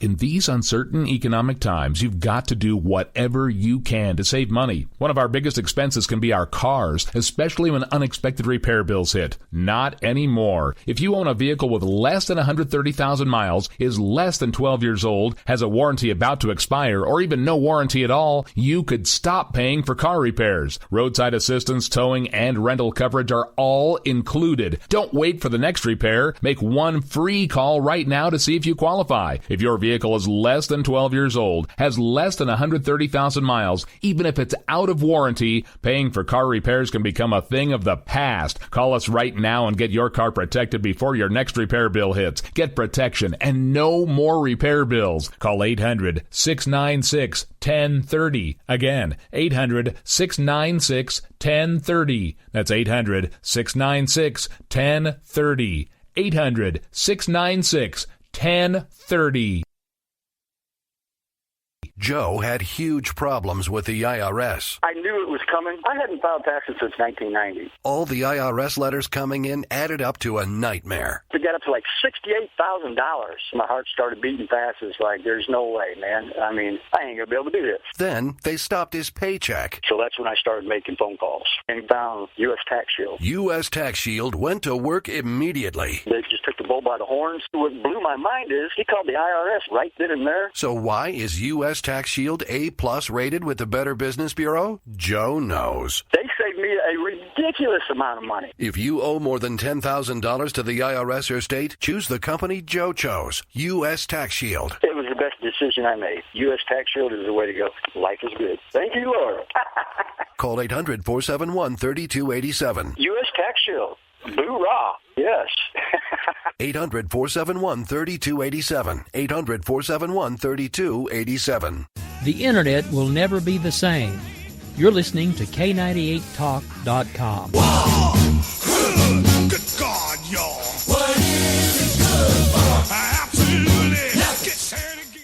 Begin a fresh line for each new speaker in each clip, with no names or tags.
In these uncertain economic times, you've got to do whatever you can to save money. One of our biggest expenses can be our cars, especially when unexpected repair bills hit. Not anymore. If you own a vehicle with less than 130,000 miles, is less than 12 years old, has a warranty about to expire, or even no warranty at all, you could stop paying for car repairs. Roadside assistance, towing, and rental coverage are all included. Don't wait for the next repair. Make one free call right now to see if you qualify. If your vehicle is less than 12 years old, has less than 130,000 miles, even if it's out of warranty, paying for car repairs can become a thing of the past. Call us right now and get your car protected before your next repair bill hits. Get protection and no more repair bills. Call 800-696-1030. Again, 800-696-1030. That's 800-696-1030. 800-696-1030.
Joe had huge problems with the IRS.
I knew it was coming. I hadn't filed taxes since 1990.
All the IRS letters coming in added up to a nightmare.
To get up to like $68,000. My heart started beating fast. It's like, there's no way, man. I mean, I ain't going to be able to do this.
Then they stopped his paycheck.
So that's when I started making phone calls and found U.S. Tax Shield.
U.S. Tax Shield went to work immediately.
They just took the bull by the horns. What blew my mind is he called the IRS right then and there.
So why is U.S. Tax Shield A+ rated with the Better Business Bureau? Joe knows.
They saved me a ridiculous amount of money.
If you owe more than $10,000 to the IRS or state, choose the company Joe chose, U.S. Tax Shield.
It was the best decision I made. U.S. Tax Shield is the way to go. Life is good. Thank you, Lord.
Call 800-471-3287.
U.S. Tax Shield. Boo-rah. Yes.
800-471-3287. 800-471-3287.
The Internet will never be the same. You're listening to K98Talk.com.
Whoa! Good God, y'all. What is it good for? Absolutely. Let's get started again.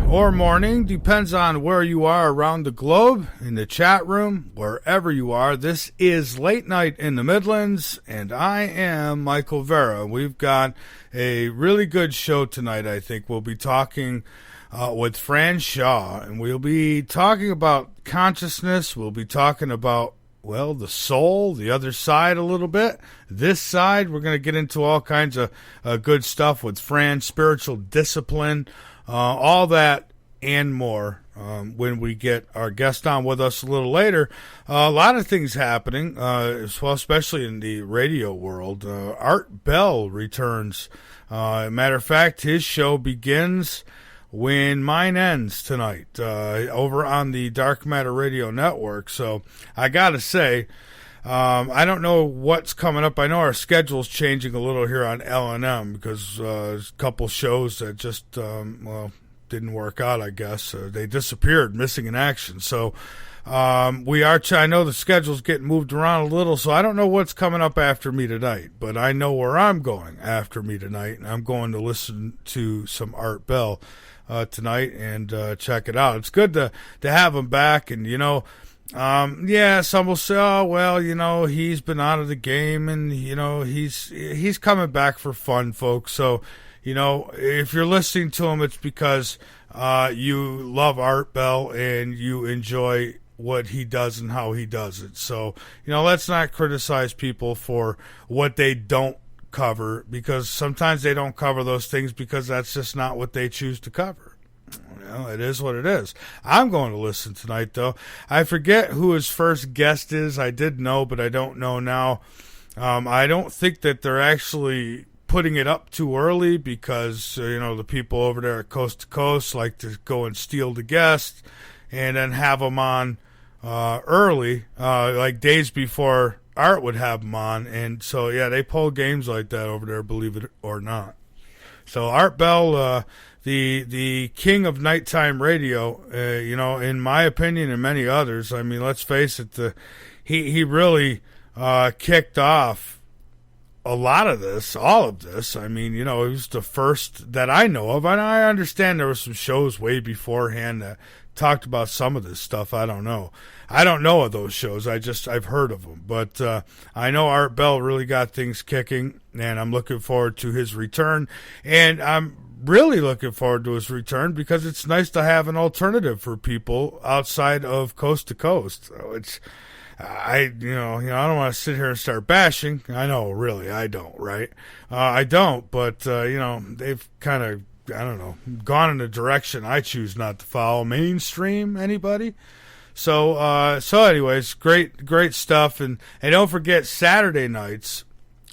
Or morning, depends on where you are around the globe, in the chat room, wherever you are. This is Late Night in the Midlands, and I am Michael Vera. We've got a really good show tonight, I think. We'll be talking with Fran Shaw, and we'll be talking about consciousness. We'll be talking about, well, the soul, the other side a little bit. This side, we're going to get into all kinds of good stuff with Fran, spiritual discipline, all that and more when we get our guest on with us a little later. A lot of things happening, as well, especially in the radio world. Art Bell returns. Matter of fact, his show begins when mine ends tonight over on the Dark Matter Radio Network. So I got to say, I don't know what's coming up. I know our schedule's changing a little here on L&M because there's a couple shows that just, didn't work out, I guess. They disappeared, missing in action. So I know the schedule's getting moved around a little, so I don't know what's coming up after me tonight, but I know where I'm going after me tonight, and I'm going to listen to some Art Bell tonight and check it out. It's good to have him back, and, you know, Yeah, some will say, oh, well, he's been out of the game and, he's coming back for fun, folks. So, if you're listening to him, it's because you love Art Bell and you enjoy what he does and how he does it. So, let's not criticize people for what they don't cover, because sometimes they don't cover those things because that's just not what they choose to cover. It is what it is. I'm going to listen tonight, though. I forget who his first guest is. I did know, but I don't know now. I don't think that they're actually putting it up too early because, the people over there at Coast to Coast like to go and steal the guests and then have them on early, like days before Art would have them on. And so, yeah, they pull games like that over there, believe it or not. So Art Bell, the king of nighttime radio, in my opinion and many others. I mean, let's face it, he really kicked off a lot of this, all of this. I mean, he was the first that I know of, and I understand there were some shows way beforehand that talked about some of this stuff. I don't know of those shows. I've heard of them, but I know Art Bell really got things kicking, and I'm looking forward to his return. And I'm really looking forward to his return because it's nice to have an alternative for people outside of Coast to Coast. So I don't want to sit here and start bashing. I know, really, I don't, right? I don't, but they've kind of, I don't know, gone in a direction I choose not to follow. Mainstream, anybody? So anyways, great stuff. And don't forget, Saturday nights,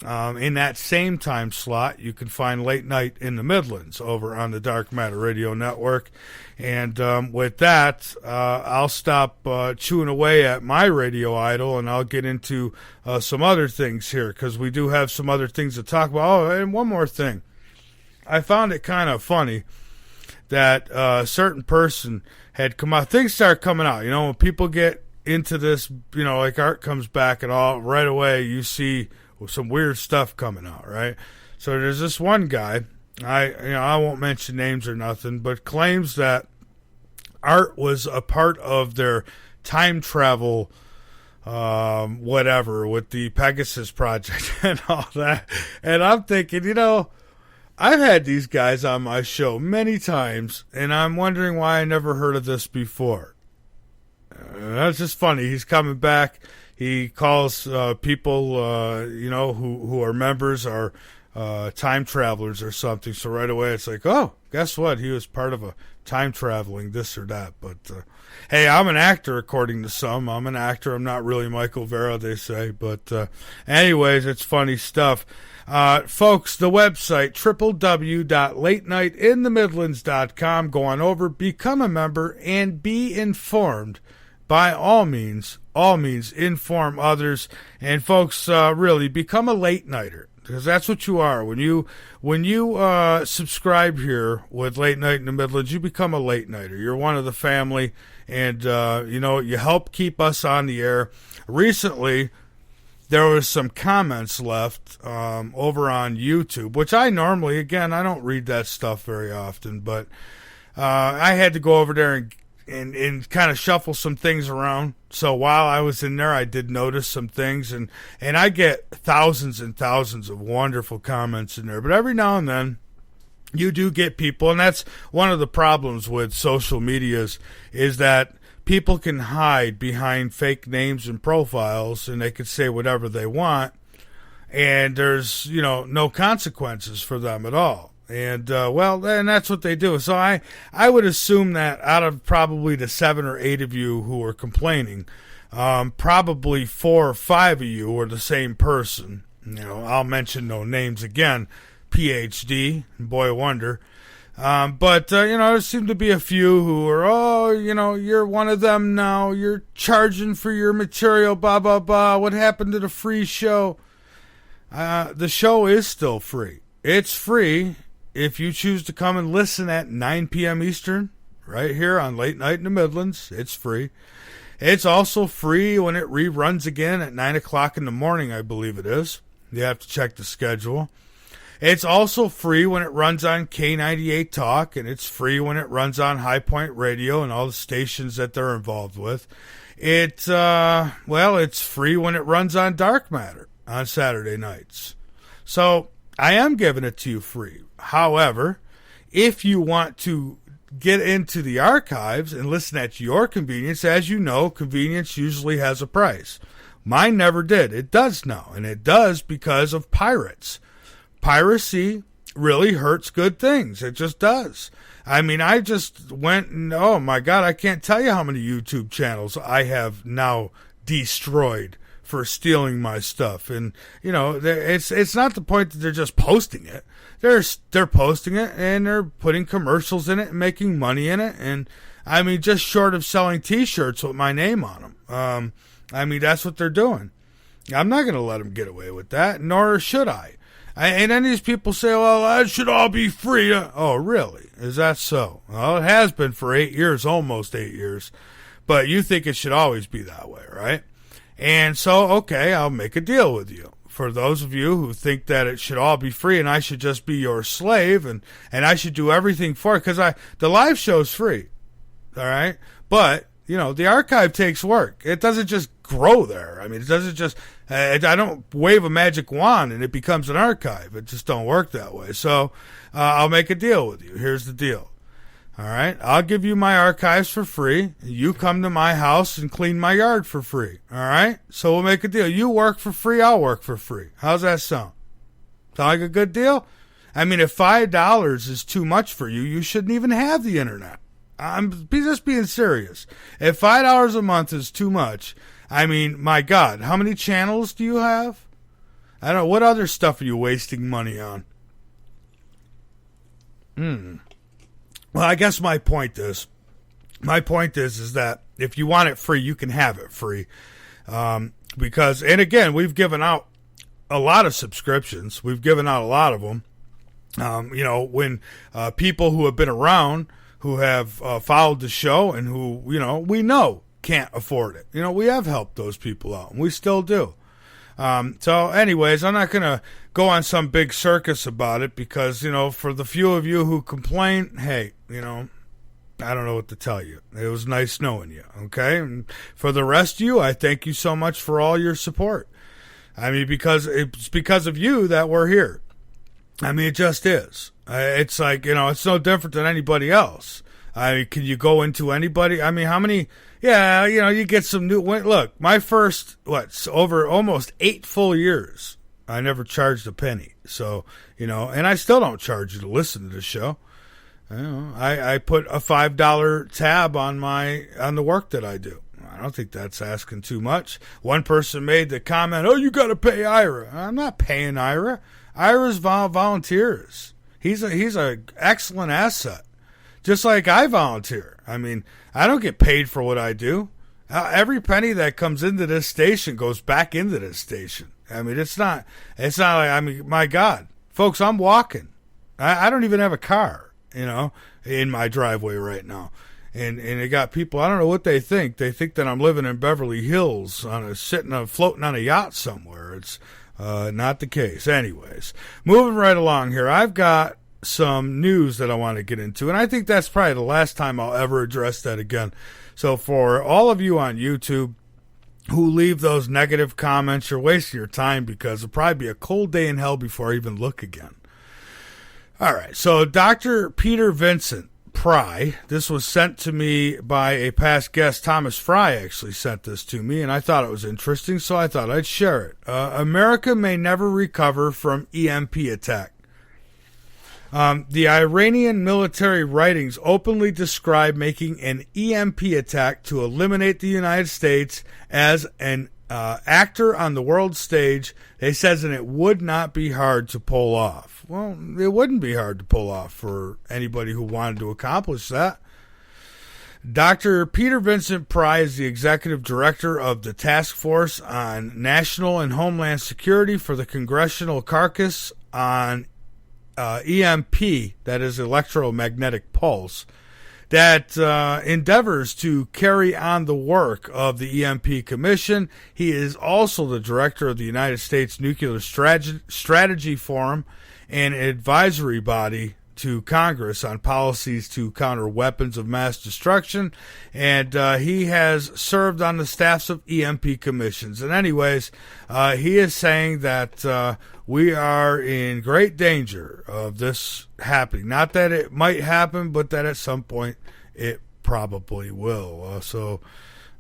in that same time slot, you can find Late Night in the Midlands over on the Dark Matter Radio Network. And with that, I'll stop chewing away at my radio idol, and I'll get into some other things here, because we do have some other things to talk about. Oh, and one more thing. I found it kind of funny that a certain person had come out. Things start coming out. When people get into this, like Art comes back and all, right away you see some weird stuff coming out, right? So there's this one guy, I won't mention names or nothing, but claims that Art was a part of their time travel whatever with the Pegasus Project and all that. And I'm thinking, I've had these guys on my show many times, and I'm wondering why I never heard of this before. That's just funny. He's coming back. He calls people, who are members are time travelers or something. So right away it's like, oh, guess what? He was part of a time traveling this or that. But, hey, I'm an actor, according to some. I'm an actor. I'm not really Michael Vera, they say. But anyways, it's funny stuff. Folks, the website, www.latenightinthemidlands.com. Go on over, become a member, and be informed. By all means, inform others. And folks, really, become a late nighter, because that's what you are. When you subscribe here with Late Night in the Midlands, you become a late nighter. You're one of the family, and you help keep us on the air. Recently, there was some comments left over on YouTube, which I normally, again, I don't read that stuff very often, but I had to go over there and kind of shuffle some things around. So while I was in there, I did notice some things, and I get thousands and thousands of wonderful comments in there. But every now and then, you do get people, and that's one of the problems with social medias, is that people can hide behind fake names and profiles, and they can say whatever they want, and there's, no consequences for them at all. And, and that's what they do. So I would assume that out of probably the 7 or 8 of you who are complaining, probably 4 or 5 of you are the same person. I'll mention no names again, PhD, boy wonder. But there seem to be a few who are, you're one of them now. You're charging for your material, blah, blah, blah. What happened to the free show? The show is still free. It's free if you choose to come and listen at 9 p.m. Eastern, right here on Late Night in the Midlands. It's free. It's also free when it reruns again at 9 o'clock in the morning, I believe it is. You have to check the schedule. It's also free when it runs on K98 Talk, and it's free when it runs on High Point Radio and all the stations that they're involved with. it's free when it runs on dark matter on Saturday nights. So I am giving it to you free. However, if you want to get into the archives and listen at your convenience, as you know, convenience usually has a price. Mine never did. It does now, and it does because of pirates. Piracy really hurts good things. It just does. I mean, I just went and, oh my God, I can't tell you how many YouTube channels I have now destroyed for stealing my stuff. And, you know, it's not the point that they're just posting it. They're posting it and they're putting commercials in it and making money in it. And, I mean, just short of selling T-shirts with my name on them. I mean, that's what they're doing. I'm not going to let them get away with that, nor should I. And then these people say, well, that should all be free. Oh, really? Is that so? Well, it has been for 8 years, almost 8 years. But you think it should always be that way, right? And so, okay, I'll make a deal with you. For those of you who think that it should all be free and I should just be your slave and I should do everything for it, because the live show's free, all right? But, you know, the archive takes work. It doesn't just grow there. I mean, it doesn't just... I don't wave a magic wand and it becomes an archive. It just don't work that way. So I'll make a deal with you. Here's the deal. All right? I'll give you my archives for free. You come to my house and clean my yard for free. All right? So we'll make a deal. You work for free, I'll work for free. How's that sound? Sound like a good deal? I mean, if $5 is too much for you, you shouldn't even have the internet. I'm just being serious. If $5 a month is too much... I mean, my God, how many channels do you have? I don't know. What other stuff are you wasting money on? Well, I guess my point is that if you want it free, you can have it free. Because, and again, we've given out a lot of subscriptions. We've given out a lot of them. You know, when people who have been around, who have followed the show and who, you know, we know can't afford it. You know, we have helped those people out, and we still do. So anyways, I'm not going to go on some big circus about it because, you know, for the few of you who complain, hey, you know, I don't know what to tell you. It was nice knowing you, okay? And for the rest of you, I thank you so much for all your support. I mean, because it's because of you that we're here. I mean, it just is. It's like, you know, it's no different than anybody else. I mean, can you go into anybody? I mean, how many... Yeah, you know, you get some new... Look, my first, over almost 8 full years, I never charged a penny. So, you know, and I still don't charge you to listen to the show. You know, I put a $5 tab on the work that I do. I don't think that's asking too much. One person made the comment, oh, you got to pay Ira. I'm not paying Ira. Ira's volunteers. He's a excellent asset. Just like I volunteer. I mean, I don't get paid for what I do. Every penny that comes into this station goes back into this station. I mean, it's not like, I mean, my God. Folks, I'm walking. I don't even have a car, you know, in my driveway right now. And they got people, I don't know what they think. They think that I'm living in Beverly Hills, floating on a yacht somewhere. It's not the case. Anyways, moving right along here. I've got some news that I want to get into, and I think that's probably the last time I'll ever address that again. So for all of you on YouTube who leave those negative comments, you're wasting your time because it'll probably be a cold day in hell before I even look again. All right, so Dr. Peter Vincent Pry, this was sent to me by a past guest. Thomas Fry actually sent this to me, and I thought it was interesting, so I thought I'd share it. America may never recover from EMP attack. The Iranian military writings openly describe making an EMP attack to eliminate the United States as an actor on the world stage. They says, and it would not be hard to pull off. Well, it wouldn't be hard to pull off for anybody who wanted to accomplish that. Dr. Peter Vincent Pry is the executive director of the Task Force on National and Homeland Security for the Congressional Caucus on EMP, that is electromagnetic pulse, that endeavors to carry on the work of the EMP Commission. He is also the director of the United States Nuclear Strategy Forum, an advisory body to Congress on policies to counter weapons of mass destruction, and he has served on the staffs of EMP commissions. And anyways, he is saying that we are in great danger of this happening. Not that it might happen, but that at some point it probably will. So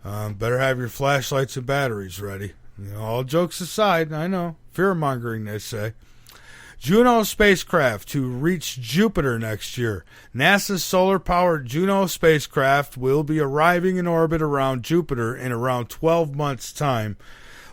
better have your flashlights and batteries ready. All jokes aside, I know, fear-mongering, they say. Juno spacecraft to reach Jupiter next year. NASA's solar-powered Juno spacecraft will be arriving in orbit around Jupiter in around 12 months' time.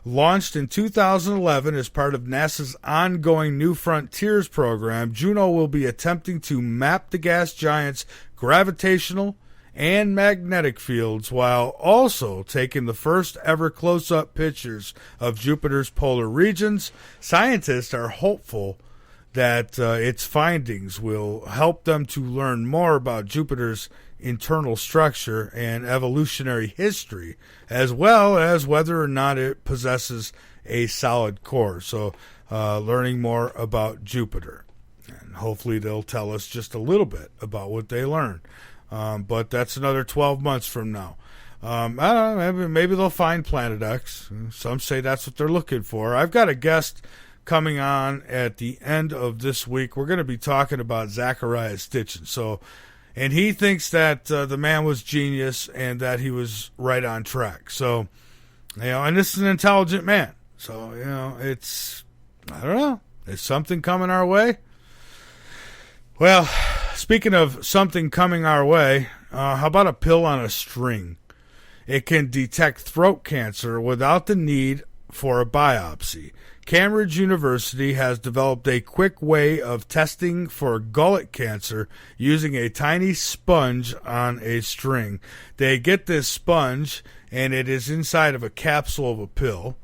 Launched in 2011 as part of NASA's ongoing New Frontiers program, Juno will be attempting to map the gas giant's gravitational and magnetic fields while also taking the first ever close-up pictures of Jupiter's polar regions. Scientists are hopeful that its findings will help them to learn more about Jupiter's internal structure and evolutionary history, as well as whether or not it possesses a solid core. So learning more about Jupiter. And hopefully they'll tell us just a little bit about what they learn. But that's another 12 months from now. I don't know, maybe they'll find Planet X. Some say that's what they're looking for. I've got a guest coming on at the end of this week. We're going to be talking about Zecharia Sitchin. And he thinks that the man was genius and that he was right on track. So, and this is an intelligent man. So, it's, I don't know, is something coming our way? Well, speaking of something coming our way, how about a pill on a string? It can detect throat cancer without the need for a biopsy. Cambridge University has developed a quick way of testing for gullet cancer using a tiny sponge on a string. They get this sponge, and it is inside of a capsule of a pill.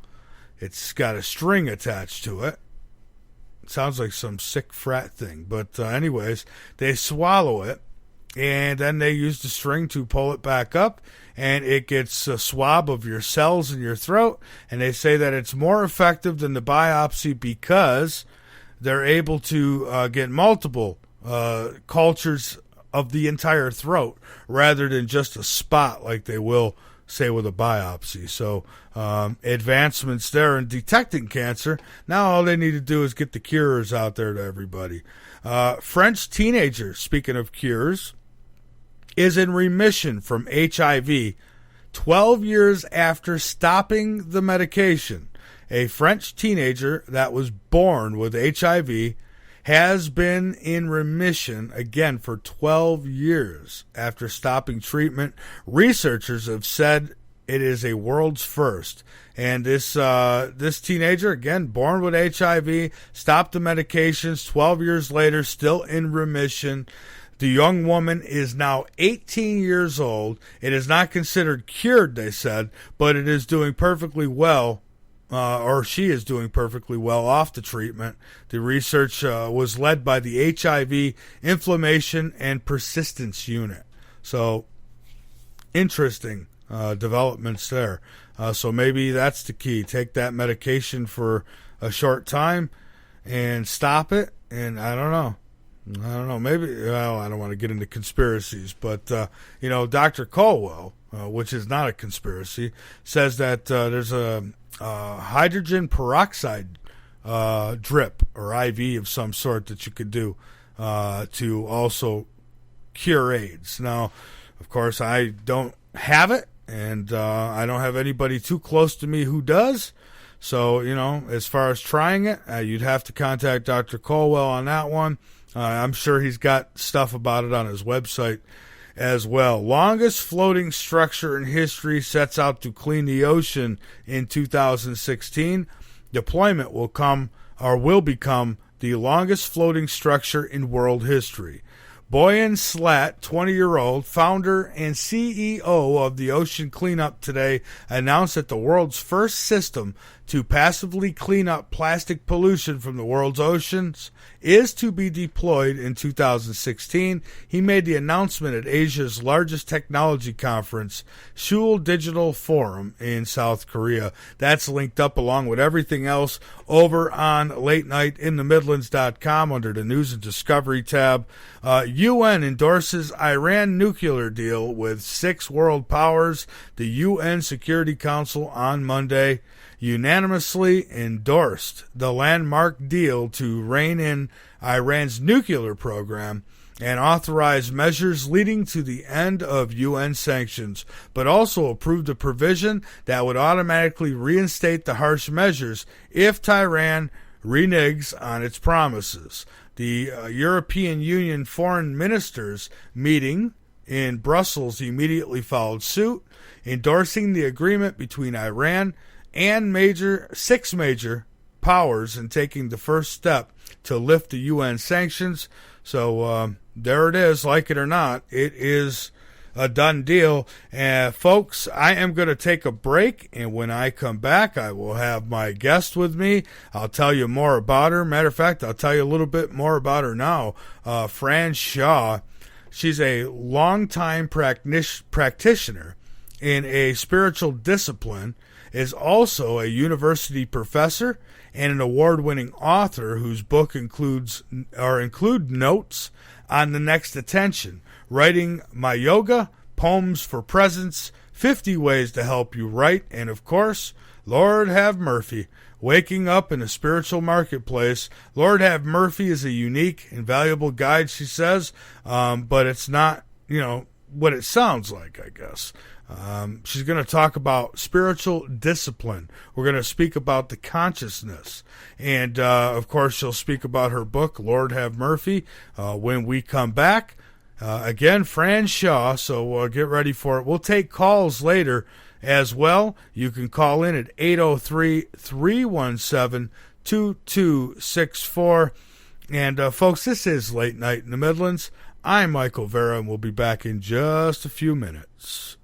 It's got a string attached to it. Sounds like some sick frat thing. But anyways, they swallow it, and then they use the string to pull it back up, and it gets a swab of your cells in your throat, and they say that it's more effective than the biopsy because they're able to get multiple cultures of the entire throat rather than just a spot like they will, say, with a biopsy. So advancements there in detecting cancer. Now all they need to do is get the cures out there to everybody. French teenager, speaking of cures, is in remission from HIV 12 years after stopping the medication. A French teenager that was born with HIV has been in remission again for 12 years after stopping treatment. Researchers have said it is a world's first. And this teenager, again, born with HIV, stopped the medications, 12 years later, still in remission. The young woman is now 18 years old. It is not considered cured, they said, but it is doing perfectly well, or she is doing perfectly well off the treatment. The research was led by the HIV Inflammation and Persistence Unit. So, interesting developments there. So maybe that's the key. Take that medication for a short time and stop it, and I don't know. Maybe, well, I don't want to get into conspiracies, but, Dr. Colwell, which is not a conspiracy, says that there's a hydrogen peroxide drip or IV of some sort that you could do to also cure AIDS. Now, of course, I don't have it, and I don't have anybody too close to me who does. So, as far as trying it, you'd have to contact Dr. Colwell on that one. I'm sure he's got stuff about it on his website as well. Longest floating structure in history sets out to clean the ocean in 2016. Deployment will become the longest floating structure in world history. Boyan Slat, 20-year-old, founder and CEO of the Ocean Cleanup Today, announced that the world's first system to passively clean up plastic pollution from the world's oceans is to be deployed in 2016. He made the announcement at Asia's largest technology conference, Seoul Digital Forum in South Korea. That's linked up along with everything else over on LateNightInTheMidlands.com under the News and Discovery tab. UN endorses Iran nuclear deal with 6 world powers. The UN Security Council on Monday unanimously endorsed the landmark deal to rein in Iran's nuclear program and authorize measures leading to the end of UN sanctions, but also approved a provision that would automatically reinstate the harsh measures if Tehran reneges on its promises. The European Union foreign ministers meeting in Brussels immediately followed suit, endorsing the agreement between Iran and 6 major powers and taking the first step to lift the UN sanctions. So there it is, like it or not, it is a done deal. Folks, I am going to take a break, and when I come back, I will have my guest with me. I'll tell you more about her. Matter of fact, I'll tell you a little bit more about her now. Fran Shaw, she's a longtime practitioner in a spiritual discipline, is also a university professor and an award-winning author whose book include notes on the next attention, writing My Yoga, Poems for Presence, 50 Ways to Help You Write, and of course, Lord Have Murphy, Waking Up in a Spiritual Marketplace. Lord Have Murphy is a unique and valuable guide, she says, but it's not, what it sounds like, I guess. She's going to talk about spiritual discipline. We're going to speak about the consciousness. And, of course, she'll speak about her book, Lord Have Murphy, when we come back. Again, Fran Shaw, so get ready for it. We'll take calls later as well. You can call in at 803-317-2264. And, folks, this is Late Night in the Midlands. I'm Michael Vera, and we'll be back in just a few minutes.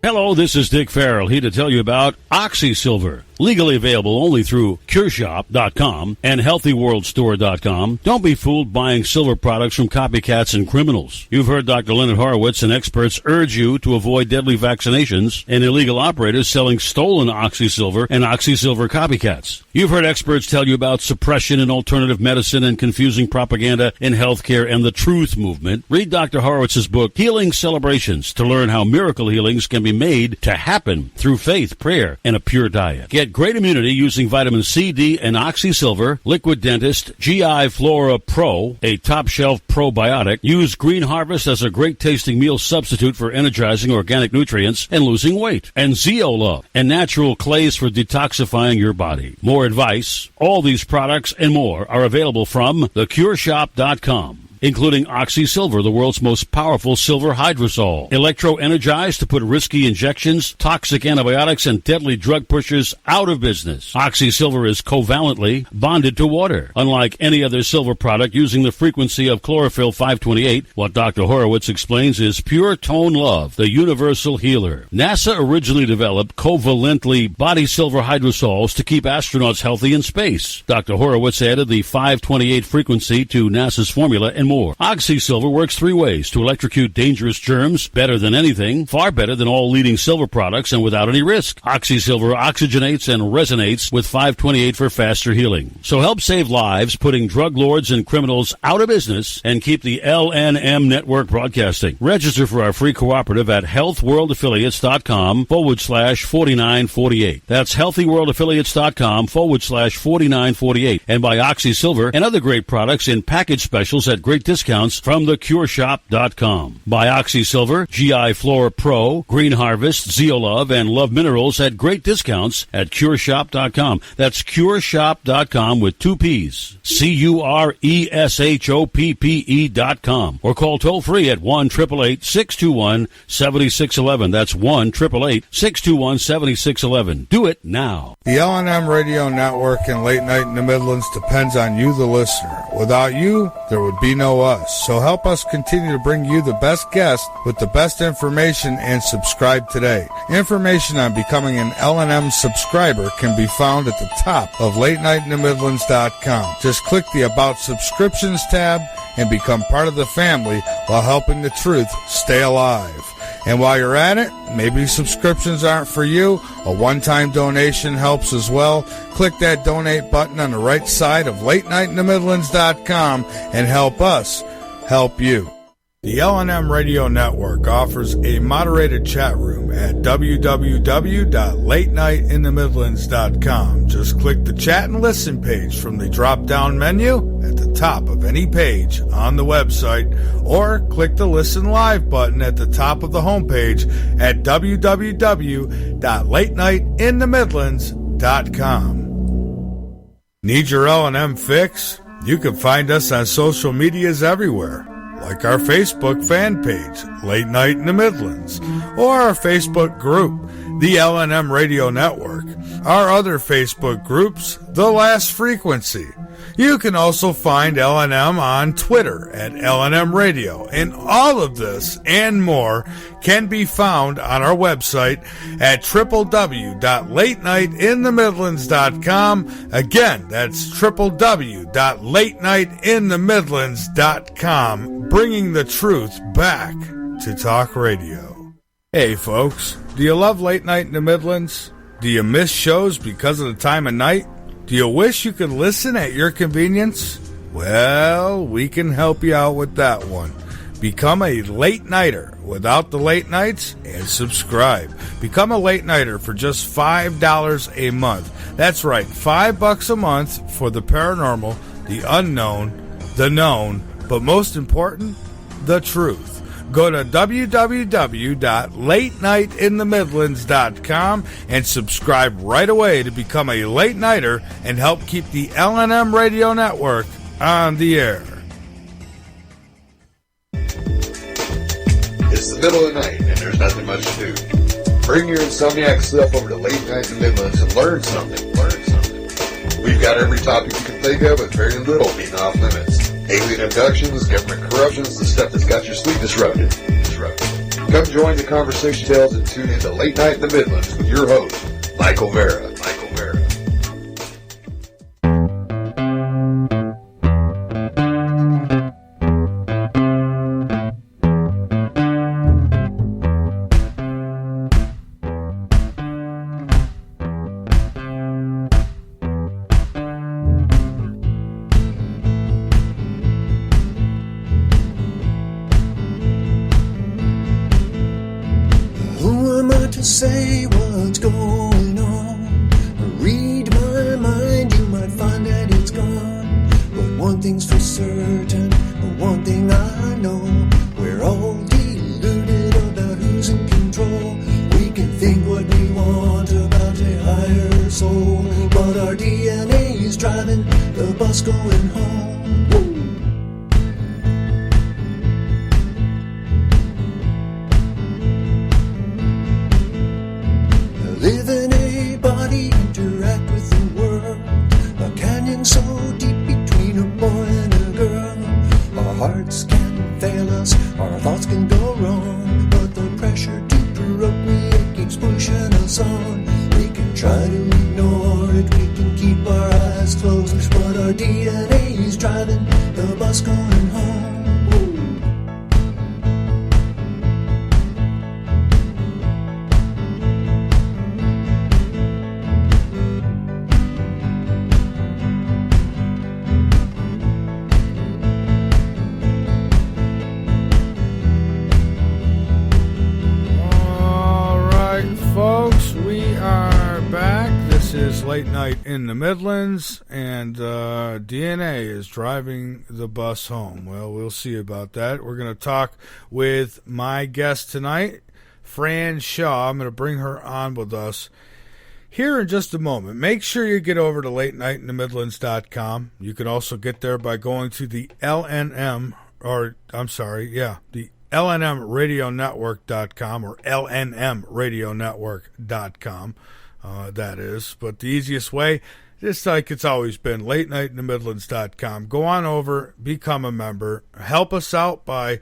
Hello, this is Dick Farrell, here to tell you about OxySilver. Legally available only through CureShop.com and HealthyWorldStore.com. Don't be fooled buying silver products from copycats and criminals. You've heard Dr. Leonard Horowitz and experts urge you to avoid deadly vaccinations and illegal operators selling stolen OxySilver and OxySilver copycats. You've heard experts tell you about suppression in alternative medicine and confusing propaganda in healthcare and the truth movement. Read Dr. Horowitz's book, Healing Celebrations, to learn how miracle healings can be made to happen through faith, prayer, and a pure diet. Get great immunity using vitamin C, D, and OxySilver, Liquid Dentist, GI Flora Pro, a top-shelf probiotic. Use Green Harvest as a great-tasting meal substitute for energizing organic nutrients and losing weight. And Zeolove, and natural clays for detoxifying your body. More advice, all these products and more are available from theCureShop.com. Including OxySilver, the world's most powerful silver hydrosol. Electro-energized to put risky injections, toxic antibiotics, and deadly drug pushers out of business. OxySilver is covalently bonded to water. Unlike any other silver product using the frequency of chlorophyll 528, what Dr. Horowitz explains is pure tone love, the universal healer. NASA originally developed covalently body silver hydrosols to keep astronauts healthy in space. Dr. Horowitz added the 528 frequency to NASA's formula and more. OxySilver works 3 ways to electrocute dangerous germs better than anything, far better than all leading silver products, and without any risk. OxySilver oxygenates and resonates with 528 for faster healing. So help save lives, putting drug lords and criminals out of business, and keep the LNM network broadcasting. Register for our free cooperative at healthworldaffiliates.com/4948. That's healthyworldaffiliates.com/4948. And buy OxySilver and other great products in package specials at great great discounts from thecureshop.com. Buy OxySilver, GI Flora Pro, Green Harvest, Zeolove, and Love Minerals at great discounts at cureshop.com. That's cureshop.com with 2 P's. CURESHOPPE.com. Or call toll free at 1-888-621-7611. That's 1-888-621-7611. Do it now.
The L&M Radio Network and Late Night in the Midlands depends on you, the listener. Without you, there would be no us. So help us continue to bring you the best guests with the best information and subscribe today. Information on becoming an L&M subscriber can be found at the top of LateNightInTheMidlands.com. Just click the About Subscriptions tab and become part of the family while helping the truth stay alive. And while you're at it, maybe subscriptions aren't for you. A one-time donation helps as well. Click that donate button on the right side of LateNightInTheMidlands.com and help us help you. The L&M Radio Network offers a moderated chat room at www.latenightinthe.midlands.com. Just click the chat and listen page from the drop-down menu at the top of any page on the website, or click the Listen Live button at the top of the homepage at www.latenightinthe.midlands.com. Need your L&M fix? You can find us on social medias everywhere, like our Facebook fan page, Late Night in the Midlands, or our Facebook group, the L&M Radio Network. Our other Facebook groups, The Last Frequency. You can also find L&M on Twitter at L&M Radio, and all of this and more can be found on our website at www.latenightinthe.midlands.com. Again, that's www.latenightinthe.midlands.com, bringing the truth back to talk radio. Hey folks, do you love Late Night in the Midlands? Do you miss shows because of the time of night? Do you wish you could listen at your convenience? Well, we can help you out with that one. Become a late nighter without the late nights and subscribe. Become a late nighter for just $5 a month. That's right, $5 a month for the paranormal, the unknown, the known, but most important, the truth. Go to www.latenightinthe.midlands.com and subscribe right away to become a late nighter and help keep the L&M Radio Network on the air.
It's the middle of the night and there's nothing much to do. Bring your insomniac self over to Late Night in the Midlands and learn something. We've got every topic you can think of with very little being off limits. Alien abductions, government corruptions, the stuff that's got your sleep disrupted. Come join the conversation tales and tune into Late Night in the Midlands with your host, Michael Vera.
Say what's going on. Read my mind, you might find that it's gone. But one thing's for certain, one thing I know. We're all deluded about who's in control. We can think what we want about a higher soul, but our DNA is driving the bus going home. Live in a body, interact with the world. A canyon so deep between a boy and a girl. Our hearts can fail us, our thoughts can go wrong, but the pressure to procreate keeps pushing us on. We can try to ignore it, we can keep our eyes closed, but our DNA is driving the bus going home.
Late Night in in the Midlands, and DNA is driving the bus home. Well, we'll see about that. We're going to talk with my guest tonight, Fran Shaw. I'm going to bring her on with us here in just a moment. Make sure you get over to LateNightInTheMidlands.com. You can also get there by going to the the LNMRadioNetwork.com or LNMRadioNetwork.com. That is. But the easiest way, just like it's always been, LateNightInTheMidlands.com. Go on over, become a member. Help us out by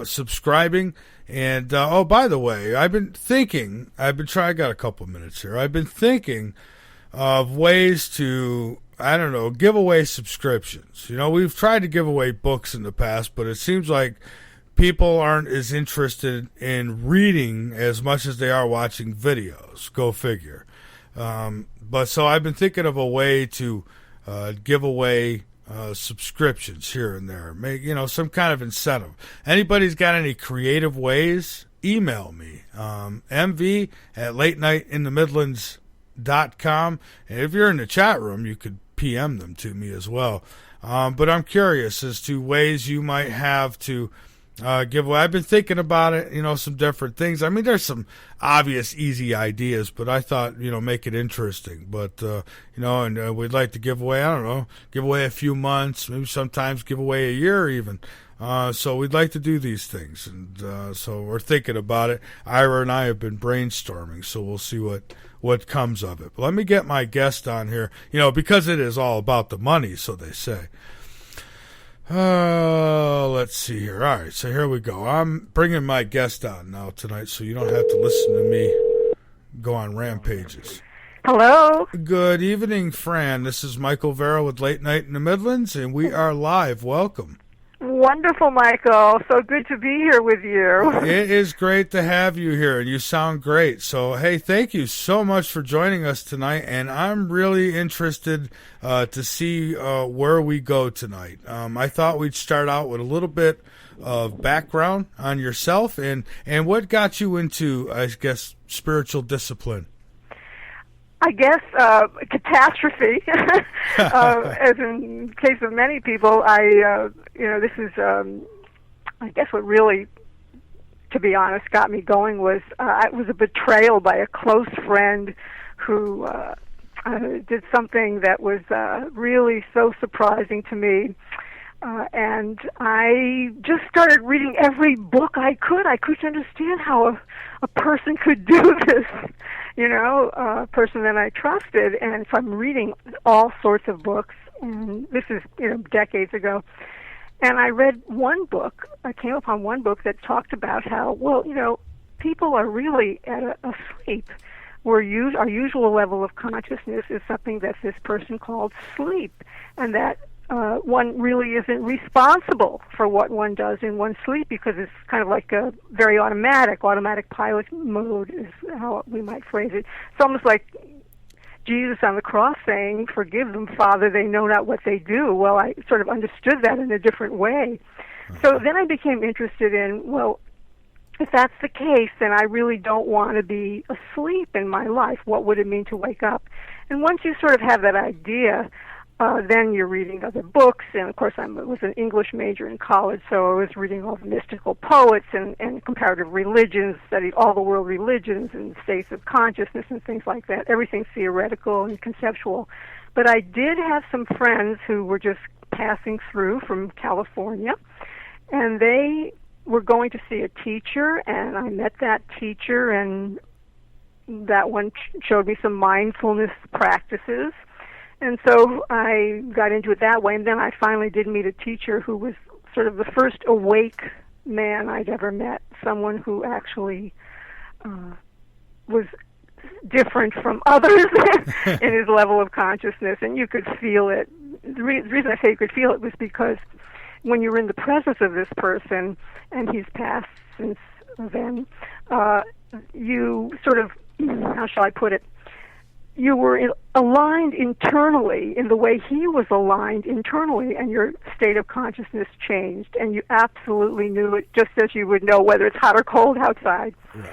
subscribing. And, by the way, I got a couple minutes here. I've been thinking of ways to, give away subscriptions. We've tried to give away books in the past, but it seems like people aren't as interested in reading as much as they are watching videos. Go figure. But so I've been thinking of a way to give away subscriptions here and there. Make some kind of incentive. Anybody's got any creative ways? Email me, mv@latenightinthemidlands.com. And if you're in the chat room, you could PM them to me as well. But I'm curious as to ways you might have to give away. I've been thinking about it, some different things. I mean, there's some obvious, easy ideas, but I thought, make it interesting. But, and we'd like to give away, give away a few months, maybe sometimes give away a year even. So we'd like to do these things. And so we're thinking about it. Ira and I have been brainstorming, so we'll see what comes of it. But let me get my guest on here, because it is all about the money, so they say. Let's see here. All right, so here we go. I'm bringing my guest on now tonight, so you don't have to listen to me go on rampages.
Hello.
Good evening, Fran. This is Michael Vera with Late Night in the Midlands, and we are live. Welcome.
Wonderful, Michael. So good to be here with you.
It is great to have you here, and you sound great. So, hey, thank you so much for joining us tonight, and I'm really interested to see where we go tonight. I thought we'd start out with a little bit of background on yourself and what got you into, I guess, spiritual discipline.
I guess catastrophe, as in case of many people. This is, I guess what really, to be honest, got me going was it was a betrayal by a close friend who did something that was really so surprising to me. And I just started reading every book I could. I couldn't understand how a person could do this, a person that I trusted. And so I'm reading all sorts of books, and this is, decades ago. And I read one book, I came upon one book that talked about how, people are really at a sleep. Our usual level of consciousness is something that this person called sleep, and that one really isn't responsible for what one does in one's sleep because it's kind of like a very automatic pilot mode is how we might phrase it. It's almost like Jesus on the cross saying, "Forgive them, Father, they know not what they do." Well, I sort of understood that in a different way. So then I became interested in, if that's the case, then I really don't want to be asleep in my life. What would it mean to wake up? And once you sort of have that idea, then you're reading other books, and of course I was an English major in college, so I was reading all the mystical poets and comparative religions, studied all the world religions and states of consciousness and things like that. Everything's theoretical and conceptual. But I did have some friends who were just passing through from California, and they were going to see a teacher, and I met that teacher, and that one showed me some mindfulness practices. And so I got into it that way, and then I finally did meet a teacher who was sort of the first awake man I'd ever met, someone who actually was different from others in his level of consciousness, and you could feel it. The reason I say you could feel it was because when you're in the presence of this person, and he's passed since then, you sort of, how shall I put it, you were aligned internally in the way he was aligned internally, and your state of consciousness changed, and you absolutely knew it, just as you would know whether it's hot or cold outside. Right.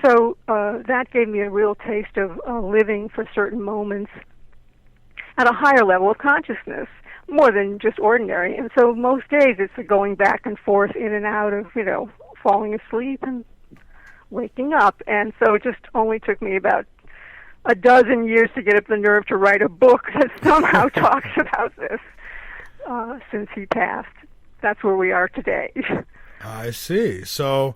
So that gave me a real taste of living for certain moments. at a higher level of consciousness, more than just ordinary. And so most days it's a going back and forth in and out of, falling asleep and waking up. And so it just only took me about a dozen years to get up the nerve to write a book that somehow talks about this since he passed. That's where we are today.
I see. So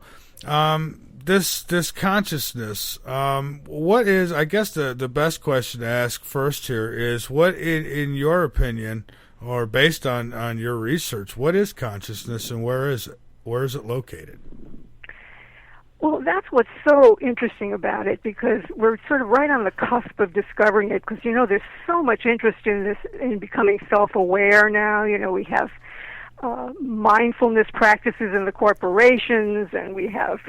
this consciousness, what is, I guess the best question to ask first here is, what in your opinion, or based on your research, what is consciousness and where is it? Where is it located?
Well, that's what's so interesting about it, because we're sort of right on the cusp of discovering it, because, there's so much interest in this, in becoming self-aware now. We have mindfulness practices in the corporations, and we have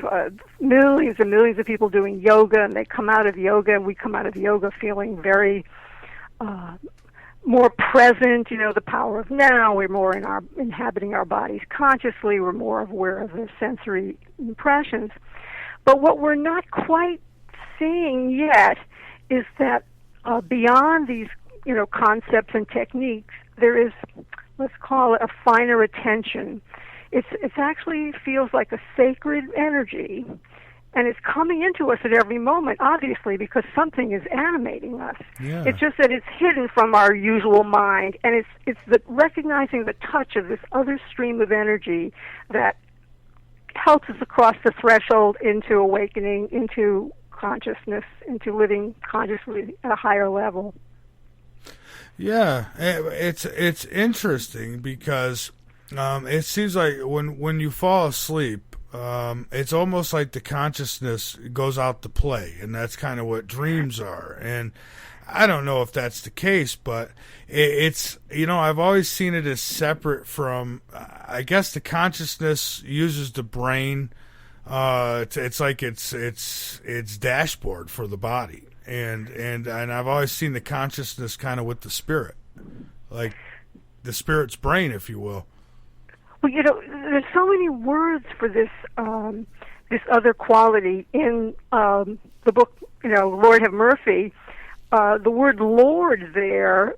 millions and millions of people doing yoga, and they come out of yoga, and we come out of yoga feeling very more present, the power of now. We're more inhabiting our bodies consciously. We're more aware of the sensory impressions. But what we're not quite seeing yet is that beyond these, concepts and techniques, there is, let's call it, a finer attention. It's actually feels like a sacred energy, and it's coming into us at every moment, obviously, because something is animating us.
Yeah.
It's just that it's hidden from our usual mind, and it's recognizing the touch of this other stream of energy that helps us across the threshold into awakening, into consciousness, into living consciously at a higher level.
Yeah, it's interesting because it seems like when you fall asleep, it's almost like the consciousness goes out to play, and that's kind of what dreams are. And I don't know if that's the case, but it's, I've always seen it as separate from, I guess the consciousness uses the brain. It's like it's dashboard for the body. And I've always seen the consciousness kind of with the spirit, like the spirit's brain, if you will.
Well, there's so many words for this this other quality in the book. Lord Have Mercy. The word Lord there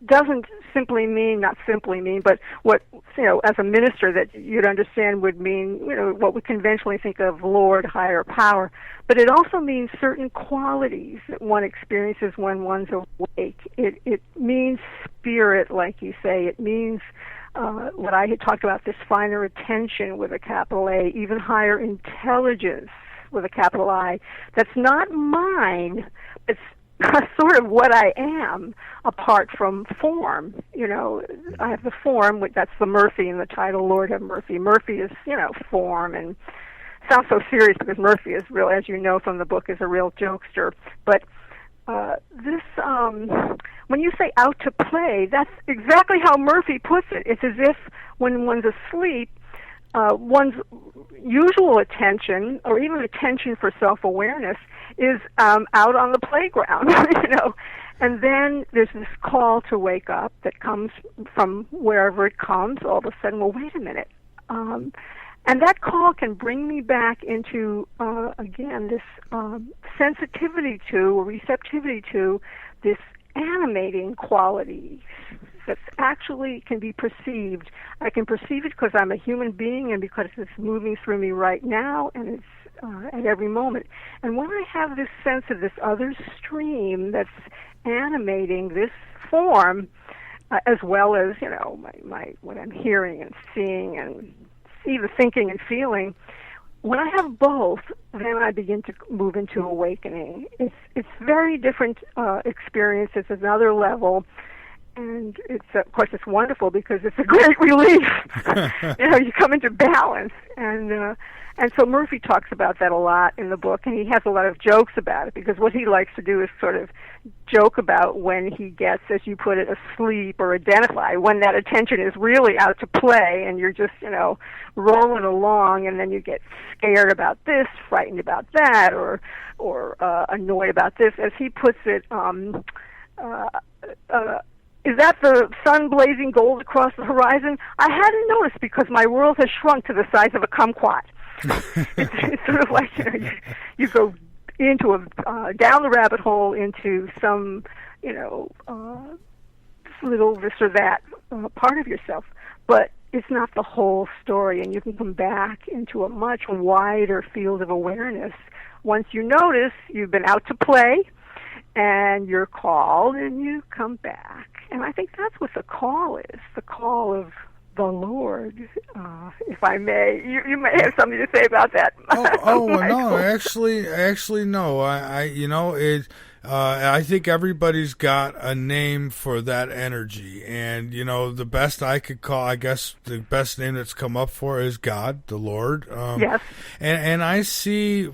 doesn't simply mean, not simply mean, but what, as a minister that you'd understand would mean, what we conventionally think of Lord, higher power. But it also means certain qualities that one experiences when one's awake. It means spirit, like you say. It means what I had talked about, this finer attention with a capital A, even higher intelligence with a capital I. That's not mine. It's sort of what I am, apart from form. I have the form, that's the Murphy in the title, Lord Have Mercy. Murphy is, form, and sounds so serious because Murphy is real, as you know from the book, is a real jokester. But this, when you say out to play, that's exactly how Murphy puts it. It's as if when one's asleep, one's usual attention, or even attention for self-awareness, is out on the playground, And then there's this call to wake up that comes from wherever it comes. All of a sudden, well, wait a minute. And that call can bring me back into, again, this sensitivity to, or receptivity to, this animating quality that actually can be perceived. I can perceive it because I'm a human being and because it's moving through me right now, and it's at every moment. And when I have this sense of this other stream that's animating this form, as well as, my what I'm hearing and seeing and even thinking and feeling, when I have both, then I begin to move into awakening. It's very different experience. It's another level. And it's, of course, it's wonderful because it's a great relief. You come into balance, and so Murphy talks about that a lot in the book, and he has a lot of jokes about it, because what he likes to do is sort of joke about when he gets, as you put it, asleep, or identify when that attention is really out to play, and you're just rolling along, and then you get scared about this, frightened about that, or annoyed about this, as he puts it. Is that the sun blazing gold across the horizon? I hadn't noticed because my world has shrunk to the size of a kumquat. It's sort of like you go into down the rabbit hole into some little this or that part of yourself. But it's not the whole story, and you can come back into a much wider field of awareness once you notice you've been out to play and you're called and you come back. And I think that's what the call is, the call of the Lord, if I may. You may have something to say about that.
No, actually, no. I think everybody's got a name for that energy, and the best I could call, I guess, the best name that's come up for is God, the Lord.
Yes.
And I see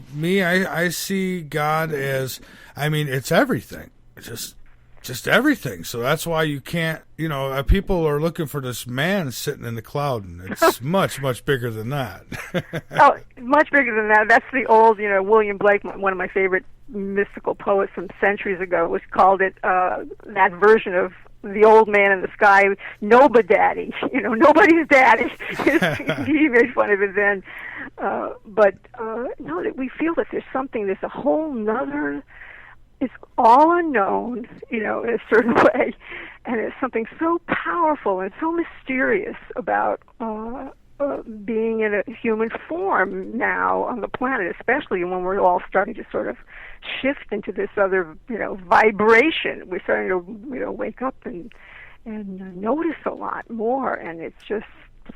God as, it's everything. It's just everything. So that's why you can't, people are looking for this man sitting in the cloud, and it's much, much bigger than that.
Oh, much bigger than that. That's the old, William Blake, one of my favorite mystical poets from centuries ago, was called it, that version of the old man in the sky, Nobodaddy, nobody's daddy. He made fun of it then. But we feel that there's a whole nother, it's all unknown, in a certain way, and it's something so powerful and so mysterious about being in a human form now on the planet, especially when we're all starting to sort of shift into this other, vibration. We're starting to, wake up and notice a lot more, and it's just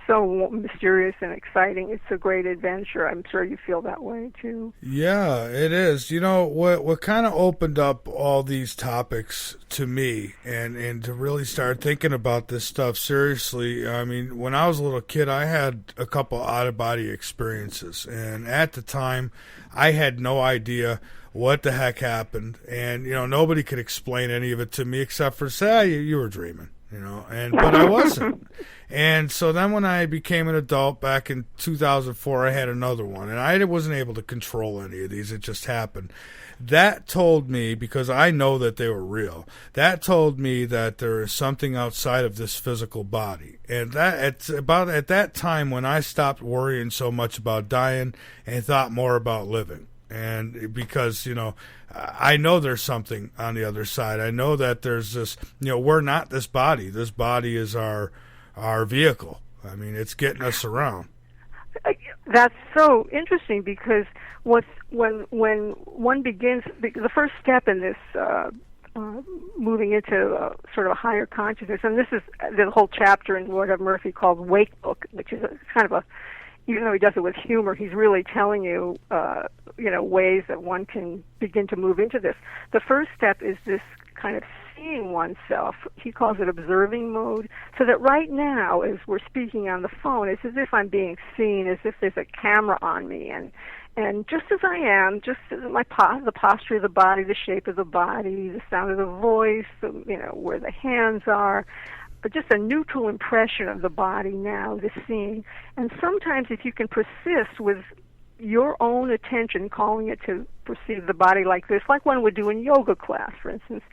so mysterious and exciting. It's a great adventure. I'm sure you feel that way too.
Yeah, it is. What kind of opened up all these topics to me and to really start thinking about this stuff seriously. When I was a little kid, I had a couple out-of-body experiences, and at the time I had no idea what the heck happened, and nobody could explain any of it to me except for say, you were dreaming. But I wasn't. And so then when I became an adult back in 2004, I had another one, and I wasn't able to control any of these. It just happened. That told me, because I know that they were real, that told me that there is something outside of this physical body. And it's about at that time when I stopped worrying so much about dying and thought more about living. And because, I know there's something on the other side. I know that there's this, we're not this body. This body is our vehicle. It's getting us around.
That's so interesting, because when one begins, the first step in this moving into sort of a higher consciousness, and this is the whole chapter in Lord F. Murphy called Wake Book, which is kind of a, even though he does it with humor, he's really telling you, ways that one can begin to move into this. The first step is this kind of seeing oneself. He calls it observing mode. So that right now, as we're speaking on the phone, it's as if I'm being seen, as if there's a camera on me, and just as I am, just the posture of the body, the shape of the body, the sound of the voice, where the hands are, but just a neutral impression of the body now, the seeing. And sometimes if you can persist with your own attention, calling it to perceive the body like this, like one would do in yoga class, for instance,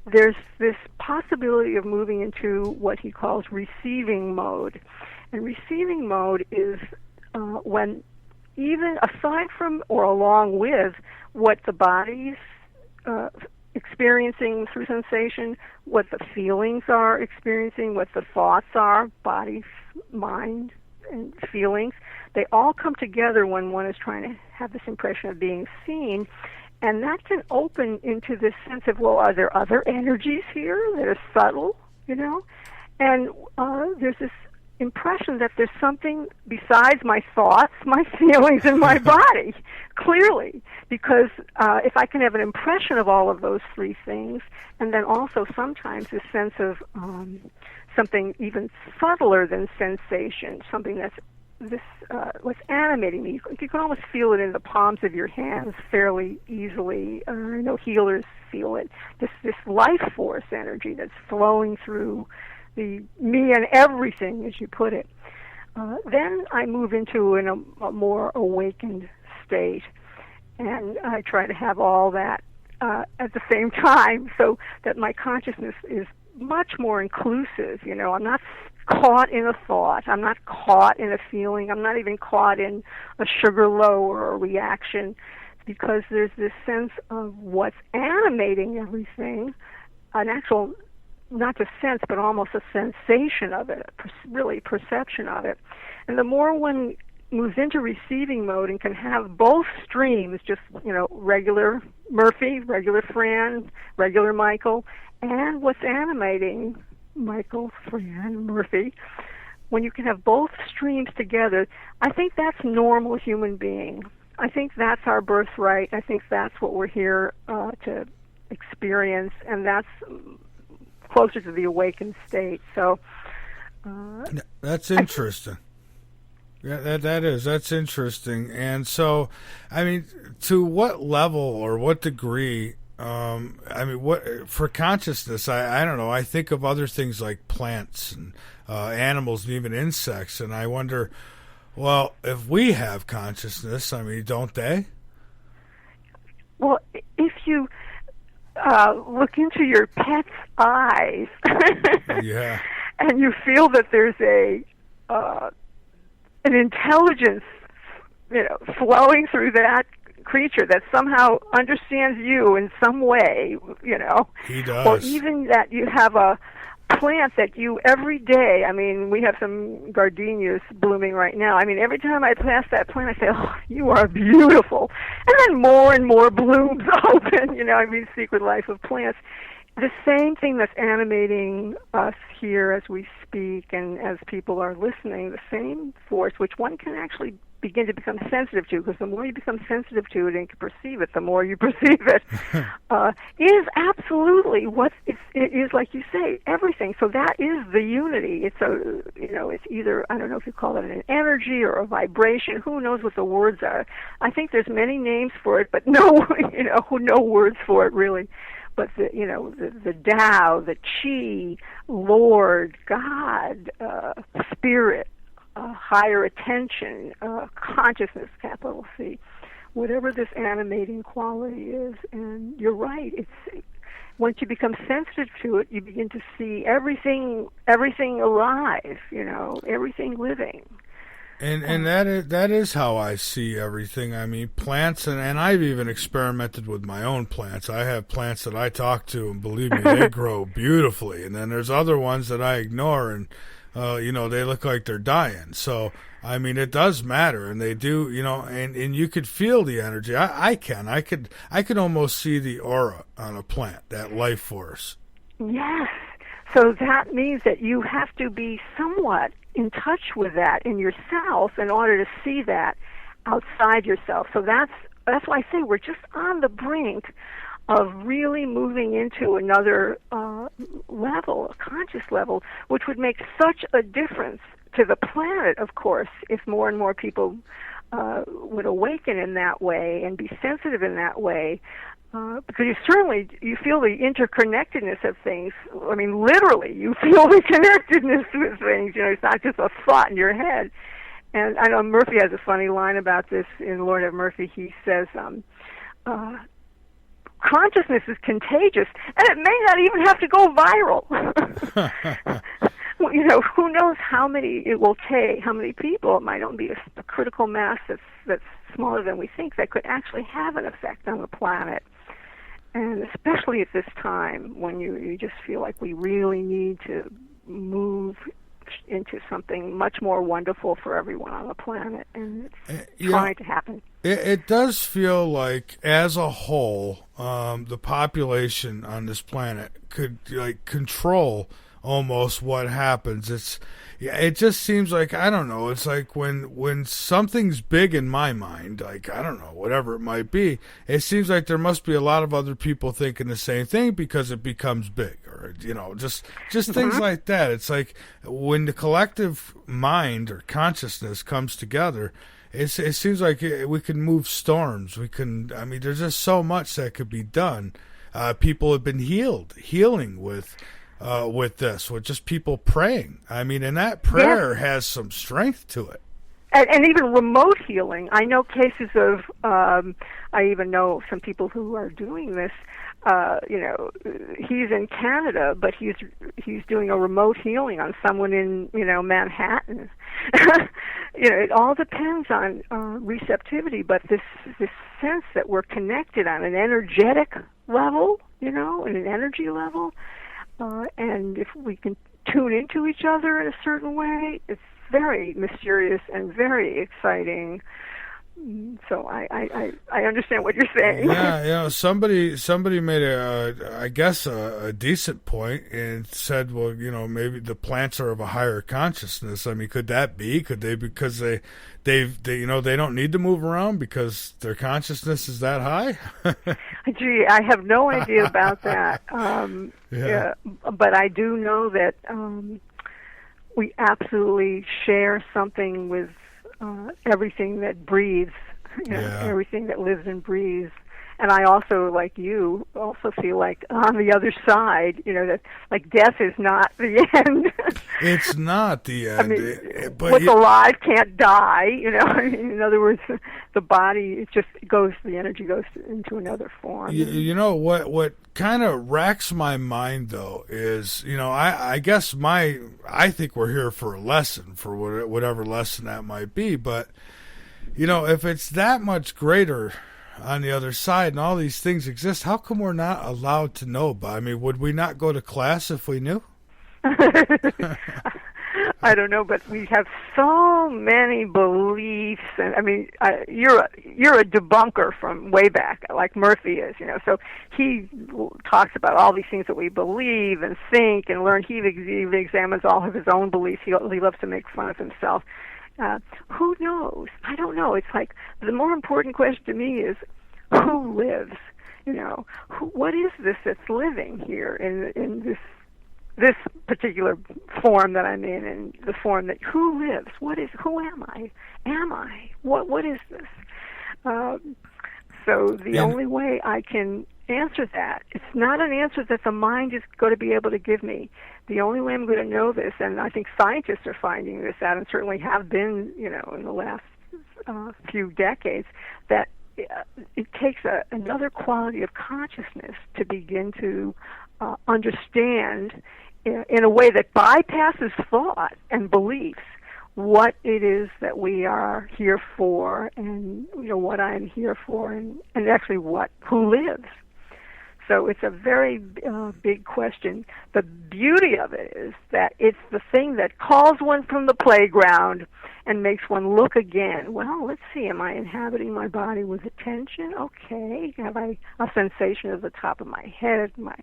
there's this possibility of moving into what he calls receiving mode. And receiving mode is when, even aside from or along with what the body's experiencing through sensation, what the feelings are experiencing, what the thoughts are, body, mind, and feelings, they all come together when one is trying to have this impression of being seen. And that can open into this sense of, well, are there other energies here that are subtle, And there's this impression that there's something besides my thoughts, my feelings, and my body, clearly. Because if I can have an impression of all of those three things, and then also sometimes this sense of something even subtler than sensation, something that's what's animating me. You can almost feel it in the palms of your hands fairly easily. I know healers feel it. This life force energy that's flowing through the me and everything, as you put it. Then I move into a more awakened state, and I try to have all that at the same time, so that my consciousness is much more inclusive. I'm not caught in a thought. I'm not caught in a feeling. I'm not even caught in a sugar low or a reaction, because there's this sense of what's animating everything an actual, not just sense, but almost a sensation of it, really perception of it. And the more one moves into receiving mode and can have both streams, just, regular Murphy, regular Fran, regular Michael, and what's animating Michael, Fran, Murphy, when you can have both streams together, I think that's normal human being. I think that's our birthright. I think that's what we're here to experience, and that's closer to the awakened state. So
that's interesting. That's interesting. And so, I mean, to what level or what degree? What for consciousness? I don't know. I think of other things like plants and animals and even insects, and I wonder, well, if we have consciousness, I mean, don't they?
Well, if you look into your pet's eyes,
yeah,
and you feel that there's an intelligence, flowing through that creature that somehow understands you in some way,
he does.
Or even that you have a plant that you every day, I mean, we have some gardenias blooming right now. I mean, every time I pass that plant, I say, oh, you are beautiful. And then more and more blooms open, Secret Life of Plants. The same thing that's animating us here as we speak and as people are listening, the same force, which one can actually begin to become sensitive to, because the more you become sensitive to it and can perceive it, the more you perceive it, is absolutely what it is, like you say, everything. So that is the unity. It's it's either, I don't know if you call it an energy or a vibration. Who knows what the words are? I think there's many names for it, but no words for it really. But the Tao, the Chi, Lord, God, Spirit, higher attention, consciousness, capital C, whatever this animating quality is. And you're right. It's once you become sensitive to it, you begin to see everything alive. Everything living.
And that is how I see everything. I mean, plants, and I've even experimented with my own plants. I have plants that I talk to, and believe me, they grow beautifully. And then there's other ones that I ignore, and they look like they're dying. So, I mean, it does matter, and they do, and you could feel the energy. I could almost see the aura on a plant, that life force.
Yes. So that means that you have to be somewhat in touch with that in yourself in order to see that outside yourself. So that's why I say we're just on the brink of really moving into another level, a conscious level, which would make such a difference to the planet, of course, if more and more people would awaken in that way and be sensitive in that way. Because you feel the interconnectedness of things. I mean, literally, you feel the connectedness with things. It's not just a thought in your head. And I know Murphy has a funny line about this in Lord of Murphy. He says, consciousness is contagious, and it may not even have to go viral. Who knows how many it will take, how many people, it might not be a critical mass that's smaller than we think, that could actually have an effect on the planet. And especially at this time when you just feel like we really need to move into something much more wonderful for everyone on the planet, and it's trying to happen.
It does feel like, as a whole, the population on this planet could control almost what happens. It just seems like, I don't know, it's like when something's big in my mind, like, I don't know, whatever it might be, it seems like there must be a lot of other people thinking the same thing because it becomes big, or, just things like that. It's like when the collective mind or consciousness comes together, it seems like we can move storms. There's just so much that could be done. People have been healing with just people praying. I mean, and that prayer has some strength to it.
And even remote healing. I know cases of, I even know some people who are doing this. He's in Canada, but he's doing a remote healing on someone in, Manhattan. It all depends on receptivity, but this sense that we're connected on an energetic level, and an energy level. And if we can tune into each other in a certain way, it's very mysterious and very exciting. So I understand what you're saying.
Yeah, somebody made a decent point and said, well, maybe the plants are of a higher consciousness. I mean, could that be? Could they, because they don't need to move around because their consciousness is that high?
Gee, I have no idea about that. Yeah, but I do know that we absolutely share something with everything that breathes, everything that lives and breathes. And I also, like you, also feel like on the other side, that like death is not the end.
It's not the end.
I mean, what's alive can't die. In other words, the body the energy goes into another form.
What kind of racks my mind though is, I guess I think we're here for a lesson, for whatever lesson that might be, but if it's that much greater on the other side and all these things exist, how come we're not allowed to know about? I mean, would we not go to class if we knew?
I don't know, but we have so many beliefs, and I mean, you're a debunker from way back, like Murphy is, So he talks about all these things that we believe and think and learn. He examines all of his own beliefs. He loves to make fun of himself. Who knows? I don't know. It's like the more important question to me is who lives? What is this that's living here in this particular form that I'm in, and the form that who lives? Who am I? What is this? So the only way I can answer that, it's not an answer that the mind is going to be able to give me. The only way I'm going to know this, and I think scientists are finding this out, and certainly have been, in the last few decades, that it takes another quality of consciousness to begin to understand in a way that bypasses thought and beliefs what it is that we are here for, and what I'm here for, and actually who lives. So it's a very big question. The beauty of it is that it's the thing that calls one from the playground and makes one look again. Well, let's see, am I inhabiting my body with attention? Okay. Have I a sensation of the top of my head, my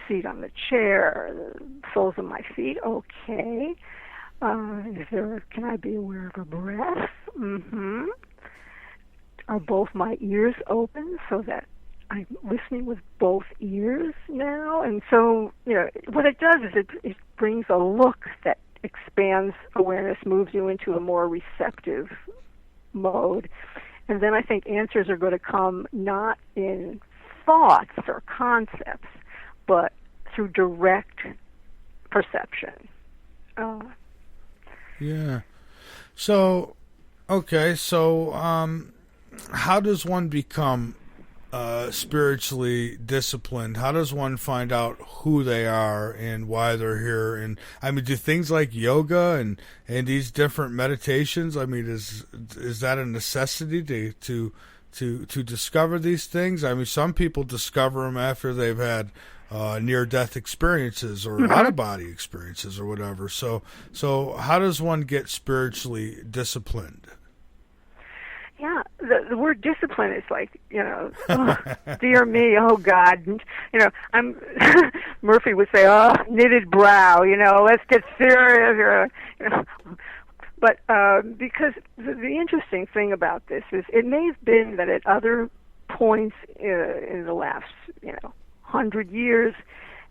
seat on the chair, the soles of my feet? Okay. Can I be aware of a breath? Mm-hmm. Are both my ears open so that I'm listening with both ears now? And so, what it does is it brings a look that expands awareness, moves you into a more receptive mode. And then I think answers are going to come not in thoughts or concepts, but through direct perception.
Yeah. So, okay, how does one become spiritually disciplined? How does one find out who they are and why they're here? And I mean, do things like yoga and these different meditations, I mean, is that a necessity to discover these things? I mean, some people discover them after they've had near-death experiences or out-of-body experiences or whatever. So how does one get spiritually disciplined?
Yeah, the word discipline is like, dear me, oh God, I'm Murphy would say, oh, knitted brow, let's get serious, But because the interesting thing about this is, it may have been that at other points in the last, 100 years,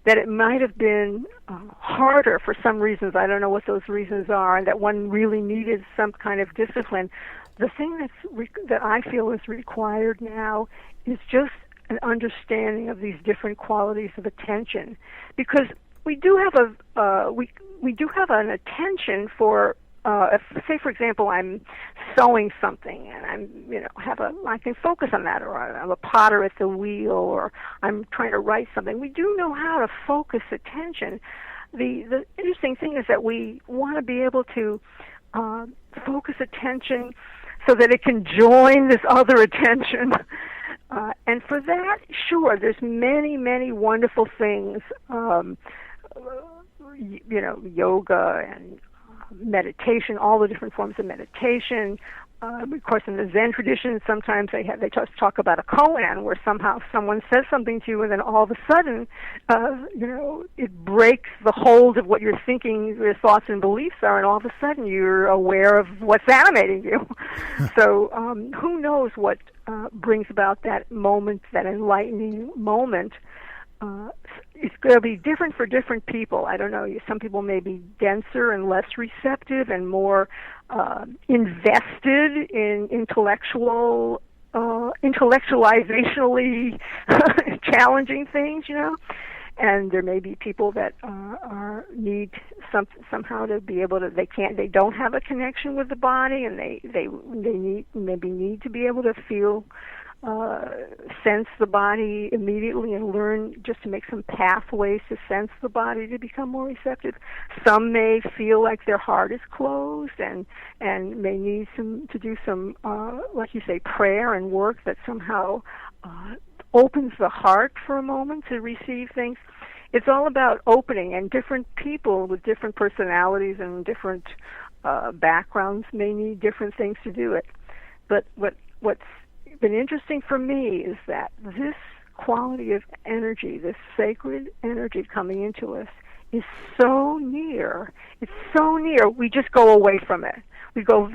that it might have been harder for some reasons. I don't know what those reasons are, and that one really needed some kind of discipline. The thing that I feel is required now is just an understanding of these different qualities of attention, because we do have we do have an attention for. If, say, for example, I'm sewing something and I can focus on that, or I'm a potter at the wheel, or I'm trying to write something. We do know how to focus attention. The interesting thing is that we want to be able to focus attention so that it can join this other attention And for that, sure, there's many, many wonderful things, yoga and meditation, all the different forms of meditation. Of course, in the Zen tradition, sometimes they just talk about a koan, where somehow someone says something to you, and then all of a sudden, it breaks the hold of what you're thinking, your thoughts and beliefs are, and all of a sudden you're aware of what's animating you. So, who knows what brings about that moment, that enlightening moment. It's going to be different for different people. I don't know. Some people may be denser and less receptive and more invested in intellectualizationally challenging things, And there may be people that need somehow to be able to. They don't have a connection with the body, and they need to be able to feel. Sense the body immediately and learn just to make some pathways to sense the body to become more receptive. Some may feel like their heart is closed and may need to do some, like you say, prayer and work that somehow opens the heart for a moment to receive things. It's all about opening, and different people with different personalities and different backgrounds may need different things to do it. But what's been interesting for me is that this quality of energy, this sacred energy coming into us, is so near. It's so near. We just go away from it. We go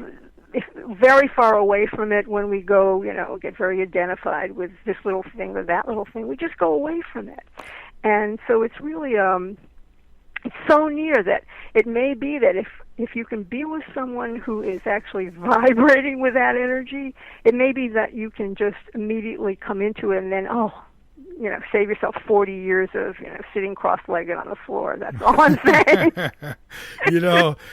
very far away from it when we go, get very identified with this little thing or that little thing. We just go away from it. And so it's really, it's so near that it may be that if you can be with someone who is actually vibrating with that energy, it may be that you can just immediately come into it and then, save yourself 40 years of, sitting cross-legged on the floor. That's all I'm saying.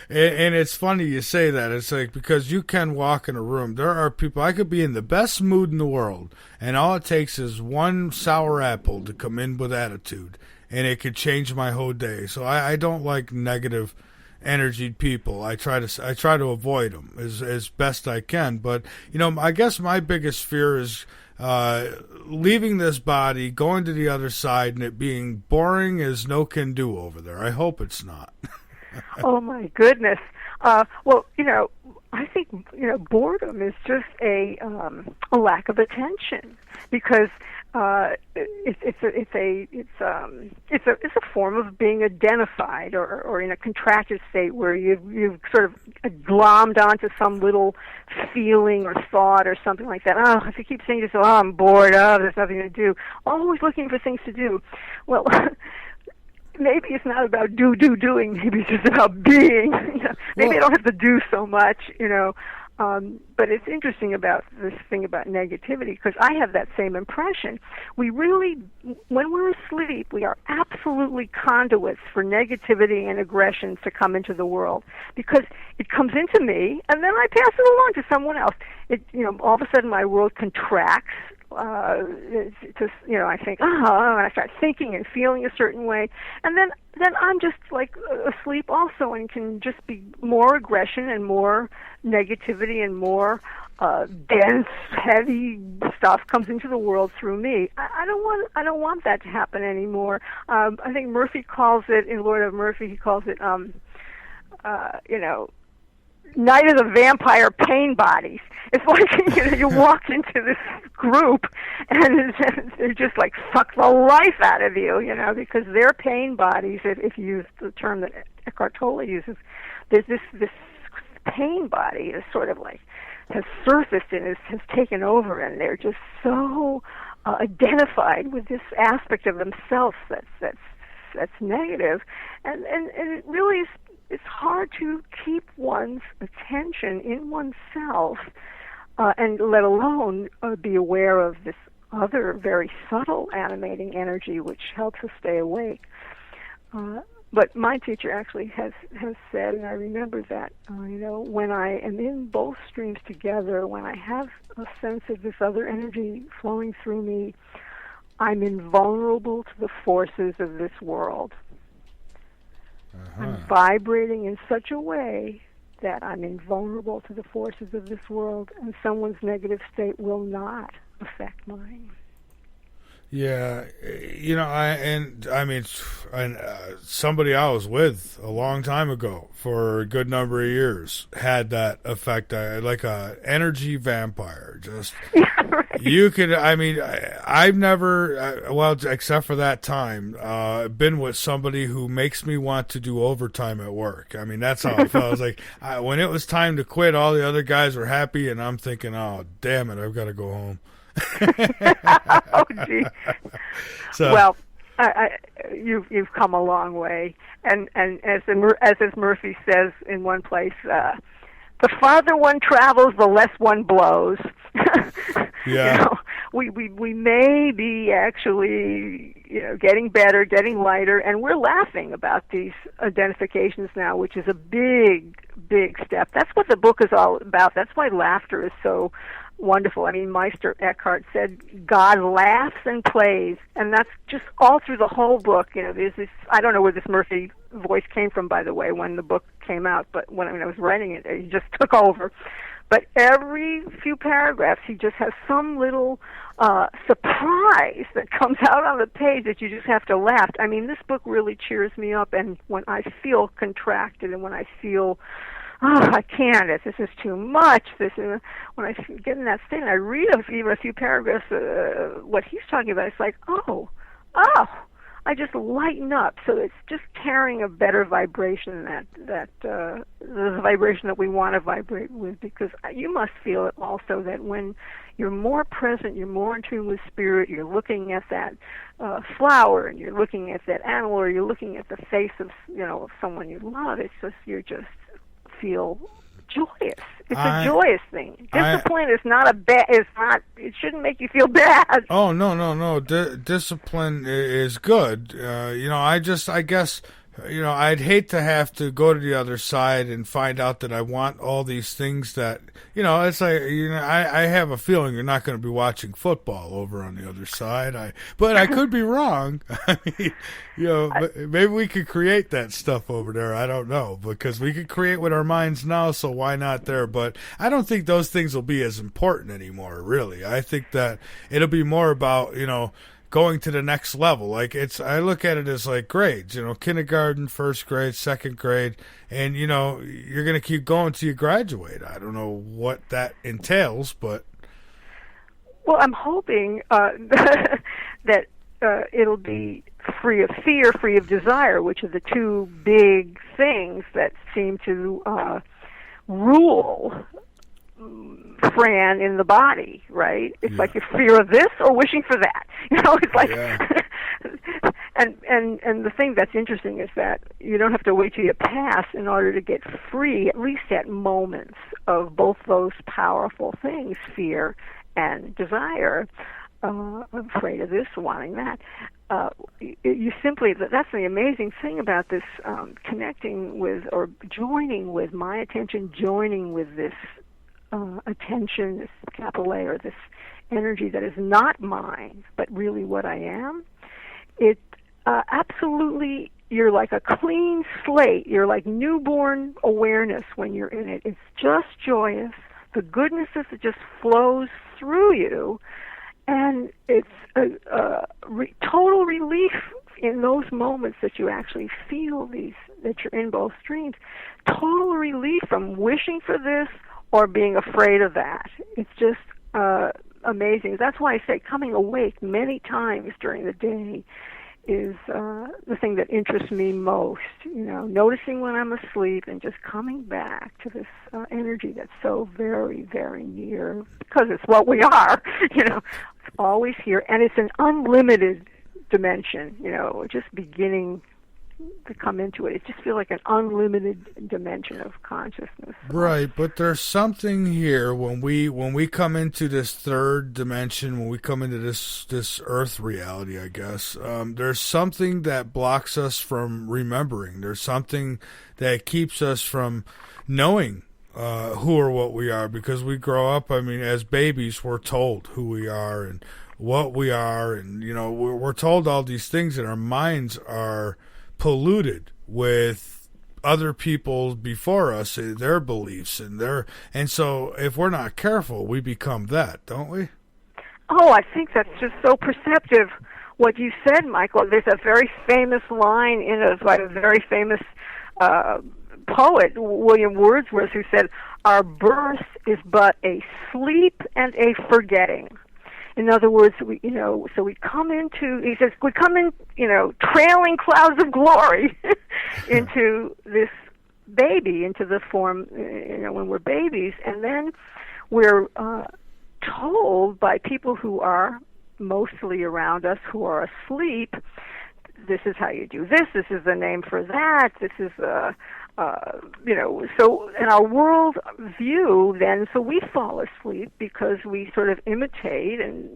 And it's funny you say that. It's like, because you can walk in a room. There are people, I could be in the best mood in the world, and all it takes is one sour apple to come in with attitude, and it could change my whole day. So I don't like negative energied people. I try to avoid them as best I can. But I guess my biggest fear is leaving this body, going to the other side, and it being boring as no can do over there. I hope it's not.
Oh my goodness. Well, I think boredom is just a lack of attention, because it's a form of being identified or in a contracted state where you've sort of glommed onto some little feeling or thought or something like that. Oh, if you keep saying to yourself, "Oh, I'm bored. Oh, there's nothing to do," always looking for things to do. Well. Maybe it's not about doing. Maybe it's just about being. Maybe I don't have to do so much. But it's interesting about this thing about negativity, because I have that same impression. We really, when we're asleep, we are absolutely conduits for negativity and aggression to come into the world, because it comes into me and then I pass it along to someone else. All of a sudden my world contracts. I think, and I start thinking and feeling a certain way, and then I'm just like asleep also, and can just be more aggression and more negativity and more dense, heavy stuff comes into the world through me. I don't want that to happen anymore. I think Murphy calls it, in Lord of Murphy, he calls it Night of the Vampire Pain Bodies. It's like you walk into this group and they're just like suck the life out of you, because they're pain bodies. If you use the term that Eckhart Tolle uses, there's this pain body is sort of like has surfaced and has taken over, and they're just so identified with this aspect of themselves that's negative, and it really is. It's hard to keep one's attention in oneself, and let alone be aware of this other very subtle animating energy which helps us stay awake. But my teacher actually has said, and I remember that, when I am in both streams together, when I have a sense of this other energy flowing through me, I'm invulnerable to the forces of this world. I'm vibrating in such a way that I'm invulnerable to the forces of this world, and someone's negative state will not affect mine.
Yeah, somebody I was with a long time ago for a good number of years had that effect, like a energy vampire. Just you could. I've never, except for that time, been with somebody who makes me want to do overtime at work. I mean, that's how I felt. I was like, when it was time to quit, all the other guys were happy, and I'm thinking, oh damn it, I've got to go home.
Oh, gee.
So,
well, you've come a long way, and as Murphy says in one place, the farther one travels, the less one blows.
Yeah.
We may be actually getting better, getting lighter, and we're laughing about these identifications now, which is a big step. That's what the book is all about. That's why laughter is so wonderful. I mean, Meister Eckhart said God laughs and plays, and that's just all through the whole book. There's this, I don't know where this Murphy voice came from, by the way, when the book came out, but when I was writing it, he just took over. But every few paragraphs, he just has some little surprise that comes out on the page that you just have to laugh. I mean, this book really cheers me up, and when I feel contracted and when I feel I can't. This is too much. When I get in that state, and I read even a few paragraphs, what he's talking about, it's like, oh, I just lighten up. So it's just carrying a better vibration that the vibration that we want to vibrate with. Because you must feel it also that when you're more present, you're more in tune with spirit. You're looking at that flower, and you're looking at that animal, or you're looking at the face of of someone you love. It's just feel joyous. It's a joyous thing. Discipline is not it shouldn't make you feel bad.
Oh, no. Discipline is good. I guess, I'd hate to have to go to the other side and find out that I want all these things that, it's like, I have a feeling you're not going to be watching football over on the other side. But I could be wrong. I mean, maybe we could create that stuff over there. I don't know, because we could create with our minds now, so why not there? But I don't think those things will be as important anymore, really. I think that it'll be more about, going to the next level. Like I look at it as like grades, kindergarten, first grade, second grade, and you're going to keep going till you graduate. I don't know what that entails, but
well, I'm hoping that it'll be free of fear, free of desire, which are the two big things that seem to rule Fran in the body, right? It's like your fear of this or wishing for that. It's like, and the thing that's interesting is that you don't have to wait till you pass in order to get free, at least at moments of both those powerful things, fear and desire. I'm afraid of this, wanting that. You simply, that's the amazing thing about this connecting with or joining with my attention, joining with this attention, this capital A, or this energy that is not mine, but really what I am. It absolutely, you're like a clean slate. You're like newborn awareness when you're in it. It's just joyous. The goodness that just flows through you, and it's a total relief in those moments that you actually feel that you're in both streams. Total relief from wishing for this or being afraid of that. It's just amazing. That's why I say coming awake many times during the day is the thing that interests me most. Noticing when I'm asleep and just coming back to this energy that's so very, very near, because it's what we are. It's always here, and it's an unlimited dimension. Just beginning to come into it. It just feels like an unlimited dimension of consciousness.
Right, but there's something here when we come into this third dimension, when we come into this earth reality, I guess, there's something that blocks us from remembering. There's something that keeps us from knowing who or what we are, because we grow up, as babies, we're told who we are and what we are, and we're told all these things, and our minds are polluted with other people before us, their beliefs and so if we're not careful, we become that, don't we?
Oh, I think that's just so perceptive, what you said, Michael. There's a very famous line by a very famous poet, William Wordsworth, who said, "Our birth is but a sleep and a forgetting." In other words, we come into, he says, we come in, trailing clouds of glory into this baby, into the form, when we're babies, and then we're told by people who are mostly around us, who are asleep, this is how you do this is the name for that, this is so in our world view then, so we fall asleep because we sort of imitate and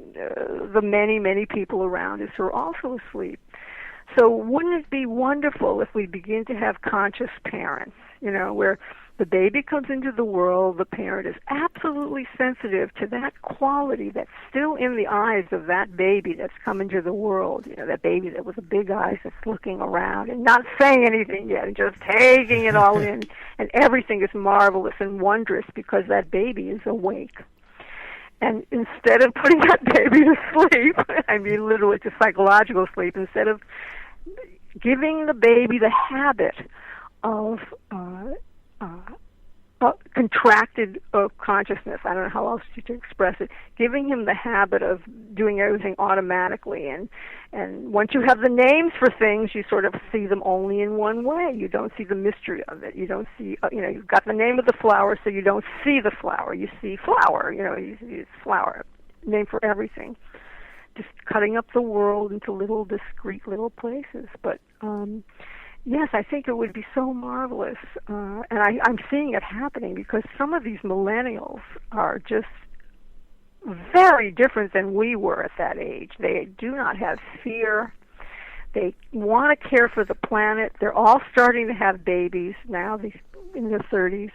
the many, many people around us are also asleep. So wouldn't it be wonderful if we begin to have conscious parents, where the baby comes into the world, the parent is absolutely sensitive to that quality that's still in the eyes of that baby that's come into the world, that baby that with the big eyes that's looking around and not saying anything yet and just taking it all in, and everything is marvelous and wondrous because that baby is awake. And instead of putting that baby to sleep, I mean literally to psychological sleep, instead of giving the baby the habit of contracted consciousness, I don't know how else to express it, giving him the habit of doing everything automatically, and once you have the names for things, you sort of see them only in one way. You don't see the mystery of it. You don't see, you've got the name of the flower, so you don't see the flower. You see flower, you see flower, name for everything. Just cutting up the world into little discrete little places, but yes, I think it would be so marvelous, and I'm seeing it happening because some of these millennials are just very different than we were at that age. They do not have fear. They want to care for the planet. They're all starting to have babies now, these in their 30s,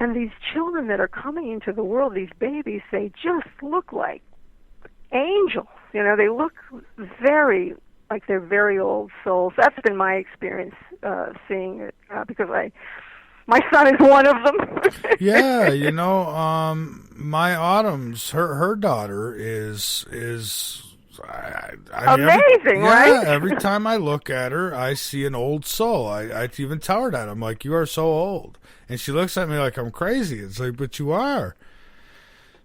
and these children that are coming into the world, these babies, they just look like angels. They look very like they're very old souls. That's been my experience seeing it because my son is one of them.
Yeah, my Autumn's her daughter is
amazing, right?
Every time I look at her, I see an old soul. I even tell her that. I'm like, you are so old, and she looks at me like I'm crazy. It's like, but you are.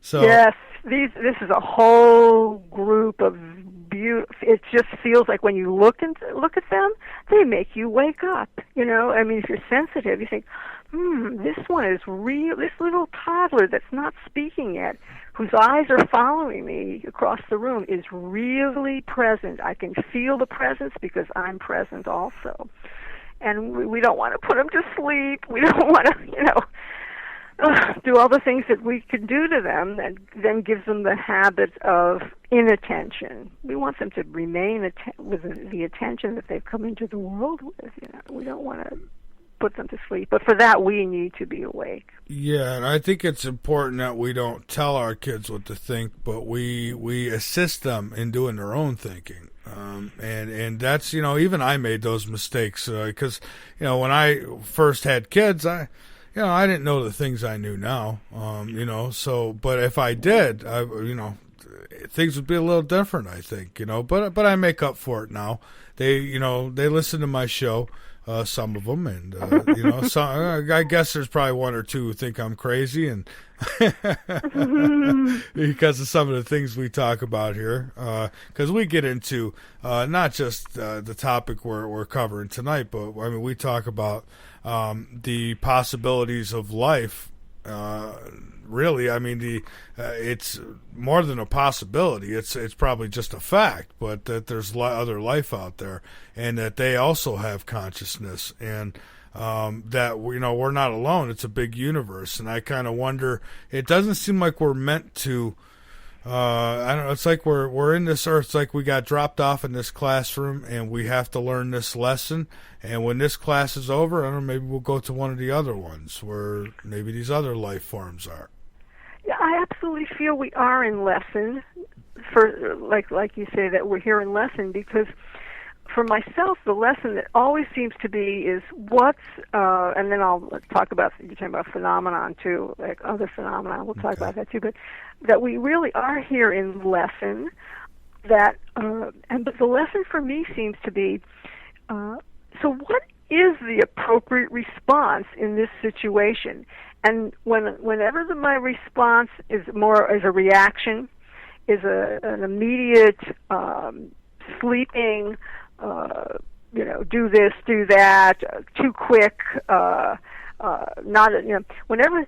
So
yes, this is a whole group of beautiful. It just feels like when you look at them, they make you wake up. I mean, if you're sensitive, you think, this one is real. This little toddler that's not speaking yet, whose eyes are following me across the room, is really present. I can feel the presence because I'm present also. And we don't want to put them to sleep. We don't want to, do all the things that we could do to them, and then gives them the habit of inattention. We want them to remain with the attention that they've come into the world with. We don't want to put them to sleep, but for that we need to be awake.
Yeah, and I think it's important that we don't tell our kids what to think, but we assist them in doing their own thinking. And that's, even I made those mistakes because, when I first had kids, I didn't know the things I knew now, but if I did, things would be a little different, I think, but I make up for it now. They listen to my show, some of them, and, I guess there's probably one or two who think I'm crazy, and because of some of the things we talk about here, because we get into not just the topic we're covering tonight, but I mean we talk about the possibilities of life. Really, I mean it's more than a possibility. It's probably just a fact, but that there's other life out there, and that they also have consciousness, and that we're not alone. It's a big universe, and I kind of wonder. It doesn't seem like we're meant to. I don't know. It's like we're in this earth. It's like we got dropped off in this classroom, and we have to learn this lesson. And when this class is over, I don't know. Maybe we'll go to one of the other ones where maybe these other life forms are.
Yeah, I absolutely feel we are in lesson. For like you say that we're here in lesson because for myself, the lesson that always seems to be is and then let's talk about, you're talking about phenomenon too, like other phenomena, we'll talk about that too, but that we really are here in lesson, but the lesson for me seems to be, so what is the appropriate response in this situation? And whenever my response is more as a reaction, is an immediate sleeping, do this, do that, too quick, whenever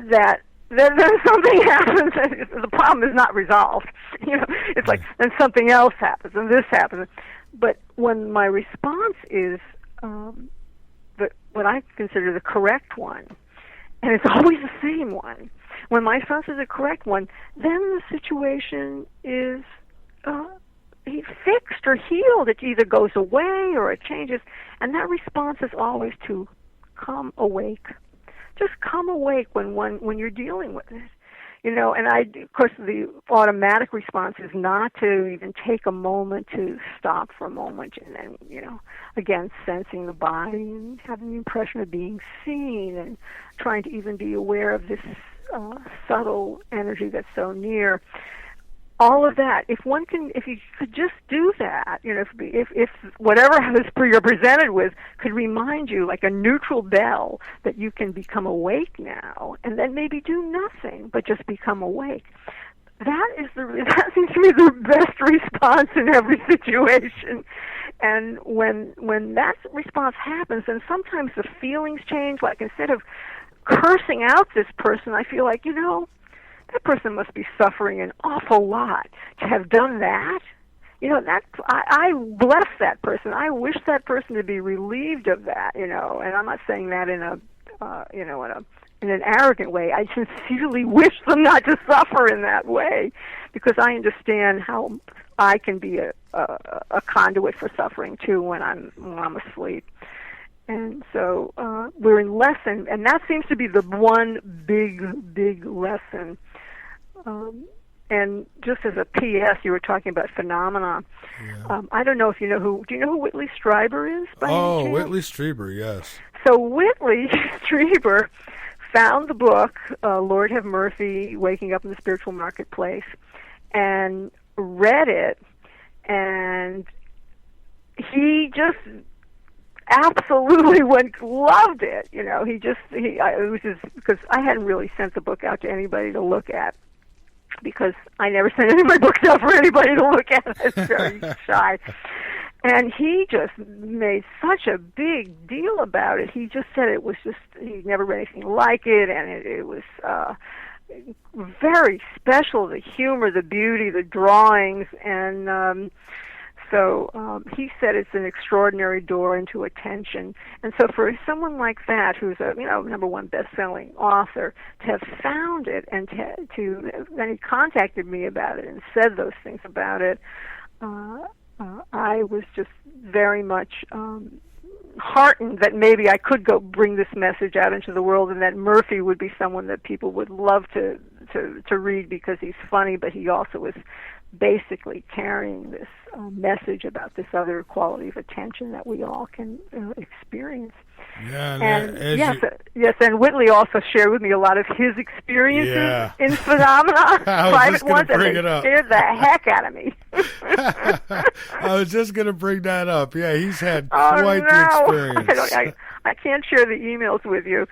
that then something happens, and the problem is not resolved. It's like then something else happens, and this happens. But when my response is what I consider the correct one, and it's always the same one, when my response is the correct one, then the situation is fixed or healed. It either goes away or it changes, and that response is always to come awake. Just come awake when you're dealing with it. And of course, the automatic response is not to even take a moment to stop for a moment and then, again, sensing the body and having the impression of being seen and trying to even be aware of this subtle energy that's so near. All of that, if you could just do that, if whatever you're presented with could remind you like a neutral bell that you can become awake now, and then maybe do nothing but just become awake. That seems to be the best response in every situation. And when that response happens, then sometimes the feelings change. Like instead of cursing out this person, I feel like, that person must be suffering an awful lot to have done that. I bless that person. I wish that person to be relieved of that, and I'm not saying that in an arrogant way. I sincerely wish them not to suffer in that way, because I understand how I can be a conduit for suffering too when I'm asleep. And so we're in lesson, and that seems to be the one big lesson. And just as a P.S., you were talking about phenomena. Yeah. I don't know if you know who. Do you know who Whitley Strieber is?
Whitley Strieber, yes.
So Whitley Strieber found the book Lord Have Mercy, Waking Up in the Spiritual Marketplace, and read it, and he just absolutely loved it. It was just because I hadn't really sent the book out to anybody to look at, because I never sent any of my books out for anybody to look at. I was very shy. And he just made such a big deal about it. He just said it was just, he'd never read anything like it, and it was very special, the humor, the beauty, the drawings, and so he said it's an extraordinary door into attention. And so for someone like that, who's a number one best-selling author, to have found it and then he contacted me about it and said those things about it, I was just very much heartened that maybe I could go bring this message out into the world, and that Murphy would be someone that people would love to read, because he's funny, but he also is basically carrying this message about this other quality of attention that we all can experience.
Yeah,
and yes, and Whitley also shared with me a lot of his experiences in phenomena, private ones, and they scared the heck out of me.
I was just going to bring that up. Yeah, he's had quite the experience.
I can't share the emails with you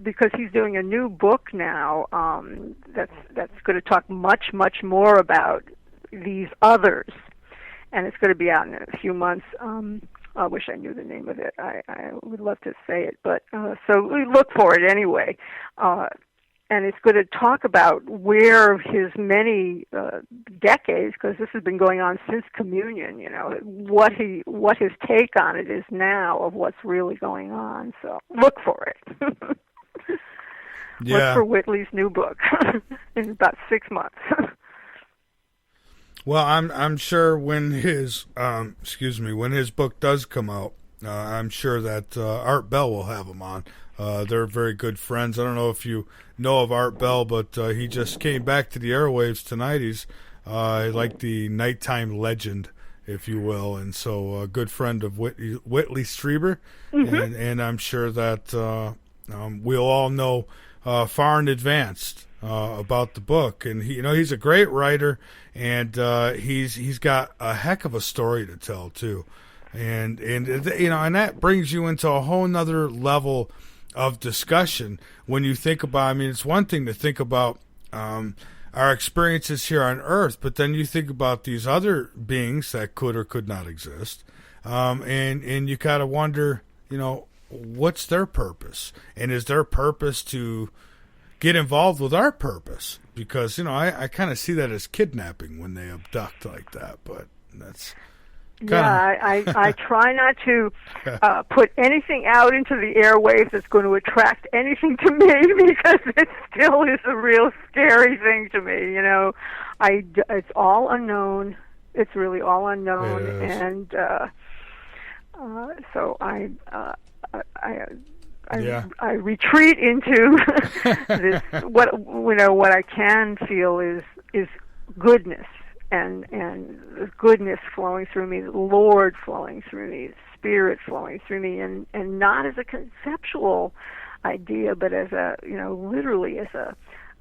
because he's doing a new book now that's going to talk much more about these others, and it's going to be out in a few months. I wish I knew the name of it. I would love to say it, but so we look for it anyway. And it's going to talk about where his many decades, because this has been going on since communion, what his take on it is now of what's really going on. So look for it. Look for Whitley's new book in about 6 months.
Well, I'm sure when his when his book does come out, I'm sure that Art Bell will have him on. They're very good friends. I don't know if you know of Art Bell, but he just came back to the airwaves tonight. He's like the nighttime legend, if you will. And so a good friend of Whitley Strieber, and I'm sure that we'll all know far in advance about the book. And he's a great writer, and he's got a heck of a story to tell too. And that brings you into a whole nother level of discussion when you think about, I mean, it's one thing to think about our experiences here on Earth, but then you think about these other beings that could or could not exist, and you kind of wonder, what's their purpose? And is their purpose to get involved with our purpose? Because, I kind of see that as kidnapping when they abduct like that, but that's...
I try not to put anything out into the airwaves that's going to attract anything to me, because it still is a real scary thing to me. It's all unknown. It's really all unknown, and so I retreat into this. What I can feel is goodness. And the goodness flowing through me, the Lord flowing through me, the Spirit flowing through me, and not as a conceptual idea, but as literally as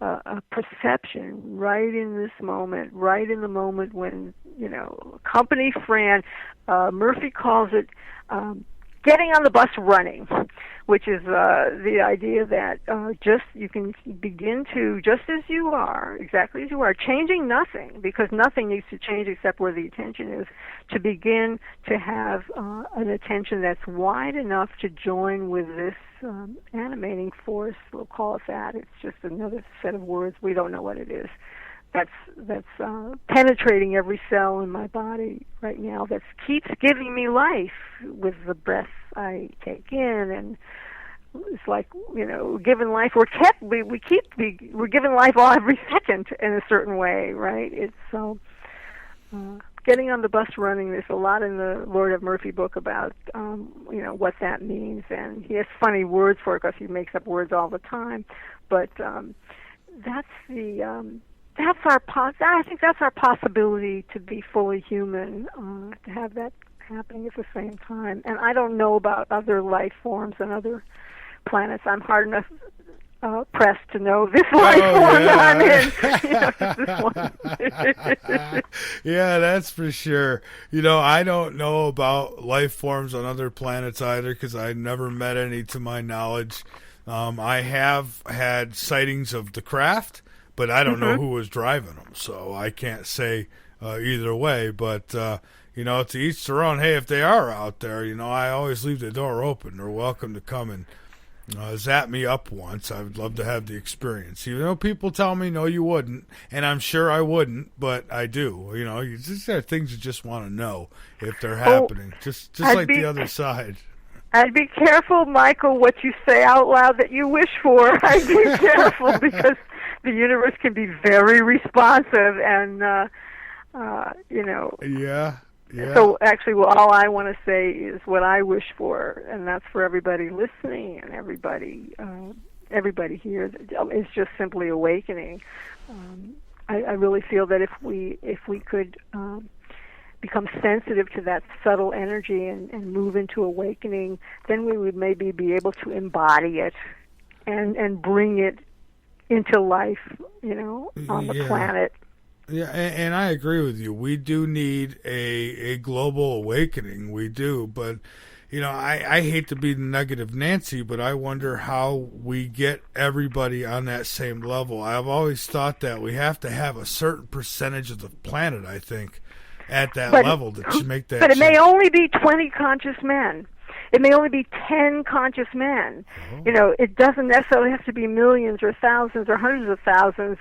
a perception right in this moment, right in the moment when, company Fran, Murphy calls it getting on the bus running, which is the idea that you can begin to, just as you are, exactly as you are, changing nothing, because nothing needs to change except where the attention is, to begin to have an attention that's wide enough to join with this animating force. We'll call it that. It's just another set of words. We don't know what it is. That's penetrating every cell in my body right now, that keeps giving me life with the breath I take in. And it's like, given life, we're given life all every second in a certain way, right? It's so getting on the bus running. There's a lot in the Lord of Murphy book about what that means, and he has funny words for it because he makes up words all the time. But that's the I think that's our possibility to be fully human, to have that happening at the same time. And I don't know about other life forms and other planets. I'm hard enough pressed to know this life form that I'm in.
Yeah, that's for sure. I don't know about life forms on other planets either, because I never met any to my knowledge. I have had sightings of the craft, but I don't know who was driving them, so I can't say either way. But, to each their own. Hey, if they are out there, I always leave the door open. They're welcome to come and zap me up once. I would love to have the experience. Even though people tell me, no, you wouldn't, and I'm sure I wouldn't, but I do. You just have things you just want to know if they're happening, just like the other side.
I'd be careful, Michael, what you say out loud that you wish for. I'd be careful, because the universe can be very responsive, and
Yeah.
So actually, all I want to say is what I wish for, and that's for everybody listening and everybody here, is just simply awakening. I really feel that if we could become sensitive to that subtle energy and move into awakening, then we would maybe be able to embody it and bring it into life, on the planet.
Yeah, and I agree with you. We do need a global awakening. We do, but I hate to be negative Nancy, but I wonder how we get everybody on that same level. I've always thought that we have to have a certain percentage of the planet, I think, at that level to make that.
But it may only be 20 conscious men. It may only be 10 conscious men. It doesn't necessarily have to be millions or thousands or hundreds of thousands.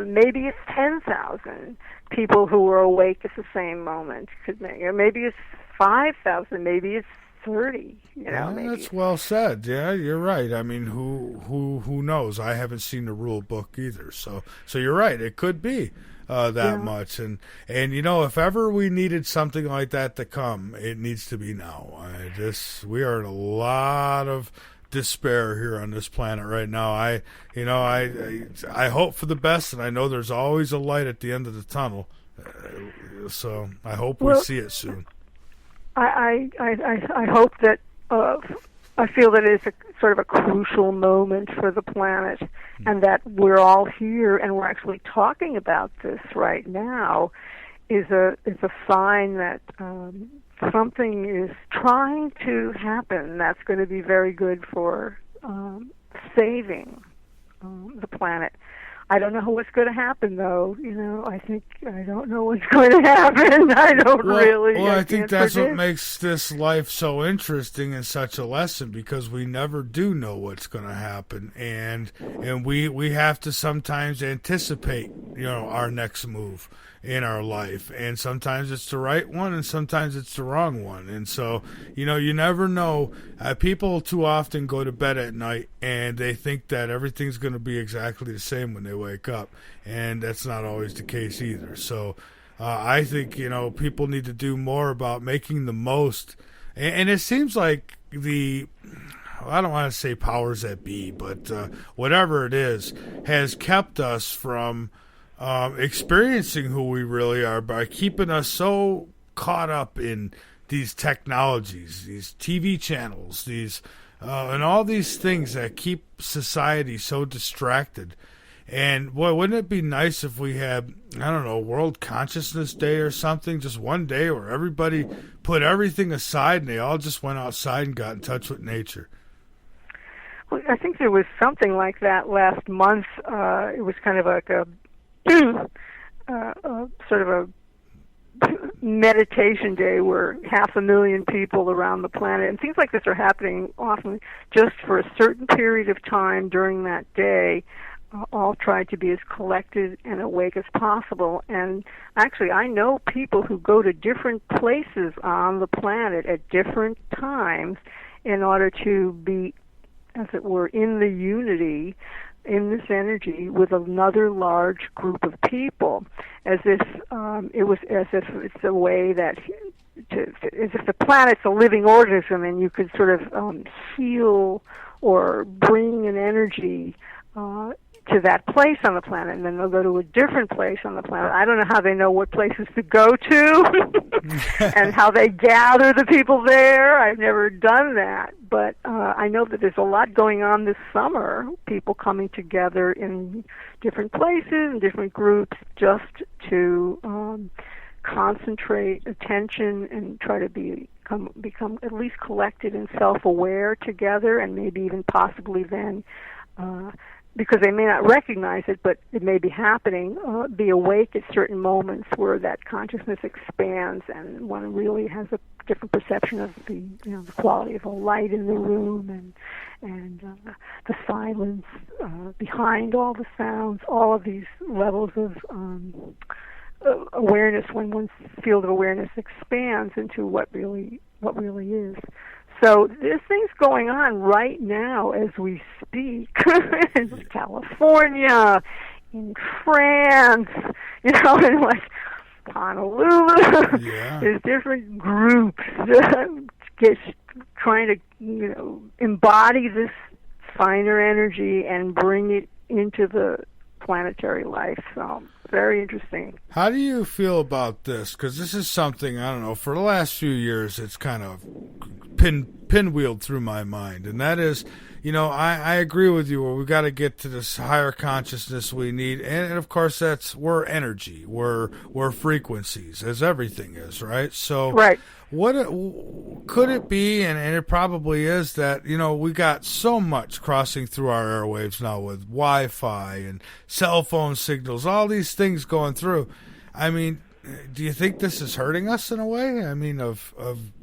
Maybe it's 10,000 people who are awake at the same moment. Maybe it's 5,000. Maybe it's 30. Maybe.
That's well said. Yeah, you're right. I mean, who knows? I haven't seen the rule book either. So you're right. It could be that much. And if ever we needed something like that to come, it needs to be now. We are in a lot of despair here on this planet right now. I hope for the best, and I know there's always a light at the end of the tunnel. So I hope we see it soon.
I hope that I feel that it's a sort of a crucial moment for the planet, and that we're all here and we're actually talking about this right now is a sign that something is trying to happen that's going to be very good for saving the planet. I don't know what's going to happen, though. I don't know what's going to happen. I don't really.
Well, I think that's what makes this life so interesting and such a lesson, because we never do know what's going to happen, and we have to sometimes anticipate, our next move in our life, and sometimes it's the right one and sometimes it's the wrong one, and so you never know. People too often go to bed at night and they think that everything's going to be exactly the same when they wake up, and that's not always the case either. So I think people need to do more about making the most, and it seems like I don't want to say powers that be, but whatever it is has kept us from experiencing who we really are by keeping us so caught up in these technologies, these TV channels, these and all these things that keep society so distracted. And boy, wouldn't it be nice if we had, World Consciousness Day or something, just one day where everybody put everything aside and they all just went outside and got in touch with nature.
Well, I think there was something like that last month. It was kind of like a sort of a meditation day where 500,000 people around the planet, and things like this are happening often just for a certain period of time during that day, all try to be as collected and awake as possible. And actually, I know people who go to different places on the planet at different times in order to be, as it were, in the unity, in this energy with another large group of people, as if it's a way that, as if the planet's a living organism, and you could sort of heal or bring an energy to that place on the planet, and then they'll go to a different place on the planet. I don't know how they know what places to go to and how they gather the people there. I've never done that, but I know that there's a lot going on this summer, people coming together in different places and different groups just to concentrate attention and try to become at least collected and self-aware together, and maybe even possibly then because they may not recognize it, but it may be happening, be awake at certain moments where that consciousness expands and one really has a different perception of the quality of the light in the room and the silence behind all the sounds, all of these levels of awareness, when one's field of awareness expands into what really is. So there's things going on right now as we speak in California, in France, in like Honolulu.
Yeah.
There's different groups just trying to, embody this finer energy and bring it into the planetary life. So very interesting.
How do you feel about this? Because this is something, I don't know, for the last few years it's kind of pinwheeled through my mind, and that is, I agree with you where we've got to get to this higher consciousness we need, and of course we're energy, we're frequencies, as everything is, right? So
right.
What could it be, and it probably is, that we got so much crossing through our airwaves now with Wi-Fi and cell phone signals, all these things going through. I mean, do you think this is hurting us in a way? I mean, of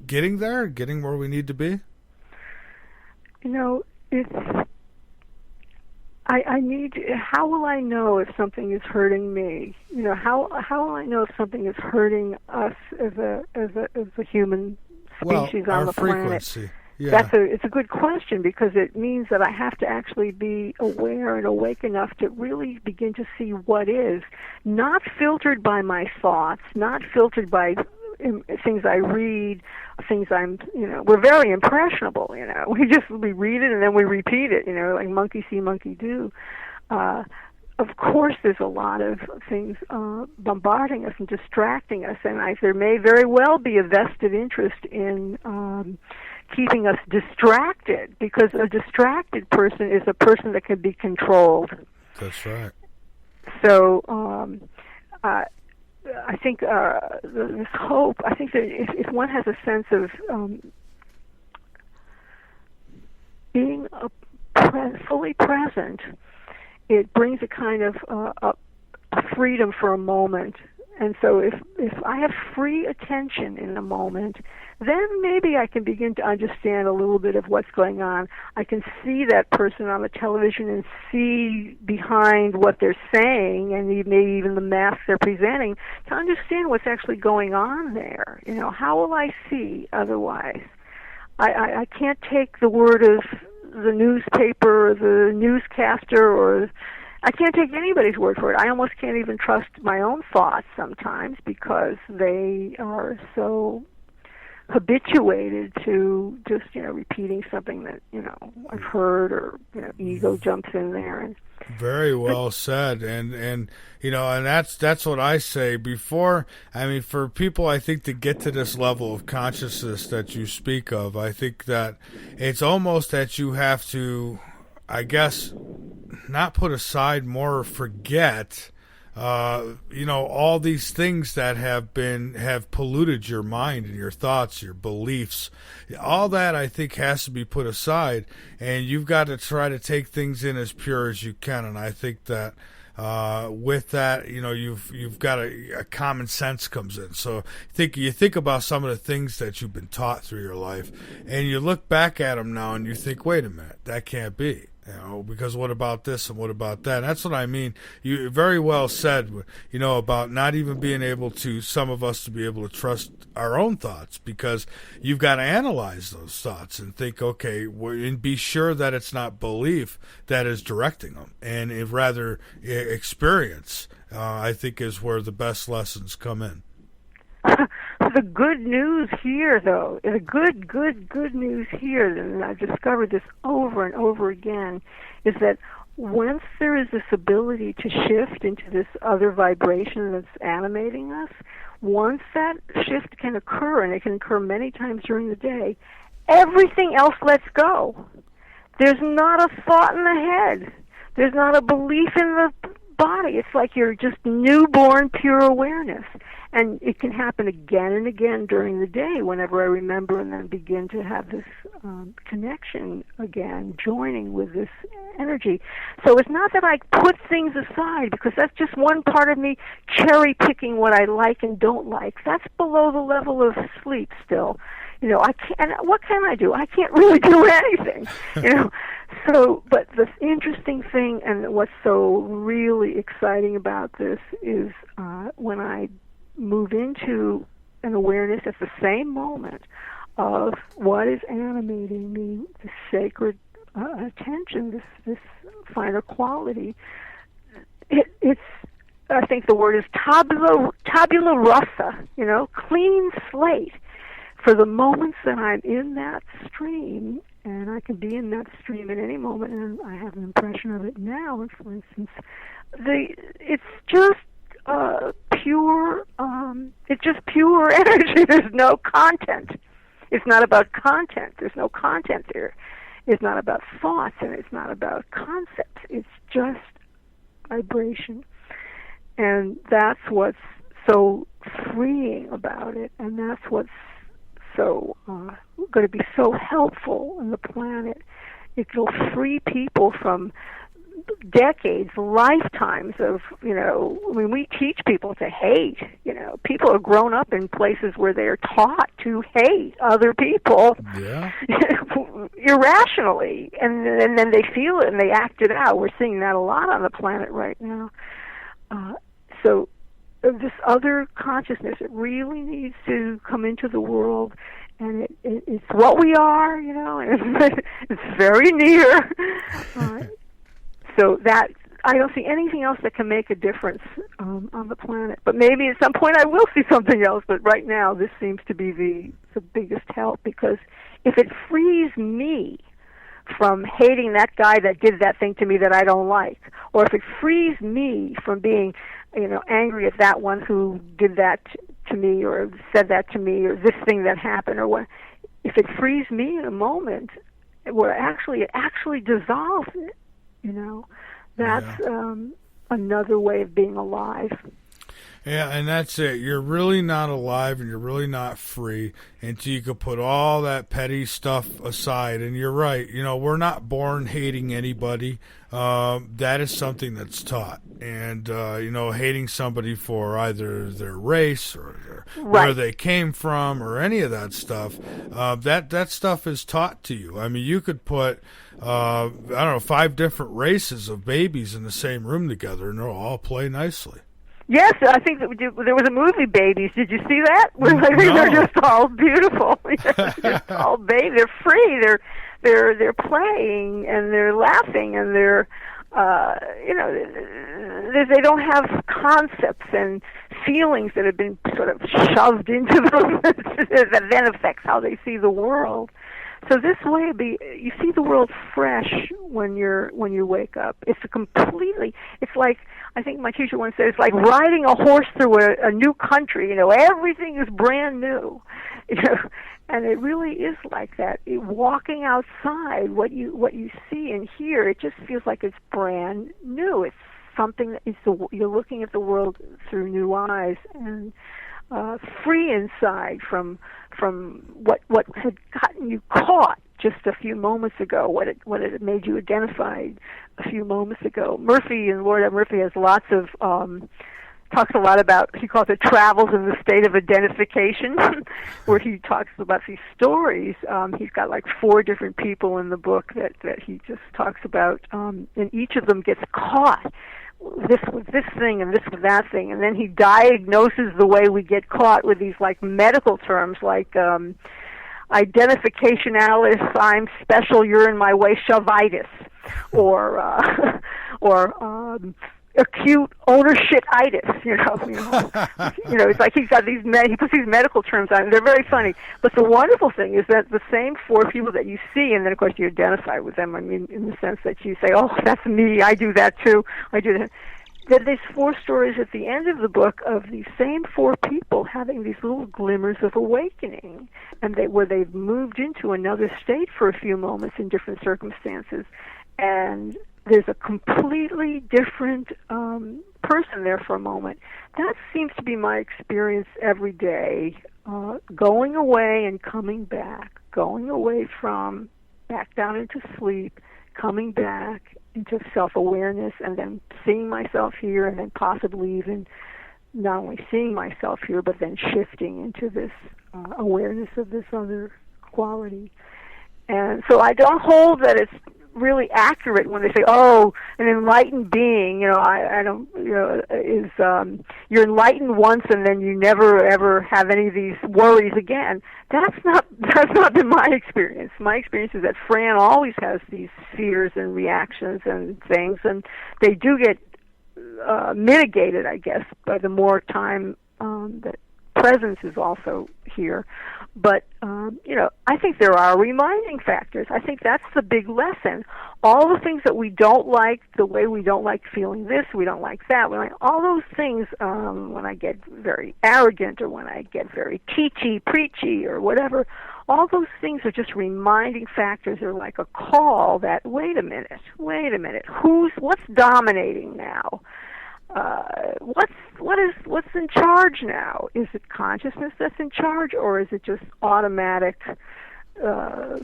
getting there, getting where we need to be?
It's. I need. How will I know if something is hurting me? How will I know if something is hurting us as a human species on the
frequency.
planet?
Yeah.
It's a good question, because it means that I have to actually be aware and awake enough to really begin to see what is, not filtered by my thoughts, not filtered by things I read, things we're very impressionable, we read it and then we repeat it, like monkey see, monkey do. of course, there's a lot of things bombarding us and distracting us, and there may very well be a vested interest in keeping us distracted, because a distracted person is a person that can be controlled.
That's right.
So I think this hope, I think that if one has a sense of being fully present, it brings a kind of a freedom for a moment. And so if I have free attention in the moment, then maybe I can begin to understand a little bit of what's going on. I can see that person on the television and see behind what they're saying, and maybe even the mask they're presenting, to understand what's actually going on there. You know, how will I see otherwise? I can't take the word of the newspaper or the newscaster, or I can't take anybody's word for it. I almost can't even trust my own thoughts sometimes, because they are so habituated to just, repeating something that, I've heard, or, ego jumps in there. And
very well said. And that's what I say before. I mean, for people, I think, to get to this level of consciousness that you speak of, I think that it's almost that you have to, I guess, not put aside, more forget, all these things that have polluted your mind and your thoughts, your beliefs. All that, I think, has to be put aside, and you've got to try to take things in as pure as you can. And I think that with that, you've got a common sense comes in. So you think about some of the things that you've been taught through your life, and you look back at them now and you think, wait a minute, that can't be. Because what about this and what about that? And that's what I mean. You very well said, about not even being able to, some of us, to be able to trust our own thoughts, because you've got to analyze those thoughts and think, okay, and be sure that it's not belief that is directing them, and rather experience, I think, is where the best lessons come in.
The good news here, though, the good news here, and I've discovered this over and over again, is that once there is this ability to shift into this other vibration that's animating us, once that shift can occur, and it can occur many times during the day, everything else lets go. There's not a thought in the head. There's not a belief in the body. It's like you're just newborn pure awareness. And it can happen again and again during the day whenever I remember and then begin to have this connection again, joining with this energy. So it's not that I put things aside, because that's just one part of me cherry-picking what I like and don't like. That's below the level of sleep still. I can't, and what can I do? I can't really do anything, So, but the interesting thing, and what's so really exciting about this, is when I move into an awareness at the same moment of what is animating me, this sacred attention, this finer quality. It's, I think the word is tabula rasa, clean slate. For the moments that I'm in that stream, and I can be in that stream at any moment, and I have an impression of it now, and for instance, it's just pure energy. There's no content. It's not about content. There's no content there. It's not about thoughts, and it's not about concepts. It's just vibration. And that's what's so freeing about it, and that's what's so going to be so helpful on the planet. It will free people from decades, lifetimes of, we teach people to hate. People are grown up in places where they're taught to hate other people, irrationally, and then they feel it and they act it out. We're seeing that a lot on the planet right now. So this other consciousness, it really needs to come into the world, and it's what we are, and it's very near. So that, I don't see anything else that can make a difference on the planet. But maybe at some point I will see something else, but right now this seems to be the biggest help, because if it frees me from hating that guy that did that thing to me that I don't like, or if it frees me from being, angry at that one who did that to me or said that to me or this thing that happened or what, if it frees me in a moment where it actually dissolves it, that's another way of being alive.
Yeah, and that's it. You're really not alive and you're really not free until you can put all that petty stuff aside. And you're right. We're not born hating anybody. That is something that's taught. And, hating somebody for either their race or where they came from or any of that stuff, that stuff is taught to you. I mean, you could put, 5 different races of babies in the same room together and they'll all play nicely.
Yes, I think that there was a movie, Babies. Did you see that? They're just all beautiful. They're just all babies. They're free. They're playing and they're laughing and they're they don't have concepts and feelings that have been sort of shoved into them that then affects how they see the world. So this way, you see the world fresh when you wake up. It's like, I think my teacher once said, it's like riding a horse through a new country. Everything is brand new. And it really is like that. Walking outside, what you see and hear, it just feels like it's brand new. It's something that you're looking at the world through new eyes and free inside from what had gotten you caught just a few moments ago, what it made you identified a few moments ago. Murphy, and Lord Murphy has lots of talks a lot about, he calls it travels in the state of identification, where he talks about these stories. He's got like 4 different people in the book that he just talks about, and each of them gets caught. This with this thing and this with that thing, and then he diagnoses the way we get caught with these like medical terms like identificationalis, I'm special, you're in my way, shovitis, or acute ownership-itis, it's like he's got he puts these medical terms on, and they're very funny. But the wonderful thing is that the same 4 people that you see, and then of course you identify with them, I mean, in the sense that you say, oh, that's me, I do that too, I do that. That there's 4 stories at the end of the book of these same 4 people having these little glimmers of awakening, and where they've moved into another state for a few moments in different circumstances, and there's a completely different person there for a moment. That seems to be my experience every day, going away and coming back, going away from, back down into sleep, coming back into self-awareness, and then seeing myself here, and then possibly even not only seeing myself here, but then shifting into this awareness of this other quality. And so I don't hold that it's really accurate when they say, oh, an enlightened being, I don't, is, you're enlightened once and then you never ever have any of these worries again. That's not been my experience. My experience is that Fran always has these fears and reactions and things, and they do get mitigated, I guess, by the more time that presence is also here. But, I think there are reminding factors. I think that's the big lesson. All the things that we don't like, the way we don't like feeling this, we don't like that, all those things, when I get very arrogant or when I get very teachy, preachy or whatever, all those things are just reminding factors. They're like a call that, wait a minute, what's dominating now? What's in charge now? Is it consciousness that's in charge, or is it just automatic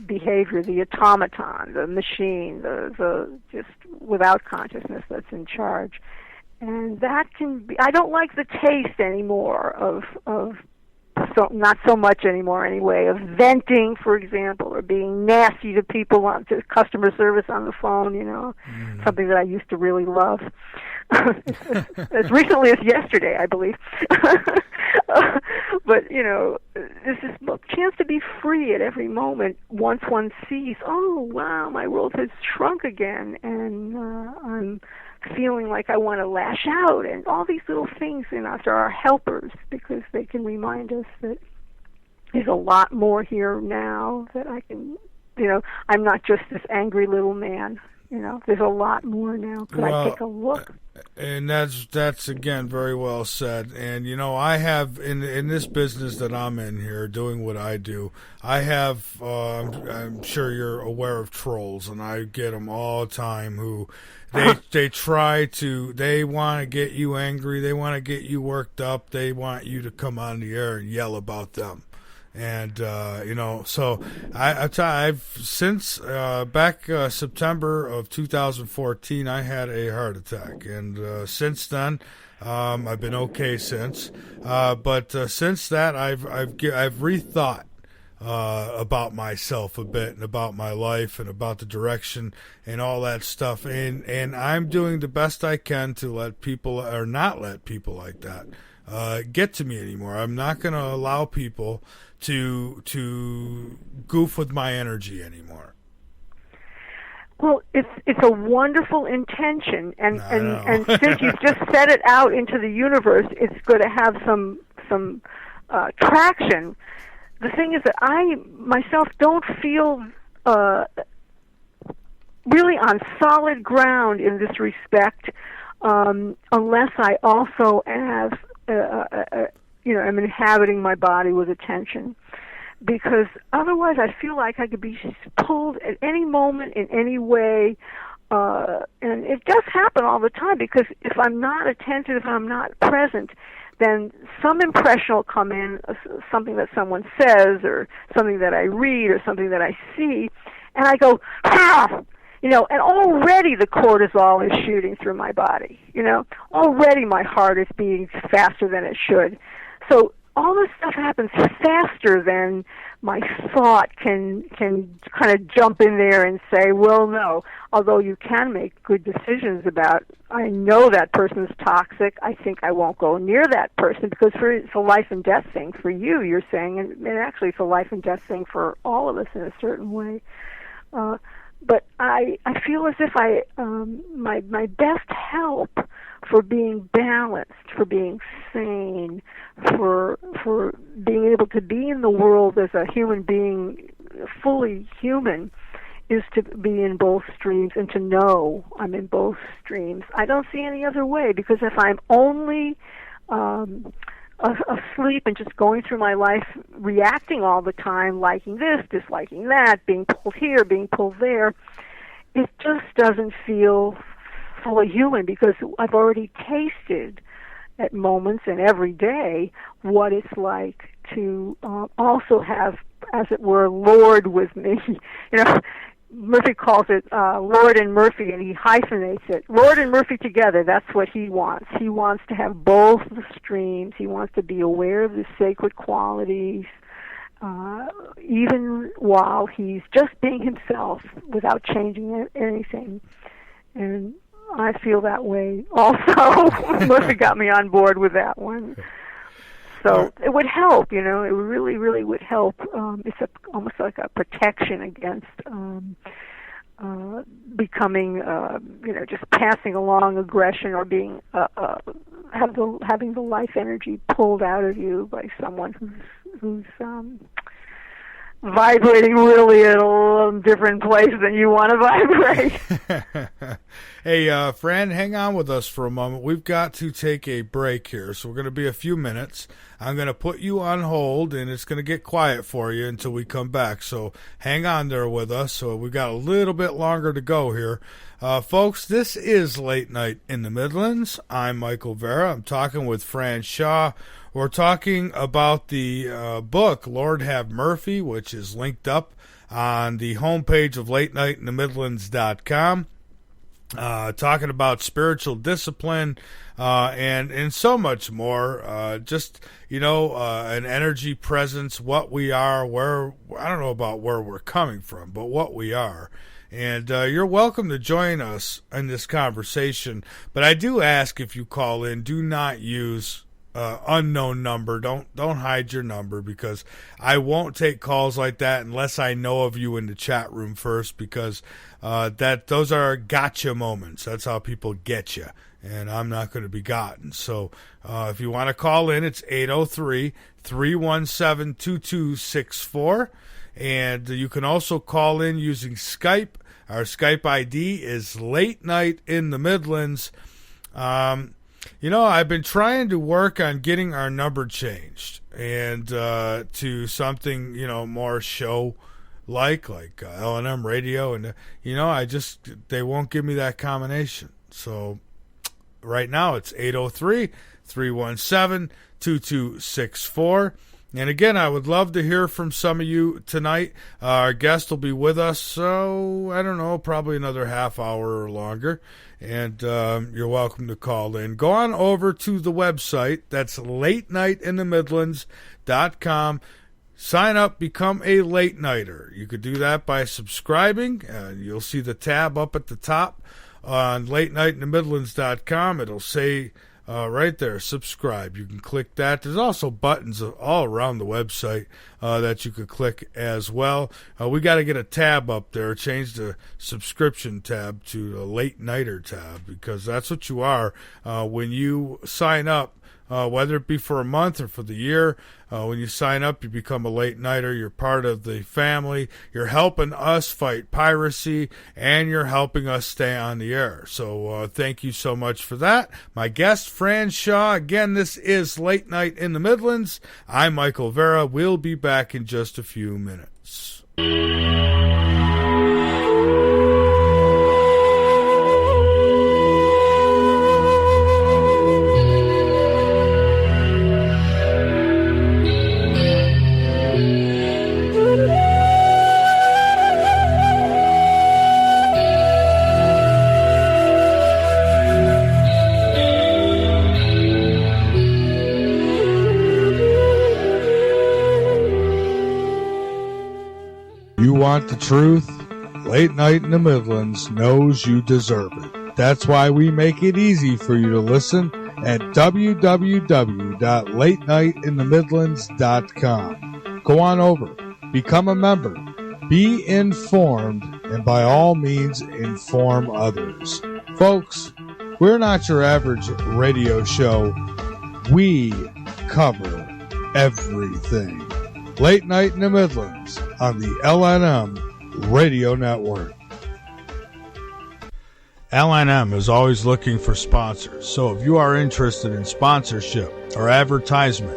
behavior, the automaton, the machine, the just without consciousness that's in charge? And that can be. I don't like the taste anymore of not so much anymore anyway, of venting, for example, or being nasty to people, to customer service on the phone, something that I used to really love. As recently as yesterday, I believe. But, there's this chance to be free at every moment once one sees, oh, wow, my world has shrunk again, and I'm feeling like I want to lash out, and all these little things in us are our helpers, because they can remind us that there's a lot more here now that I can I'm not just this angry little man. There's a lot more now. Could I take a look?
And that's again very well said. And I have in this business that I'm in here, doing what I do, I have I'm sure you're aware of trolls, and I get them all the time. Who they want to get you angry, they want to get you worked up, they want you to come on the air and yell about them. And so I've since back September of 2014, I had a heart attack, and since then, I've been okay since. But since that, I've rethought about myself a bit, and about my life, and about the direction and all that stuff. And I'm doing the best I can to let people, or not let people like that get to me anymore. I'm not going to allow people to goof with my energy anymore.
Well, it's a wonderful intention, and since you've just set it out into the universe, it's going to have some traction. The thing is that I myself don't feel really on solid ground in this respect, unless I also have I'm inhabiting my body with attention, because otherwise I feel like I could be pulled at any moment in any way, and it does happen all the time, because if I'm not attentive, if I'm not present, then some impression will come in, something that someone says, or something that I read, or something that I see, and I go, and already the cortisol is shooting through my body. Already my heart is beating faster than it should. So all this stuff happens faster than my thought can kind of jump in there and say, well, no. Although you can make good decisions about, I know that person's toxic, I think I won't go near that person, because it's a life and death thing for you, you're saying, and actually it's a life and death thing for all of us in a certain way. But I feel as if my best help for being balanced, for being sane, for being able to be in the world as a human being, fully human, is to be in both streams and to know I'm in both streams. I don't see any other way, because if I'm only asleep and just going through my life reacting all the time, liking this, disliking that, being pulled here, being pulled there, it just doesn't feel fully human, because I've already tasted at moments and every day what it's like to also have, as it were, Lord with me. Murphy calls it Lord and Murphy, and he hyphenates it. Lord and Murphy together, that's what he wants. He wants to have both the streams. He wants to be aware of the sacred qualities, even while he's just being himself without changing anything. And I feel that way also. Murphy got me on board with that one. So it would help, it really, really would help. It's almost like a protection against becoming, just passing along aggression, or being having the life energy pulled out of you by someone who's vibrating really at a different place than you want to vibrate.
Hey, Fran, hang on with us for a moment. We've got to take a break here, so we're going to be a few minutes. I'm going to put you on hold, and it's going to get quiet for you until we come back. So hang on there with us. So we've got a little bit longer to go here. Folks, this is Late Night in the Midlands. I'm Michael Vera. I'm talking with Fran Shaw. We're talking about the book, Lord Have Murphy, which is linked up on the homepage of LateNightInTheMidlands.com. Talking about spiritual discipline and so much more. An energy presence, what we are, where, I don't know about where we're coming from, but what we are. And you're welcome to join us in this conversation. But I do ask, if you call in, do not use unknown number. Don't hide your number, because I won't take calls like that unless I know of you in the chat room first, because those are gotcha moments. That's how people get you, and I'm not going to be gotten. So if you want to call in, it's 803-317-2264. And you can also call in using Skype. Our Skype ID is Late Night in the Midlands. I've been trying to work on getting our number changed and to something, more show-like L&M radio. And, they won't give me that combination. So right now it's 803-317-2264. And again, I would love to hear from some of you tonight. Our guest will be with us, probably another half hour or longer. And you're welcome to call in. Go on over to the website. That's latenightinthemidlands.com. Sign up, become a late nighter. You could do that by subscribing. You'll see the tab up at the top on latenightinthemidlands.com. It'll say right there, subscribe. You can click that. There's also buttons all around the website that you could click as well. We got to get a tab up there, change the subscription tab to the late nighter tab, because that's what you are when you sign up. Whether it be for a month or for the year, when you sign up, you become a late nighter. You're part of the family. You're helping us fight piracy, and you're helping us stay on the air. So thank you so much for that. My guest, Fran Shaw. Again, this is Late Night in the Midlands. I'm Michael Vera. We'll be back in just a few minutes. You want the truth? Late Night in the Midlands knows you deserve it. That's why we make it easy for you to listen at www.latenightinthemidlands.com. Go on over, become a member, be informed, and by all means, inform others. Folks, we're not your average radio show. We cover everything. Late Night in the Midlands on the LNM Radio Network. LNM is always looking for sponsors, so if you are interested in sponsorship or advertisement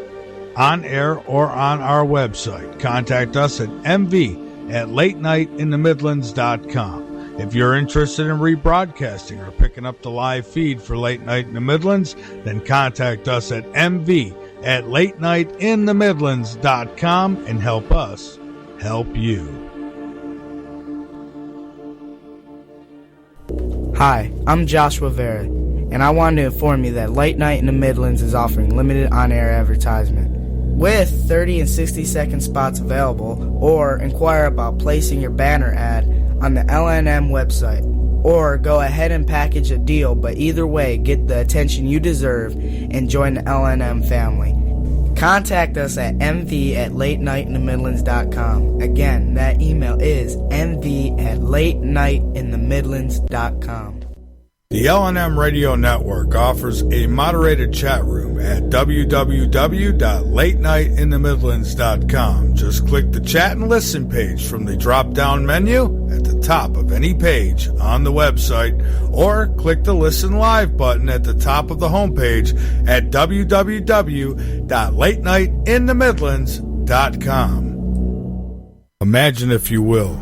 on air or on our website, contact us at mv@latenightinthemidlands.com. If you're interested in rebroadcasting or picking up the live feed for Late Night in the Midlands, then contact us at mv@latenightinthemidlands.com and help us help you.
Hi, I'm Joshua Vera, and I wanted to inform you that Late Night in the Midlands is offering limited on-air advertisement. With 30 and 60-second spots available, or inquire about placing your banner ad on the LNM website. Or go ahead and package a deal, but either way, get the attention you deserve and join the LNM family. Contact us at mv@latenightinthemidlands.com. Again, that email is mv@latenightinthemidlands.com.
The LNM Radio Network offers a moderated chat room at www.latenightinthemidlands.com. Just click the chat and listen page from the drop-down menu at the top of any page on the website, or click the Listen Live button at the top of the homepage at www.latenightinthemidlands.com. Imagine, if you will,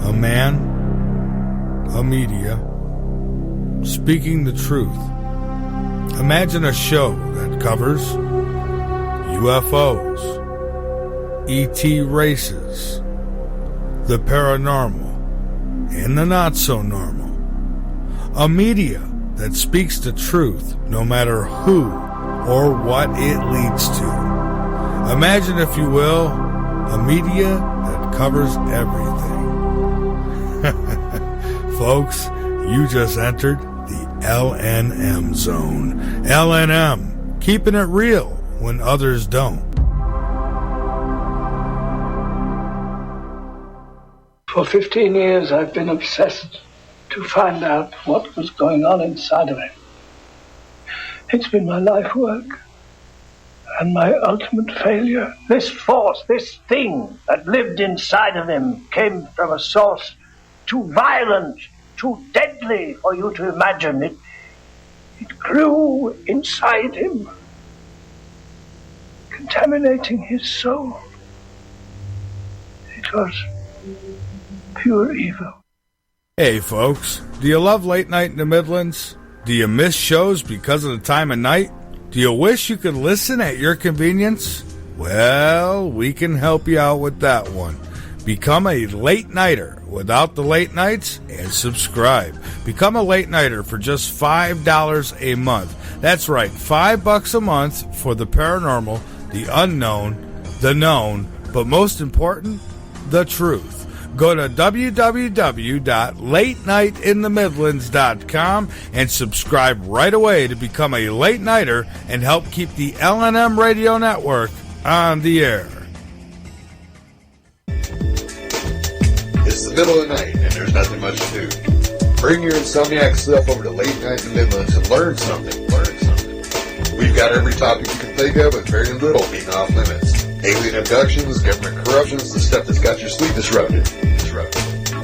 a man, a media, speaking the truth. Imagine a show that covers UFOs, ET races, the paranormal, and the not-so-normal. A media that speaks the truth no matter who or what it leads to. Imagine, if you will, a media that covers everything. Folks, you just entered the LNM zone. LNM, keeping it real when others don't.
For 15 years, I've been obsessed to find out what was going on inside of him. It's been my life work. and my ultimate failure. This force, this thing that lived inside of him, came from a source too violent, too deadly for you to imagine. It grew inside him, contaminating his soul. It was pure evil.
Hey, folks, do you love late night in the Midlands? Do you miss shows because of the time of night? Do you wish you could listen at your convenience? Well, we can help you out with that one. Become a late nighter without the late nights and subscribe. Become a late nighter for just $5 a month. That's right, $5 a month for the paranormal, the unknown, the known, but most important, the truth. Go to www.latenightinthe-midlands.com and subscribe right away to become a late nighter and help keep the LNM radio network on the air.
It's the middle of the night and there's nothing much to do. Bring your insomniac self over to Late Night in the Midlands and learn something. We've got every topic you can think of with very little being off limits. Alien abductions, government corruptions, the stuff that's got your sleep disrupted.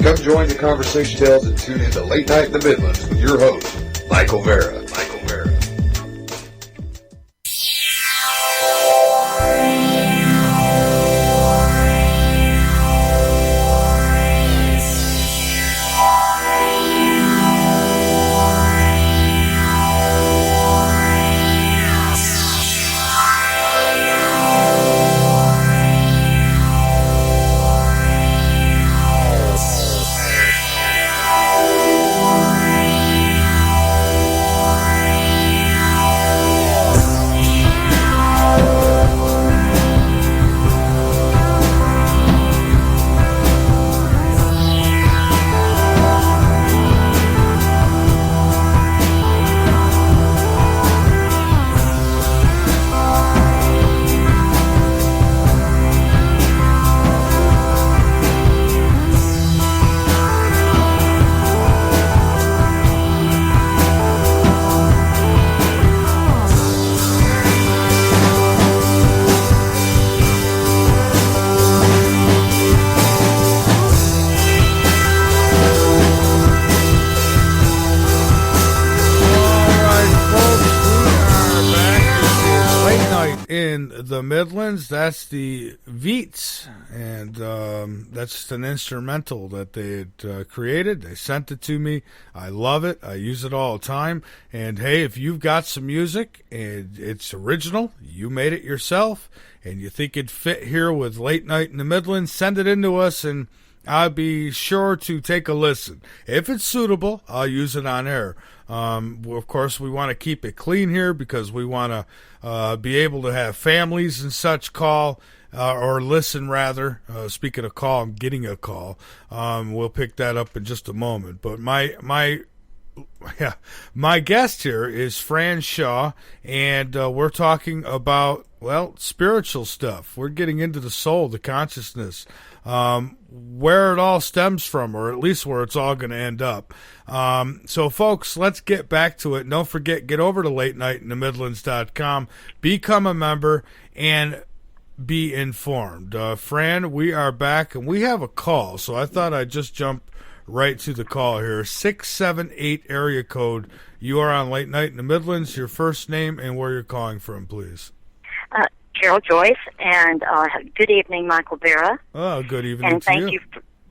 Come join the conversation tales and tune into Late Night in the Midlands with your host, Michael Vera.
The Midlands, that's the Veets, and that's an instrumental that they had created. They sent it to me. I love it. I use it all the time. And hey, if you've got some music and it's original, you made it yourself, and you think it'd fit here with Late Night in the Midlands, send it in to us, and I'll be sure to take a listen. If it's suitable, I'll use it on air. Of course, we want to keep it clean here because we want to be able to have families and such call or listen, rather. Speaking of call, I'm getting a call. We'll pick that up in just a moment. But my guest here is Fran Shaw, and we're talking about, well, spiritual stuff. We're getting into the soul, the consciousness, where it all stems from, or at least where it's all going to end up. So, folks, let's get back to it. Don't forget, get over to LateNightInTheMidlands.com, become a member, and be informed. Fran, we are back, and we have a call, so I thought I'd just jump right to the call here. 678 area code. You are on Late Night in the Midlands. Your first name and where you're calling from, please.
Carol Joyce, and good evening, Michael Vera.
Oh, good evening
and
to
thank you.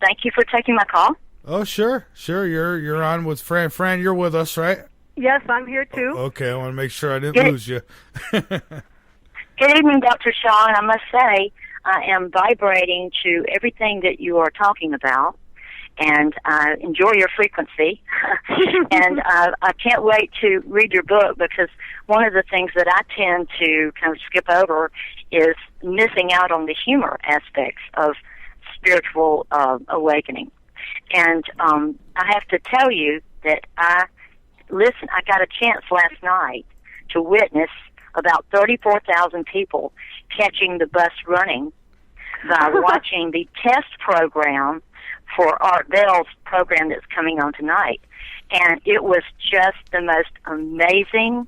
Thank you for taking my call.
Oh, sure. You're on with Fran. Fran, you're with us, right?
Yes, I'm here too.
Okay, I want to make sure I didn't lose you.
Good evening, Dr. Shaw, and I must say I am vibrating to everything that you are talking about, and I enjoy your frequency. And I can't wait to read your book, because one of the things that I tend to kind of skip over is missing out on the humor aspects of spiritual awakening. And I have to tell you that I got a chance last night to witness about 34,000 people catching the bus running by watching the test program for Art Bell's program that's coming on tonight. And it was just the most amazing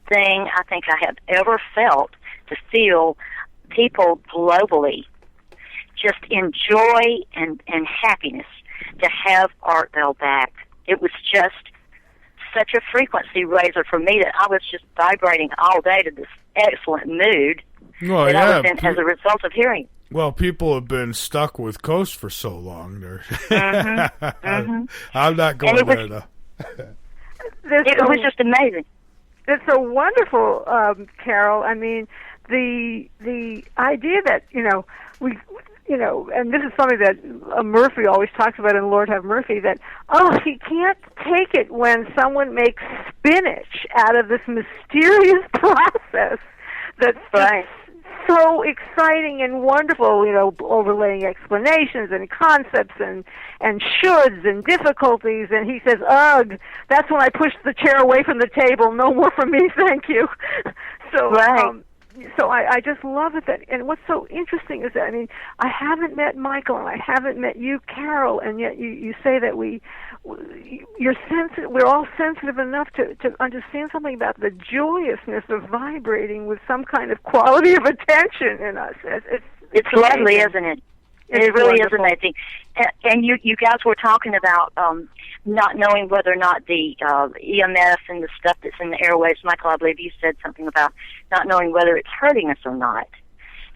thing I think I have ever felt to feel people globally just enjoy and happiness to have Art Bell back. It was just such a frequency raiser for me that I was just vibrating all day to this excellent mood
Well,
that
yeah.
I was in as a result of hearing.
Well, people have been stuck with Coast for so long. I'm not going there, though.
It was just amazing.
It's so wonderful, Carol. I mean, the idea that, and this is something that Murphy always talks about in Lord Have Mercy, that, he can't take it when someone makes spinach out of this mysterious process that's
right.
so exciting and wonderful, overlaying explanations and concepts and shoulds and difficulties. And he says, ugh, that's when I push the chair away from the table. No more from me, thank you. So,
right.
So I just love it. And what's so interesting is that, I mean, I haven't met Michael and I haven't met you, Carol, and yet you say that we're sensitive. We're all sensitive enough to understand something about the joyousness of vibrating with some kind of quality of attention in us.
It's lovely, isn't it? It really
wonderful.
is amazing. And you guys were talking about not knowing whether or not the EMF and the stuff that's in the airwaves. Michael, I believe you said something about not knowing whether it's hurting us or not.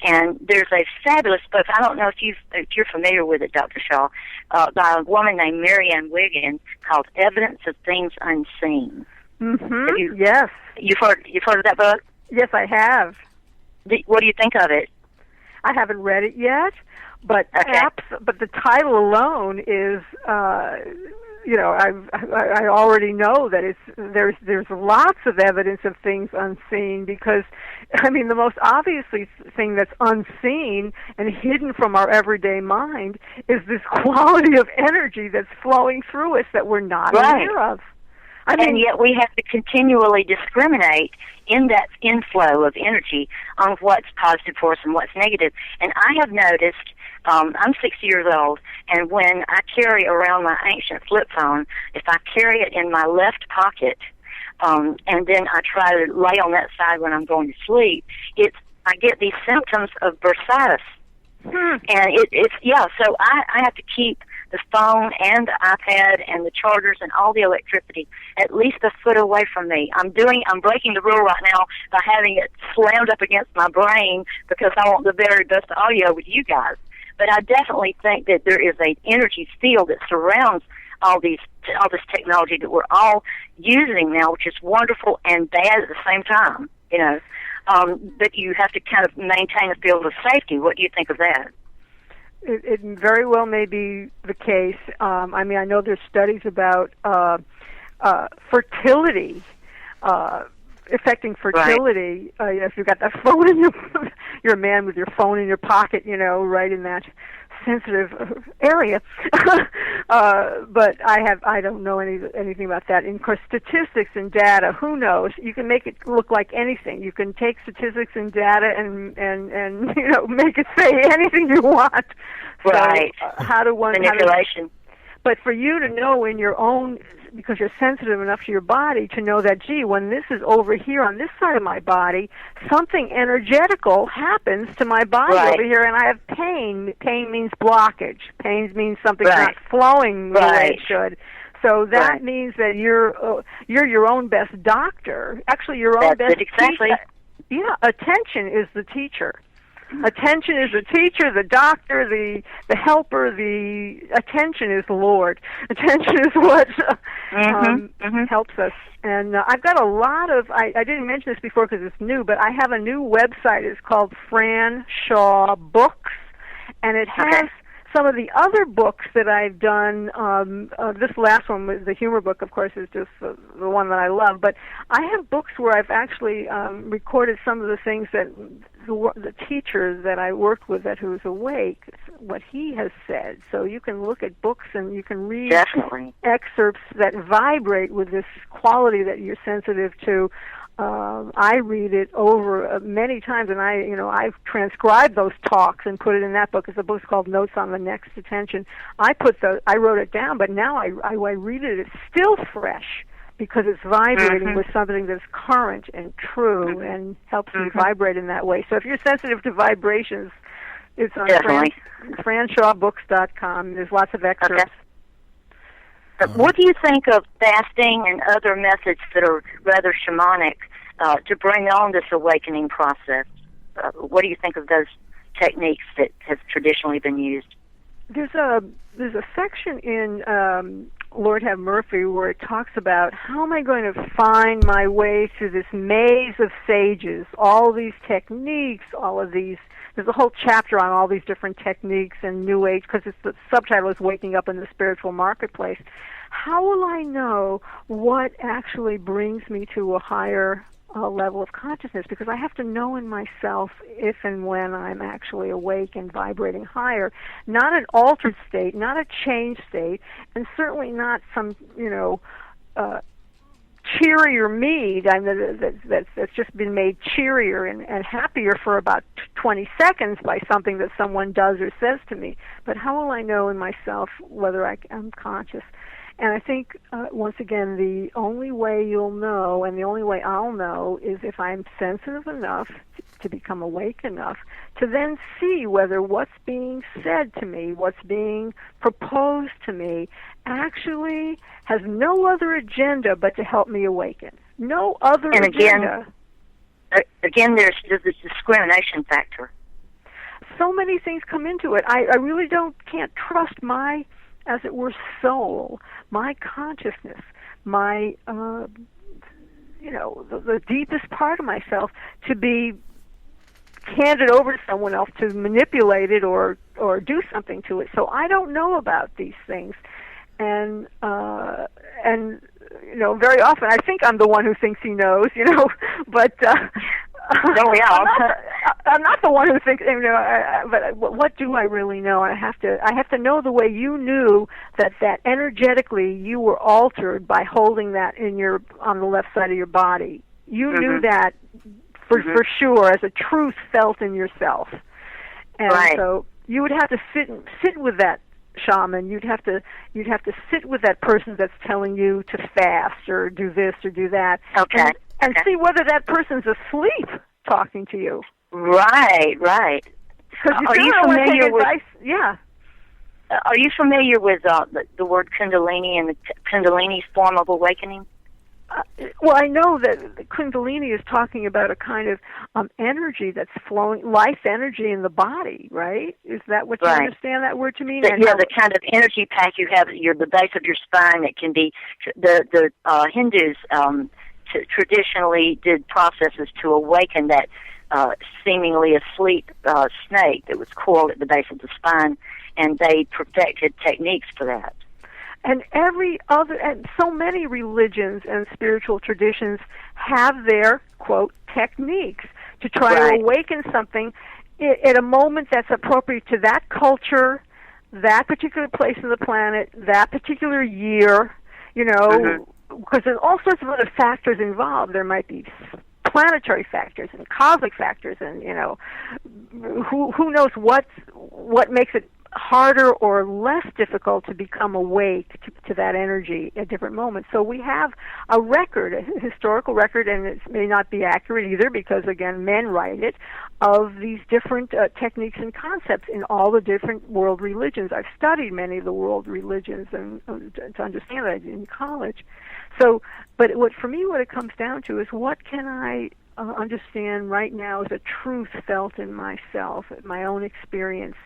And there's a fabulous book. I don't know if you're familiar with it, Dr. Shaw, by a woman named Marianne Wiggins called "Evidence of Things Unseen."
Mm-hmm. Yes.
You've heard of that book?
Yes, I have.
What do you think of it?
I haven't read it yet, but but the title alone is, I already know that there's lots of evidence of things unseen, because, I mean, the most obvious thing that's unseen and hidden from our everyday mind is this quality of energy that's flowing through us that we're not aware of.
And yet we have to continually discriminate in that inflow of energy on what's positive for us and what's negative. And I have noticed, I'm 60 years old, and when I carry around my ancient flip phone, if I carry it in my left pocket, and then I try to lay on that side when I'm going to sleep, I get these symptoms of bursitis. And so I have to keep the phone and the iPad and the chargers and all the electricity at least a foot away from me. I'm breaking the rule right now by having it slammed up against my brain because I want the very best audio with you guys. But I definitely think that there is an energy field that surrounds all this technology that we're all using now, which is wonderful and bad at the same time, but you have to kind of maintain a field of safety. What do you think of that?
It very well may be the case. I mean, I know there's studies about fertility, affecting fertility. Right. If you've got that phone in you're a man with your phone in your pocket, right in that sensitive area. But I don't know anything about that. And of course, statistics and data, who knows? You can make it look like anything. You can take statistics and data and make it say anything you want.
Right.
So, how do one
manipulation?
But for you to know in your own, because you're sensitive enough to your body to know that, gee, when this is over here on this side of my body, something energetical happens to my body over here, and I have pain. Pain means blockage. Pain means something's not flowing the way it should. So that means that you're your own best doctor. Actually, your own best
exactly.
teacher. Yeah, attention is the teacher. Attention is the teacher, the doctor, the helper. The attention is the Lord. Attention is what helps us. And I've got a lot of, I didn't mention this before because it's new, but I have a new website. It's called Fran Shaw Books, and it has some of the other books that I've done. This last one, the humor book, of course, is just the one that I love. But I have books where I've actually recorded some of the things that the teacher that I worked with, who's awake, what he has said. So you can look at books and you can read excerpts that vibrate with this quality that you're sensitive to. I read it over many times, and I've transcribed those talks and put it in that book. It's a book called Notes on the Next Attention. I wrote it down, but now I read it. It's still fresh because it's vibrating with something that's current and true and helps you vibrate in that way. So if you're sensitive to vibrations, it's on FranShawBooks.com. There's lots of excerpts.
Okay. What do you think of fasting and other methods that are rather shamanic to bring on this awakening process? What do you think of those techniques that have traditionally been used?
There's a section in Lord Have Mercy where it talks about how am I going to find my way through this maze of sages, all these techniques, all of these. There's a whole chapter on all these different techniques and New Age, because the subtitle is Waking Up in the Spiritual Marketplace. How will I know what actually brings me to a higher level of consciousness? Because I have to know in myself if and when I'm actually awake and vibrating higher. Not an altered state, not a changed state, and certainly not some, cheerier me that's just been made cheerier and happier for about 20 seconds by something that someone does or says to me. But how will I know in myself whether I'm conscious? And I think, once again, the only way you'll know, and the only way I'll know, is if I'm sensitive enough to become awake enough to then see whether what's being said to me, what's being proposed to me, actually has no other agenda but to help me awaken. No other agenda.
Again, there's this discrimination factor.
So many things come into it. I really can't trust my, as it were, soul, my consciousness, my, the deepest part of myself to be handed over to someone else to manipulate it or do something to it. So I don't know about these things, and very often I think I'm the one who thinks he knows, but.
Don't we all?
I'm not the one who thinks, but what do I really know? I have to know the way you knew that energetically you were altered by holding that on the left side of your body. You knew that for sure as a truth felt in yourself, and so you would have to sit with that shaman. You'd have to sit with that person that's telling you to fast or do this or do that.
Okay.
And see whether that person's asleep talking to you.
Right.
Because
are you familiar with?
Yeah.
Are you familiar with the word Kundalini and the Kundalini's form of awakening?
Well, I know that the Kundalini is talking about a kind of energy that's flowing, life energy in the body, right? Is that what you understand that word to mean?
The kind of energy pack you have at the base of your spine that can be the Hindus. Traditionally did processes to awaken that seemingly asleep snake that was coiled at the base of the spine, and they perfected techniques for that.
And and so many religions and spiritual traditions have their, quote, techniques to try to awaken something at a moment that's appropriate to that culture, that particular place of the planet, that particular year, because there's all sorts of other factors involved. There might be planetary factors and cosmic factors, and who knows what makes it harder or less difficult to become awake to that energy at different moments. So we have a record, a historical record, and it may not be accurate either because, again, men write it, of these different techniques and concepts in all the different world religions. I've studied many of the world religions and to understand that in college. So, but for me, what it comes down to is what can I understand right now as a truth felt in myself, my own experience,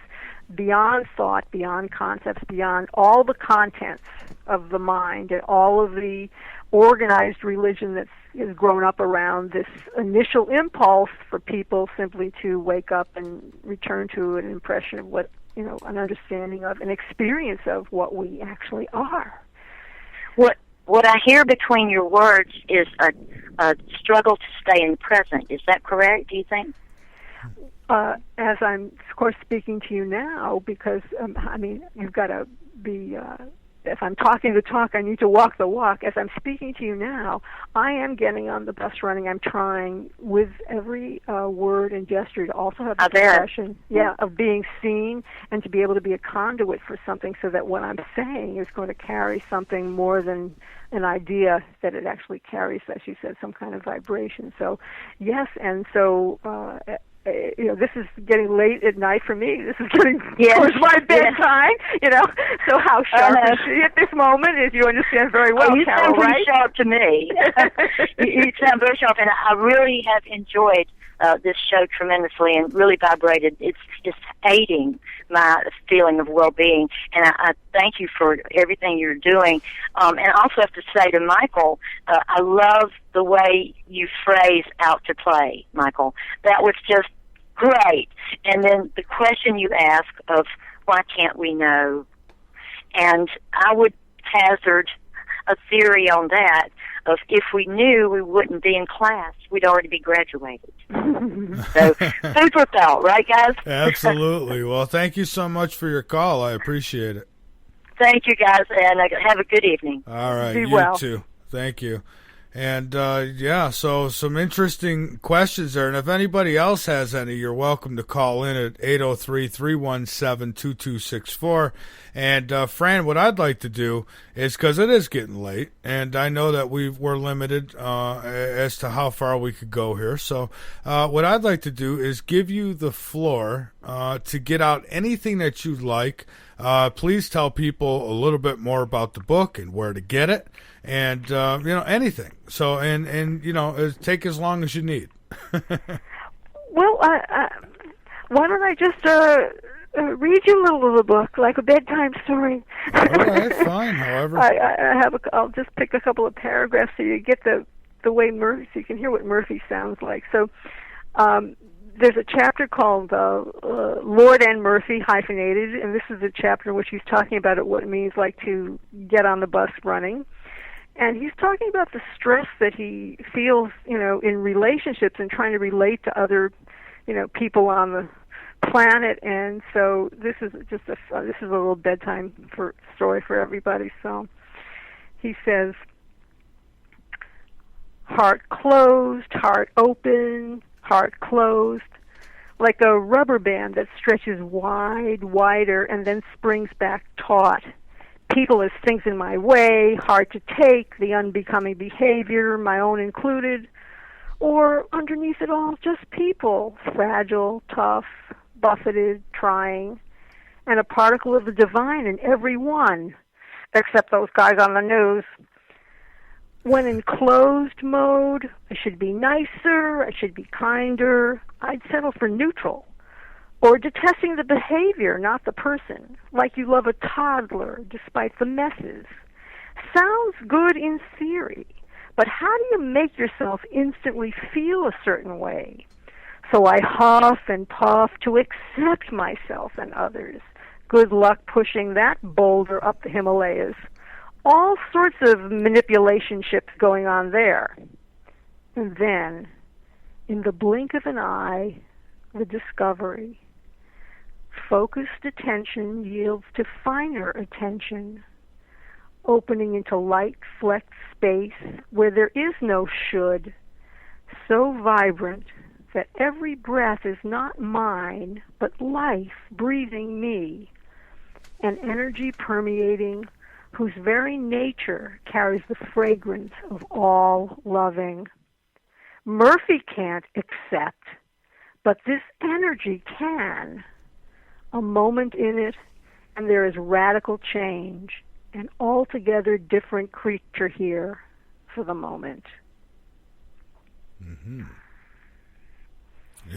beyond thought, beyond concepts, beyond all the contents of the mind and all of the organized religion that's grown up around this initial impulse for people simply to wake up and return to an impression of what, an understanding of, an experience of what we actually are.
What I hear between your words is a struggle to stay in the present. Is that correct, do you think?
As I'm, of course, speaking to you now, because, you've got to be, if I'm talking the talk, I need to walk the walk. As I'm speaking to you now, I am getting on the bus running. I'm trying with every word and gesture to also have the impression, of being seen and to be able to be a conduit for something so that what I'm saying is going to carry something more than an idea that it actually carries, as you said, some kind of vibration. So, yes, and so, this is getting late at night for me. This is getting towards my bedtime, So how sharp is she at this moment? As you understand very well,
you
Carol,
sound pretty
right?
sharp to me. You sound very sharp, and I really have enjoyed this show tremendously and really vibrated. It's just aiding my feeling of well-being, and I thank you for everything you're doing. And I also have to say to Michael, I love the way you phrase out to play, Michael. That was just great. And then the question you ask of why can't we know? And I would hazard a theory on that of if we knew, we wouldn't be in class. We'd already be graduated. So, food for thought, right, guys?
Absolutely. Well, thank you so much for your call. I appreciate it.
Thank you, guys, and have a good evening.
All right,
Be
you
well.
too. Thank you. And, so some interesting questions there. And if anybody else has any, you're welcome to call in at 803-317-2264. And, Fran, what I'd like to do is, because it is getting late, and I know that we're limited as to how far we could go here. So what I'd like to do is give you the floor to get out anything that you'd like. Please tell people a little bit more about the book and where to get it. And, anything. So, and take as long as you need.
Well, why don't I just read you a little of the book, like a bedtime story?
All right, fine, however.
I'll just pick a couple of paragraphs so you get the way Murphy, so you can hear what Murphy sounds like. So, there's a chapter called Lord and Murphy, hyphenated, and this is a chapter in which he's talking about what it means like to get on the bus running. And he's talking about the stress that he feels, in relationships and trying to relate to other, people on the planet. And so this is just this is a little bedtime story for everybody. So he says, heart closed, heart open, heart closed, like a rubber band that stretches wider, and then springs back taut. People as things in my way, hard to take, the unbecoming behavior, my own included, or underneath it all, just people, fragile, tough, buffeted, trying, and a particle of the divine in every one, except those guys on the news. When in closed mode, I should be nicer, I should be kinder, I'd settle for neutral. Or detesting the behavior, not the person, like you love a toddler despite the messes. Sounds good in theory, but how do you make yourself instantly feel a certain way? So I huff and puff to accept myself and others. Good luck pushing that boulder up the Himalayas. All sorts of manipulationships going on there. And then, in the blink of an eye, the discovery. Focused attention yields to finer attention, opening into light-flecked space where there is no should, so vibrant that every breath is not mine, but life breathing me, an energy permeating whose very nature carries the fragrance of all loving. Murphy can't accept, but this energy can. A moment in it, and there is radical change, an altogether different creature here for the moment.
Mm-hmm.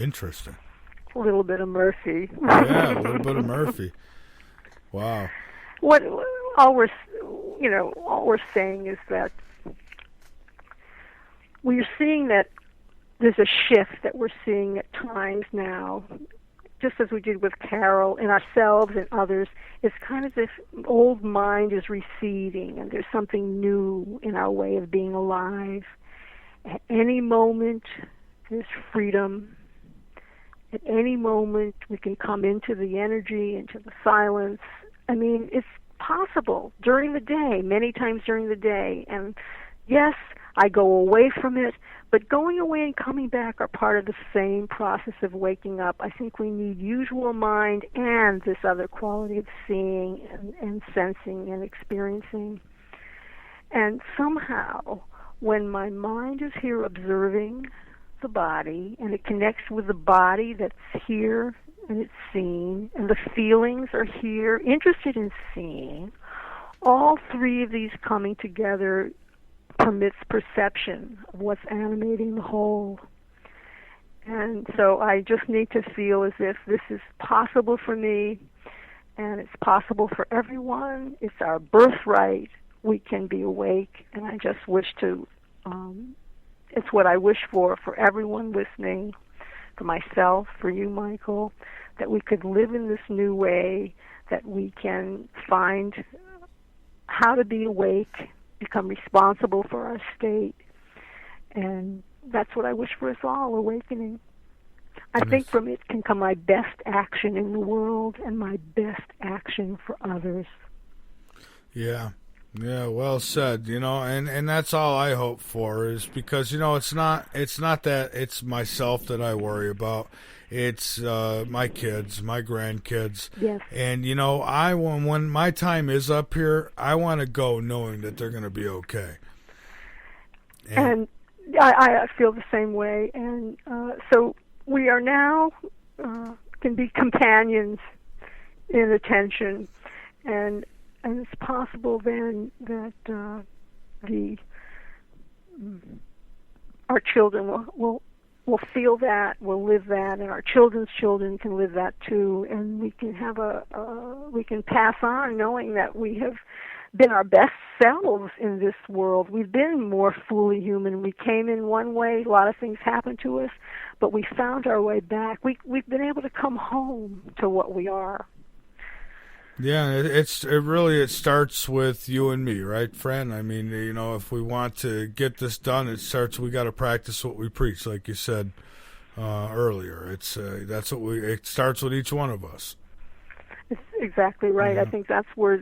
Interesting.
A little bit of Murphy.
Yeah, a little bit of Murphy. Wow.
All we're saying is that we're seeing that there's a shift that we're seeing at times now. Just as we did with Carol, in ourselves and others, it's kind of as if old mind is receding and there's something new in our way of being alive. At any moment, there's freedom. At any moment, we can come into the energy, into the silence. I mean, it's possible during the day, many times during the day. And yes, I go away from it, but going away and coming back are part of the same process of waking up. I think we need usual mind and this other quality of seeing and sensing and experiencing. And somehow, when my mind is here observing the body, and it connects with the body that's here and it's seen, and the feelings are here, interested in seeing, all three of these coming together permits perception of what's animating the whole. And so I just need to feel as if this is possible for me, and it's possible for everyone. It's our birthright. We can be awake, and I just wish to, it's what I wish for everyone listening, for myself, for you, Michael, that we could live in this new way, that we can find how to be awake, become responsible for our state, and that's what I wish for us all, awakening. I think from it can come my best action in the world and my best action for others.
Yeah, well said, and that's all I hope for, is because, it's not that it's myself that I worry about. It's my kids, my grandkids.
Yes.
And, when my time is up here, I want to go knowing that they're going to be okay.
And I feel the same way. And so we are now, can be companions in attention. And it's possible then that our children will feel that, will live that, and our children's children can live that too, and we can have we can pass on knowing that we have been our best selves in this world. We've been more fully human. We came in one way, a lot of things happened to us, but we found our way back. We've been able to come home to what we are.
Yeah, it really starts with you and me, right, Fran? I mean, if we want to get this done, we got to practice what we preach, like you said earlier. It starts with each one of us.
It's exactly right.
Yeah.
I think that's where,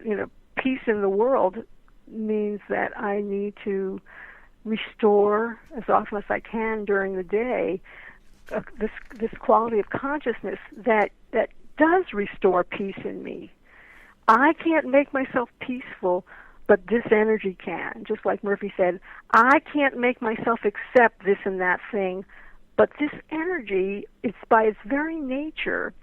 peace in the world means that I need to restore as often as I can during the day this quality of consciousness that does restore peace in me. I can't make myself peaceful, but this energy can. Just like Murphy said, I can't make myself accept this and that thing, but this energy, it's by its very nature,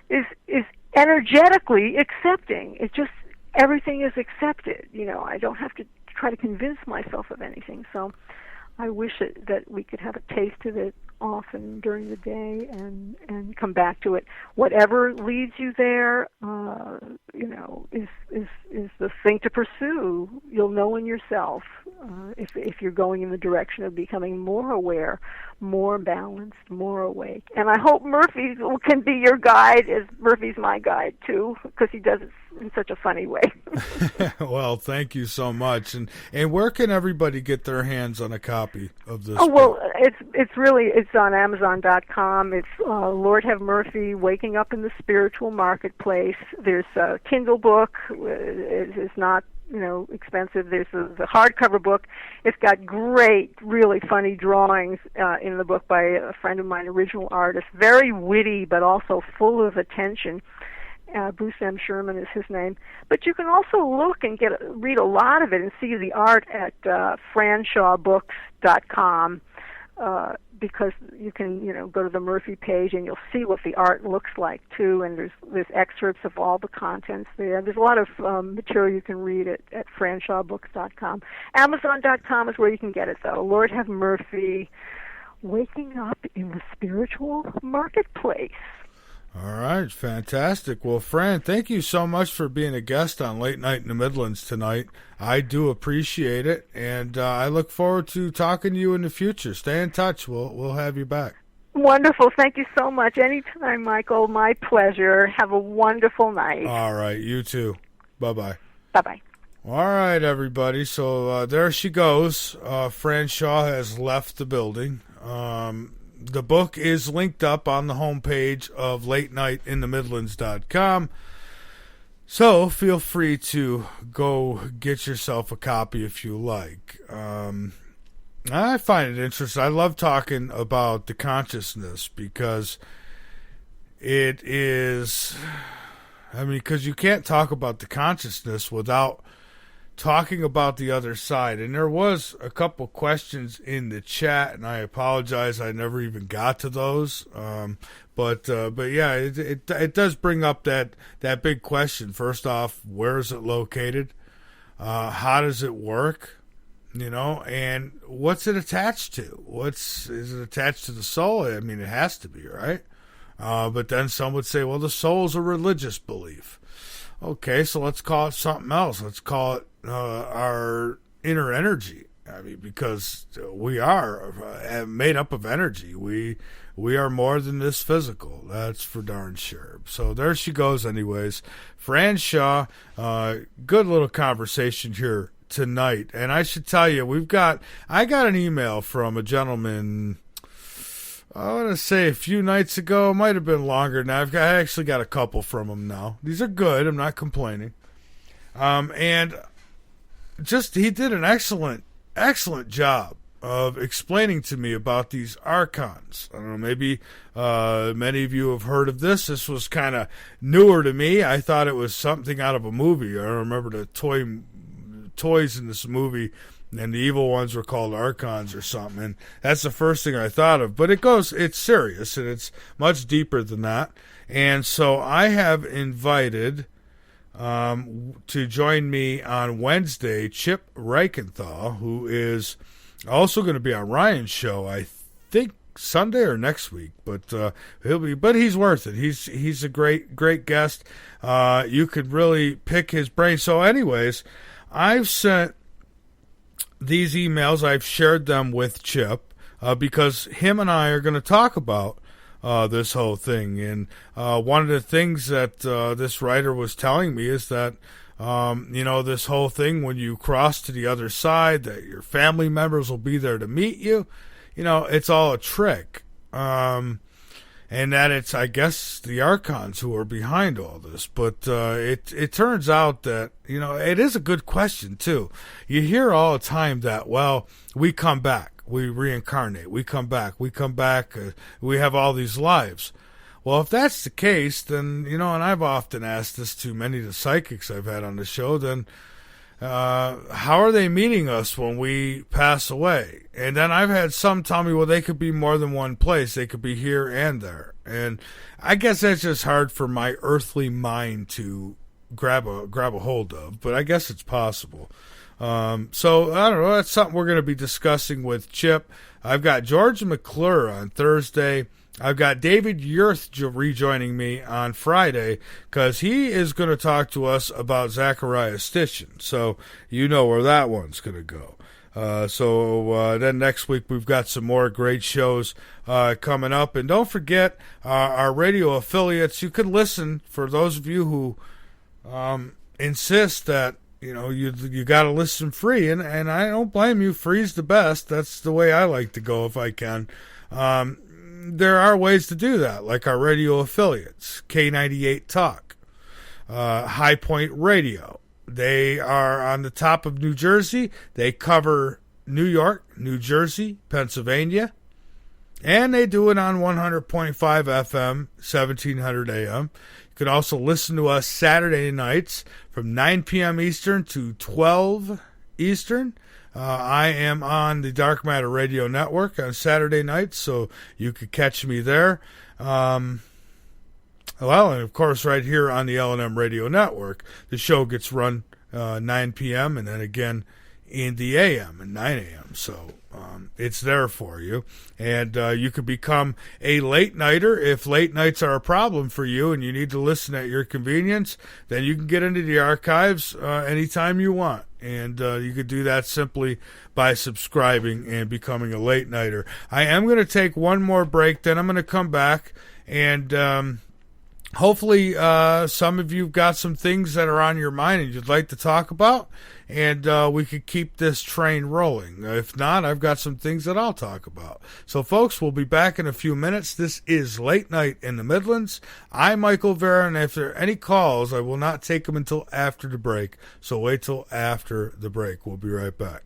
is energetically accepting. It's just everything is accepted. I don't have to try to convince myself of anything. So I wish that we could have a taste of it often during the day and come back to it. Whatever leads you there, is the thing to pursue. You'll know in yourself if you're going in the direction of becoming more aware, more balanced, more awake. And I hope Murphy can be your guide, as Murphy's my guide too, because he does it in such a funny way.
Well, thank you so much. And where can everybody get their hands on a copy of this?
Oh, well, it's on Amazon.com. It's Lord Have Murphy, Waking Up in the Spiritual Marketplace. There's a Kindle book. It's not, expensive. There's the hardcover book. It's got great, really funny drawings in the book by a friend of mine, original artist. Very witty, but also full of attention. Bruce M. Sherman is his name. But you can also look and read a lot of it and see the art at franshawbooks.com. Because you can, go to the Murphy page and you'll see what the art looks like too, and there's excerpts of all the contents there. There's a lot of material you can read at franshawbooks.com. Amazon.com is where you can get it though. Lord Have Murphy, Waking Up in the Spiritual Marketplace.
All right, fantastic. Well, Fran, thank you so much for being a guest on Late Night in the Midlands tonight. I do appreciate it, and I look forward to talking to you in the future. Stay in touch. We'll have you back.
Wonderful. Thank you so much. Anytime, Michael. My pleasure. Have a wonderful night.
All right, you too. Bye-bye.
Bye-bye.
All right, everybody. So there she goes. Fran Shaw has left the building. The book is linked up on the homepage of LateNightInTheMidlands.com. So feel free to go get yourself a copy if you like. I find it interesting. I love talking about the consciousness because it is, because you can't talk about the consciousness without talking about the other side, and there was a couple questions in the chat, and I apologize I never even got to those. But yeah, it does bring up that big question. First off, where is it located? How does it work? And what's it attached to? Is it attached to the soul? I mean, it has to be, right? But then some would say, well, the soul is a religious belief. Okay, so let's call it something else. Let's call it our inner energy. I mean, because we are made up of energy. We are more than this physical. That's for darn sure. So there she goes anyways. Fran Shaw, good little conversation here tonight. And I should tell you, I got an email from a gentleman, I want to say a few nights ago. It might have been longer now. I actually got a couple from him now. These are good. I'm not complaining. And just he did an excellent job of explaining to me about these archons. I don't know, maybe many of you have heard of this. This was kind of newer to me. I thought it was something out of a movie. I remember the toys in this movie, and the evil ones were called archons or something, and that's the first thing I thought of. But it's serious, and it's much deeper than that. And so I have invited to join me on Wednesday Chip Reichenthal, who is also going to be on Ryan's show, I think Sunday or next week, but he's worth it. He's a great guest. You could really pick his brain. So anyways, I've sent these emails, I've shared them with Chip, because him and I are going to talk about this whole thing. And one of the things that this writer was telling me is that, this whole thing, when you cross to the other side, that your family members will be there to meet you, it's all a trick. And that it's, I guess, the archons who are behind all this. But it turns out that, it is a good question, too. You hear all the time that, well, we come back, we reincarnate, we come back, we have all these lives. Well, if that's the case, then, and I've often asked this to many of the psychics I've had on the show, then how are they meeting us when we pass away? And then I've had some tell me, well, they could be more than one place. They could be here and there. And I guess that's just hard for my earthly mind to grab a hold of, but I guess it's possible. So I don't know. That's something we're going to be discussing with Chip. I've got George McClure on Thursday. I've got David Yurth rejoining me on Friday, because he is going to talk to us about Zachariah Stitchin. So you know where that one's going to go. So then next week we've got some more great shows coming up. And don't forget our radio affiliates. You can listen, for those of you who insist that, you got to listen free. And I don't blame you. Free's the best. That's the way I like to go if I can. There are ways to do that, like our radio affiliates, K98 Talk, High Point Radio. They are on the top of New Jersey. They cover New York, New Jersey, Pennsylvania, and they do it on 100.5 FM, 1700 AM. You can also listen to us Saturday nights from 9 p.m. Eastern to 12 Eastern. I am on the Dark Matter Radio Network on Saturday nights, so you could catch me there. And of course, right here on the L&M Radio Network, the show gets run 9 p.m. and then again in the AM at 9 a.m. So it's there for you. And you could become a late nighter. If late nights are a problem for you and you need to listen at your convenience, then you can get into the archives anytime you want. And you could do that simply by subscribing and becoming a late nighter. I am going to take one more break, then I'm going to come back, and hopefully some of you have got some things that are on your mind and you'd like to talk about, and we could keep this train rolling. If not, I've got some things that I'll talk about. So, folks, we'll be back in a few minutes. This is Late Night in the Midlands. I'm Michael Vera, and if there are any calls, I will not take them until after the break. So wait till after the break. We'll be right back.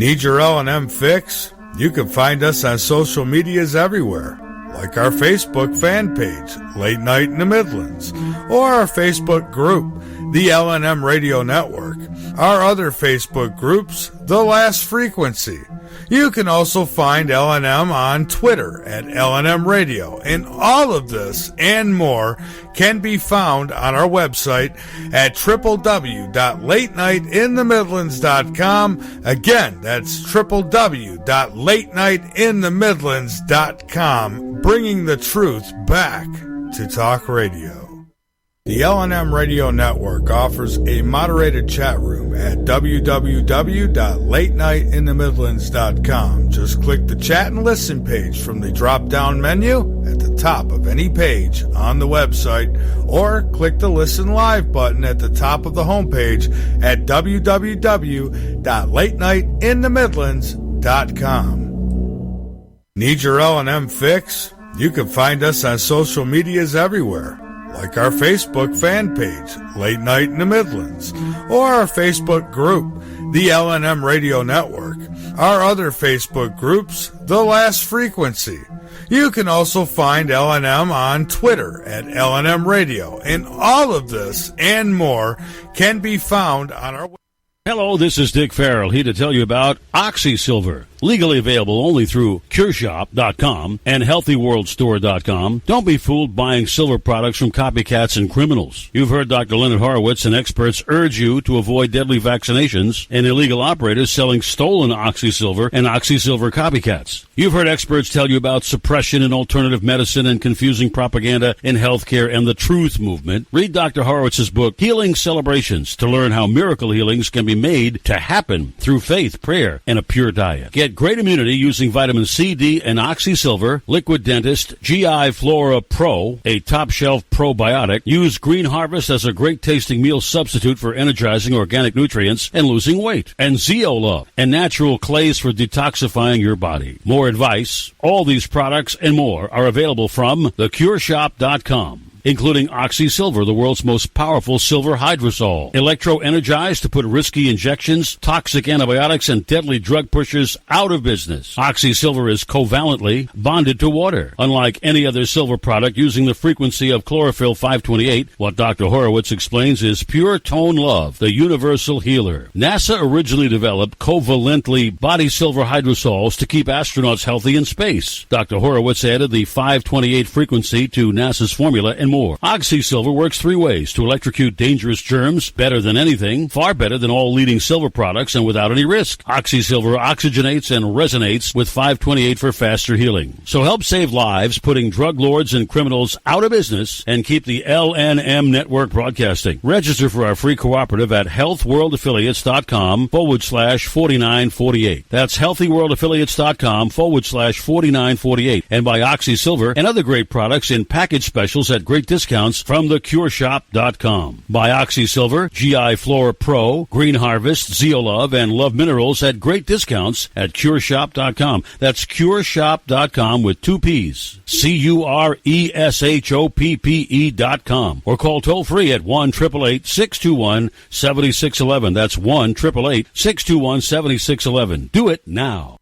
Need your L&M fix? You can find us on social medias everywhere, like our Facebook fan page, Late Night in the Midlands, or our Facebook group, the L&M Radio Network. Our other Facebook groups, The Last Frequency. You can also find L&M on Twitter at L&M Radio, and all of this and more can be found on our website at www.latenightinthe-midlands.com. Again, that's www.latenightinthe-midlands.com, bringing the truth back to talk radio. The L&M Radio Network offers a moderated chat room at www.latenightinthe-midlands.com. Just click the chat and listen page from the drop-down menu at the top of any page on the website, or click the Listen Live button at the top of the homepage at www.latenightinthe-midlands.com. Need your L&M fix? You can find us on social medias everywhere, like our Facebook fan page, Late Night in the Midlands, or our Facebook group, the L&M Radio Network. Our other Facebook groups, The Last Frequency. You can also find L&M on Twitter at L&M Radio, and all of this and more can be found on our website.
Hello, this is Dick Farrell, here to tell you about OxySilver. Legally available only through CureShop.com and HealthyWorldStore.com. Don't be fooled buying silver products from copycats and criminals. You've heard Dr. Leonard Horowitz and experts urge you to avoid deadly vaccinations and illegal operators selling stolen OxySilver and OxySilver copycats. You've heard experts tell you about suppression in alternative medicine and confusing propaganda in healthcare and the truth movement. Read Dr. Horowitz's book, Healing Celebrations, to learn how miracle healings can be made to happen through faith, prayer, and a pure diet. Get great immunity using vitamin C, D, and OxySilver, Liquid Dentist, GI Flora Pro, a top-shelf probiotic. Use Green Harvest as a great-tasting meal substitute for energizing organic nutrients and losing weight. And Zeolove, and natural clays for detoxifying your body. More advice, all these products and more are available from theCureShop.com. Including OxySilver, the world's most powerful silver hydrosol. Electro-energized to put risky injections, toxic antibiotics, and deadly drug pushers out of business. OxySilver is covalently bonded to water. Unlike any other silver product using the frequency of chlorophyll 528, what Dr. Horowitz explains is pure tone love, the universal healer. NASA originally developed covalently body silver hydrosols to keep astronauts healthy in space. Dr. Horowitz added the 528 frequency to NASA's formula and more. OxySilver works three ways to electrocute dangerous germs better than anything, far better than all leading silver products, and without any risk. OxySilver oxygenates and resonates with 528 for faster healing. So help save lives, putting drug lords and criminals out of business, and keep the LNM network broadcasting. Register for our free cooperative at healthworldaffiliates.com/4948. That's healthyworldaffiliates.com/4948. And buy OxySilver and other great products in package specials at great discounts from theCureShop.com. Buy OxySilver, GI Flora Pro, Green Harvest, Zeolove, and Love Minerals at great discounts at CureShop.com. That's CureShop.com with two P's. CureShoppe.com. Or call toll free at 1-888-621-7611. That's 1-888-621-7611. Do it now.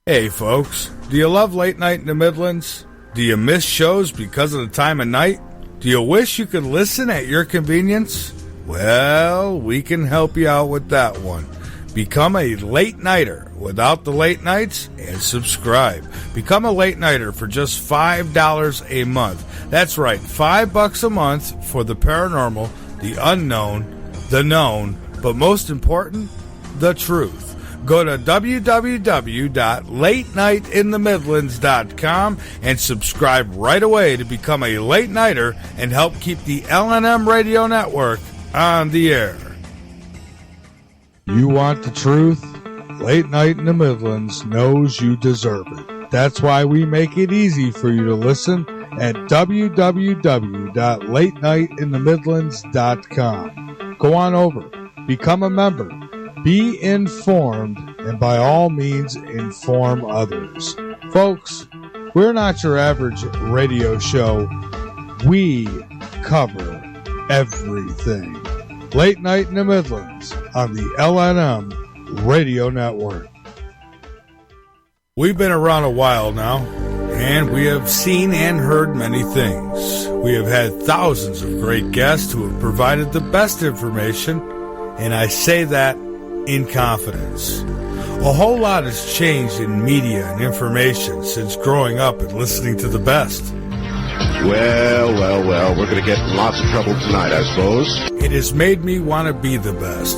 Hey, folks. Do you love Late Night in the Midlands? Do you miss shows because of the time of night? Do you wish you could listen at your convenience? Well, we can help you out with that one. Become a late nighter without the late nights and subscribe. Become a late nighter for just $5 a month. That's right, $5 a month for the paranormal, the unknown, the known, but most important, the truth. Go to www.latenightinthe-midlands.com and subscribe right away to become a late nighter and help keep the L&M Radio Network on the air. You want the truth? Late Night in the Midlands knows you deserve it. That's why we make it easy for you to listen at www.latenightinthe-midlands.com. Go on over, become a member. Be informed, and by all means, inform others. Folks, we're not your average radio show. We cover everything. Late Night in the Midlands on the LNM Radio Network. We've been around a while now, and we have seen and heard many things. We have had thousands of great guests who have provided the best information, and I say that in confidence. A whole lot has changed in media and information since growing up and listening to the best.
Well, we're going to get in lots of trouble tonight, I suppose.
It has made me want to be the best.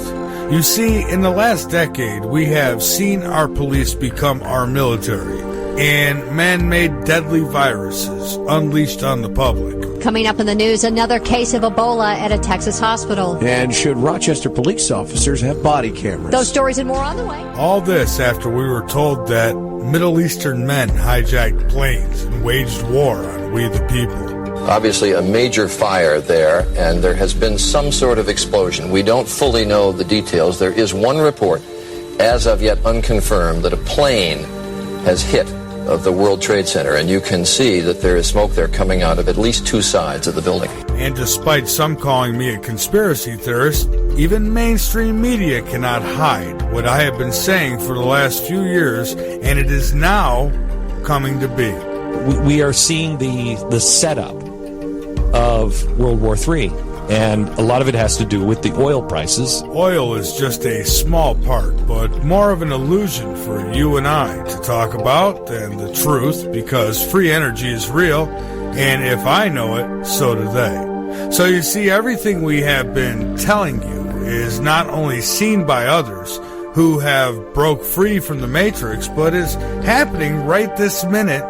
You see, in the last decade, we have seen our police become our military, and man-made deadly viruses unleashed on the public.
Coming up in the news, another case of Ebola at a Texas hospital.
And should Rochester police officers have body cameras?
Those stories and more on the way.
All this after we were told that Middle Eastern men hijacked planes and waged war on we the people.
Obviously a major fire there, and there has been some sort of explosion. We don't fully know the details. There is one report, as of yet unconfirmed, that a plane has hit of the World Trade Center, and you can see that there is smoke there coming out of at least two sides of the building.
And despite some calling me a conspiracy theorist, even mainstream media cannot hide what I have been saying for the last few years, and it is now coming to be.
We are seeing the setup of World War III, and a lot of it has to do with the oil prices.
Oil is just a small part, but more of an illusion for you and I to talk about than the truth, because free energy is real, and if I know it, so do they. So you see, everything we have been telling you is not only seen by others who have broke free from the Matrix, but is happening right this minute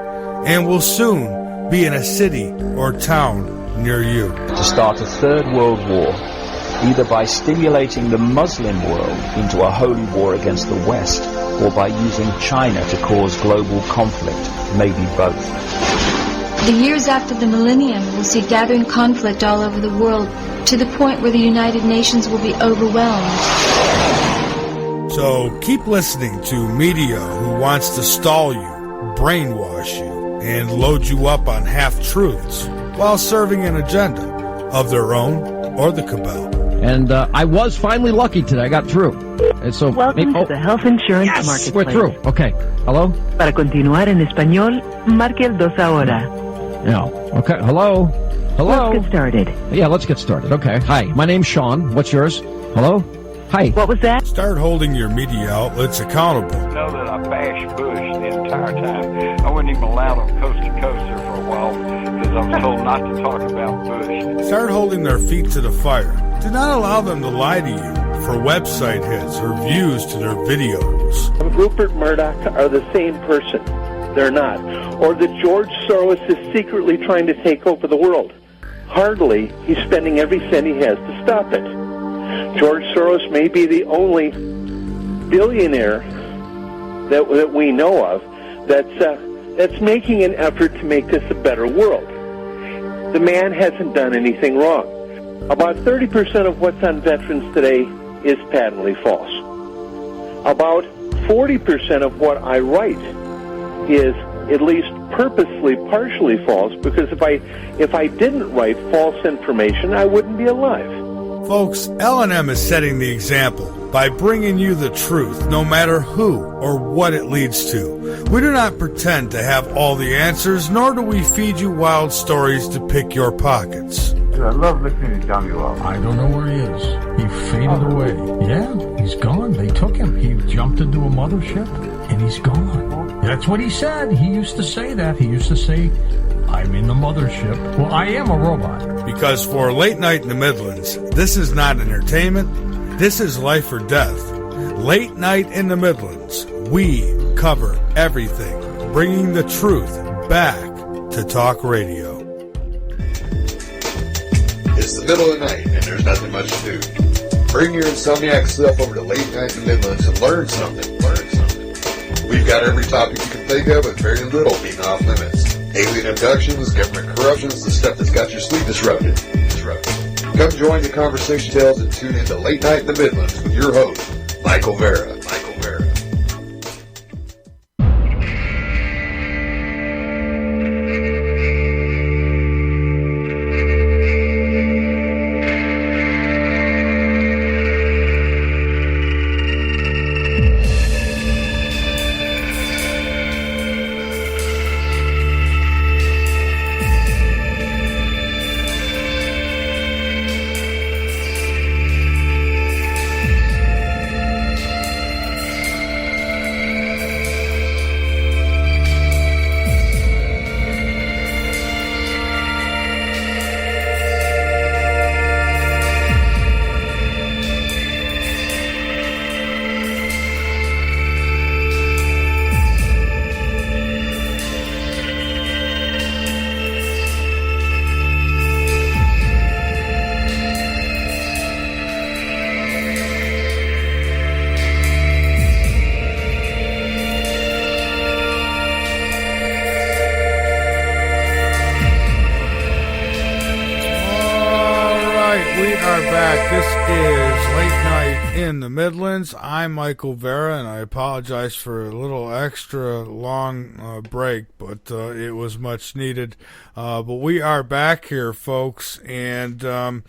and will soon be in a city or town near you.
To start a third world war, either by stimulating the Muslim world into a holy war against the West, or by using China to cause global conflict, maybe both.
The years after the millennium will see gathering conflict all over the world, to the point where the United Nations will be overwhelmed.
So keep listening to media who wants to stall you, brainwash you, and load you up on half-truths while serving an agenda of their own or the cabal.
And I was finally lucky today. I got through. And so
Welcome to the health insurance marketplace.
We're through. Okay. Hello?
Para continuar en español, marque el 2 ahora.
Yeah. Okay. Hello? Hello?
Let's get started.
Yeah, let's get started. Okay. Hi. My name's Sean. What's yours? Hello? Hi.
What was that?
Start holding your media outlets accountable.
You know that I bashed Bush the entire time. I wasn't even allowed on Coast to Coast there for a while because I was told not to talk about Bush.
Start holding their feet to the fire. Do not allow them to lie to you for website hits or views to their videos.
Rupert Murdoch are the same person. They're not. Or that George Soros is secretly trying to take over the world. Hardly. He's spending every cent he has to stop it. George Soros may be the only billionaire that we know of that's making an effort to make this a better world. The man hasn't done anything wrong. About 30% of what's on veterans today is patently false. About 40% of what I write is at least purposely partially false, because if I didn't write false information, I wouldn't be alive.
Folks, L&M is setting the example by bringing you the truth, no matter who or what it leads to. We do not pretend to have all the answers, nor do we feed you wild stories to pick your pockets.
I love listening to John Buell.
I don't know where he is. He faded away. Yeah, he's gone. They took him. He jumped into a mothership, and he's gone. That's what he said. He used to say that. He used to say, I'm in the mothership. Well, I am a robot.
Because for Late Night in the Midlands, this is not entertainment. This is life or death. Late Night in the Midlands, we cover everything, bringing the truth back to talk radio.
It's the middle of the night, and there's nothing much to do. Bring your insomniac self over to Late Night in the Midlands and learn something. We've got every topic you can think of, with very little being off limits. Alien abductions, government corruptions, the stuff that's got your sleep disrupted. Come join the conversation tales and tune into Late Night in the Midlands with your host, Michael Vera.
back. This is Late Night in the Midlands. I'm Michael Vera, and I apologize for a little extra long break, but it was much needed. But we are back here, folks, and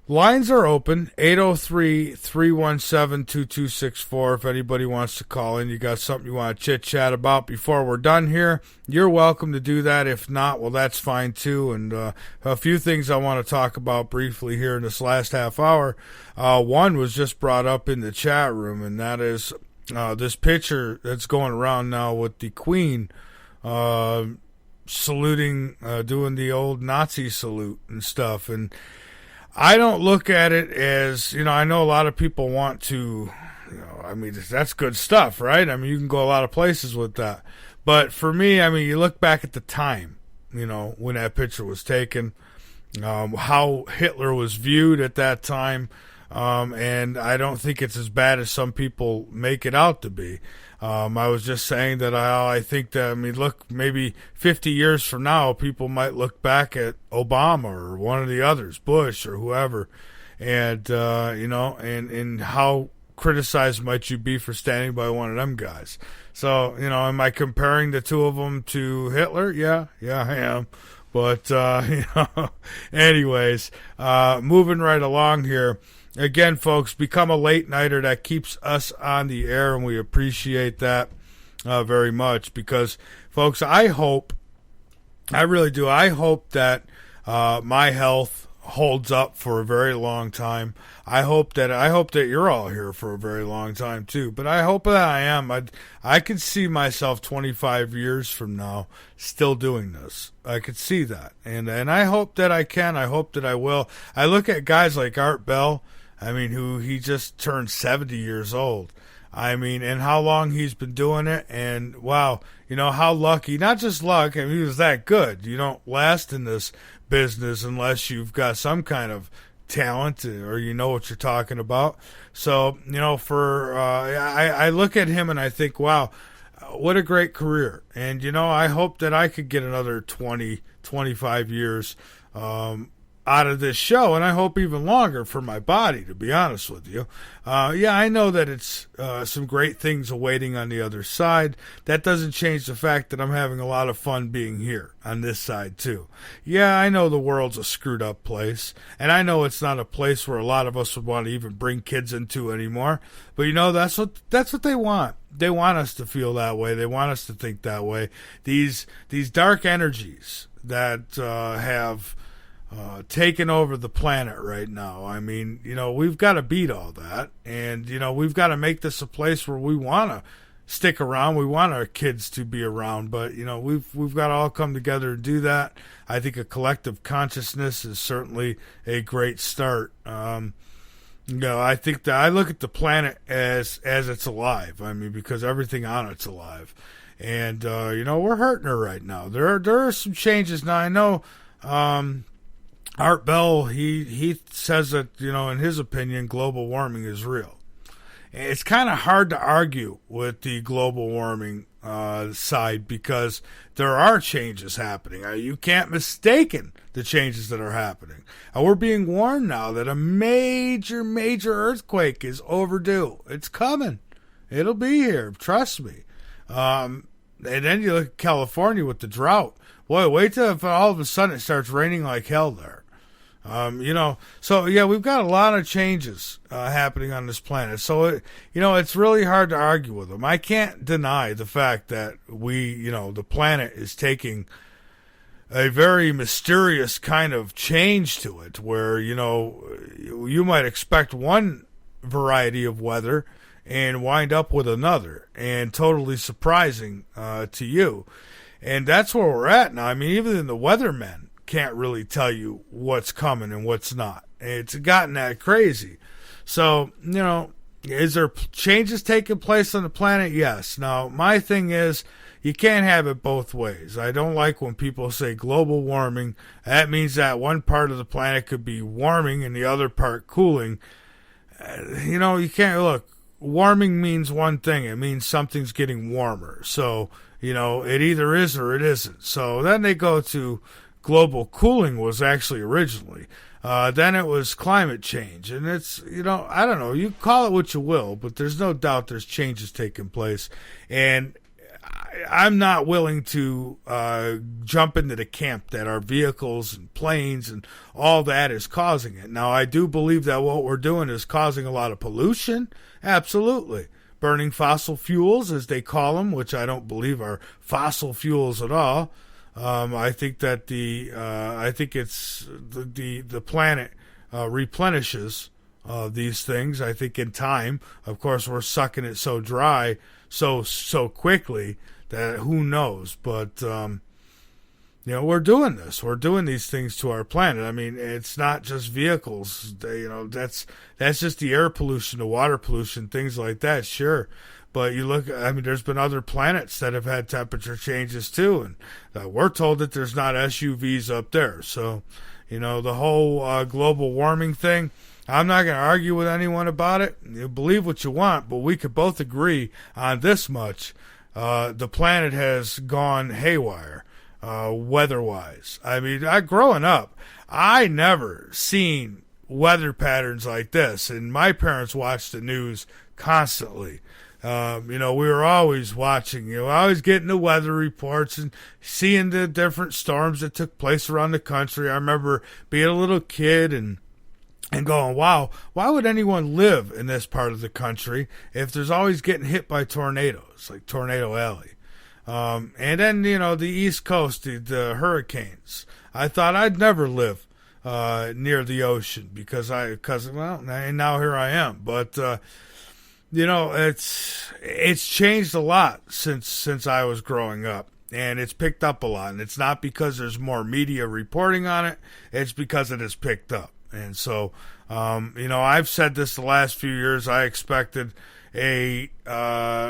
lines are open, 803-317-2264. If anybody wants to call in, you got something you want to chit-chat about before we're done here, you're welcome to do that. If not, well, that's fine too. And a few things I want to talk about briefly here in this last half hour. One was just brought up in the chat room, and that is this picture that's going around now with the Queen saluting, doing the old Nazi salute and stuff. And I don't look at it as, I know a lot of people want to, that's good stuff, right? I mean, you can go a lot of places with that. But for me, you look back at the time, when that picture was taken, how Hitler was viewed at that time, and I don't think it's as bad as some people make it out to be. I was just saying that I think that, look, maybe 50 years from now, people might look back at Obama or one of the others, Bush or whoever, and, and how criticized might you be for standing by one of them guys? So, am I comparing the two of them to Hitler? Yeah, I am. But, anyways, moving right along here. Again, folks, become a late nighter. That keeps us on the air, and we appreciate that very much because, folks, I really do. I hope that my health holds up for a very long time. I hope that you're all here for a very long time too. But I hope that I am. I could see myself 25 years from now still doing this. I could see that, and I hope that I can. I hope that I will. I look at guys like Art Bell. Who he just turned 70 years old. And how long he's been doing it. And wow, how lucky, not just luck. He was that good. You don't last in this business unless you've got some kind of talent or you know what you're talking about. So, I look at him and I think, wow, what a great career. And, I hope that I could get another 20, 25 years, out of this show, and I hope even longer for my body, to be honest with you. I know that it's some great things awaiting on the other side. That doesn't change the fact that I'm having a lot of fun being here on this side, too. Yeah, I know the world's a screwed up place, and I know it's not a place where a lot of us would want to even bring kids into anymore, but that's what they want. They want us to feel that way. They want us to think that way. These dark energies that have taken over the planet right now. We've got to beat all that, and we've got to make this a place where we want to stick around. We want our kids to be around, but we've got to all come together and do that. I think a collective consciousness is certainly a great start. I think that I look at the planet as it's alive. Because everything on it's alive, and we're hurting her right now. There are some changes now. I know. Art Bell, he says that, in his opinion, global warming is real. It's kind of hard to argue with the global warming side because there are changes happening. You can't mistake the changes that are happening. We're being warned now that a major, major earthquake is overdue. It's coming. It'll be here. Trust me. And then you look at California with the drought. Boy, wait till if all of a sudden it starts raining like hell there. So yeah, we've got a lot of changes happening on this planet. So it's really hard to argue with them. I can't deny the fact that the planet is taking a very mysterious kind of change to it, where you might expect one variety of weather and wind up with another, and totally surprising to you. And that's where we're at now. Even the weathermen can't really tell you what's coming and what's not. It's gotten that crazy. So, is there changes taking place on the planet? Yes. Now, my thing is, you can't have it both ways. I don't like when people say global warming. That means that one part of the planet could be warming and the other part cooling. You can't, look, warming means one thing. It means something's getting warmer. So, it either is or it isn't. So then they go to global cooling was actually originally. Then it was climate change. And it's, I don't know, you call it what you will, but there's no doubt there's changes taking place. And I'm not willing to jump into the camp that our vehicles and planes and all that is causing it. Now, I do believe that what we're doing is causing a lot of pollution. Absolutely. Burning fossil fuels, as they call them, which I don't believe are fossil fuels at all. I think that the planet replenishes these things. I think in time, of course, we're sucking it so dry so quickly that who knows. But we're doing this. We're doing these things to our planet. I mean, it's not just vehicles. That's just the air pollution, the water pollution, things like that. Sure. But you look, I mean, there's been other planets that have had temperature changes too, and we're told that there's not SUVs up there. So, the whole global warming thing, I'm not going to argue with anyone about it. You believe what you want, but we could both agree on this much. The planet has gone haywire, weather-wise. I mean, growing up, I never seen weather patterns like this, and my parents watched the news constantly. We were always watching, always getting the weather reports and seeing the different storms that took place around the country. I remember being a little kid and going, wow, why would anyone live in this part of the country if there's always getting hit by tornadoes, like Tornado Alley? And then, the East Coast, the hurricanes. I thought I'd never live near the ocean because and now here I am. But, it's changed a lot since I was growing up, and it's picked up a lot. And it's not because there's more media reporting on it; it's because it has picked up. And so, I've said this the last few years. I expected a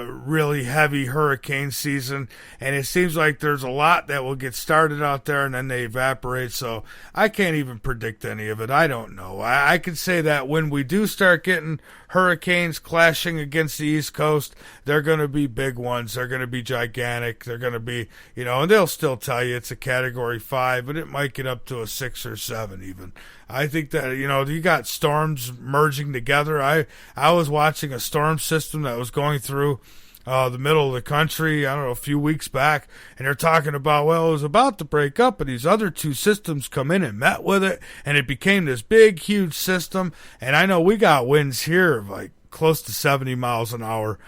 really heavy hurricane season, and it seems like there's a lot that will get started out there and then they evaporate. So I can't even predict any of it. I don't know. I can say that when we do start getting hurricanes clashing against the East Coast, they're going to be big ones. They're going to be gigantic. They're going to be, and they'll still tell you it's a Category 5, but it might get up to a 6 or 7 even. I think that, you got storms merging together. I was watching a storm system that was going through the middle of the country, I don't know, a few weeks back, and they're talking about, well, it was about to break up, but these other two systems come in and met with it, and it became this big, huge system. And I know we got winds here of like close to 70 miles an hour,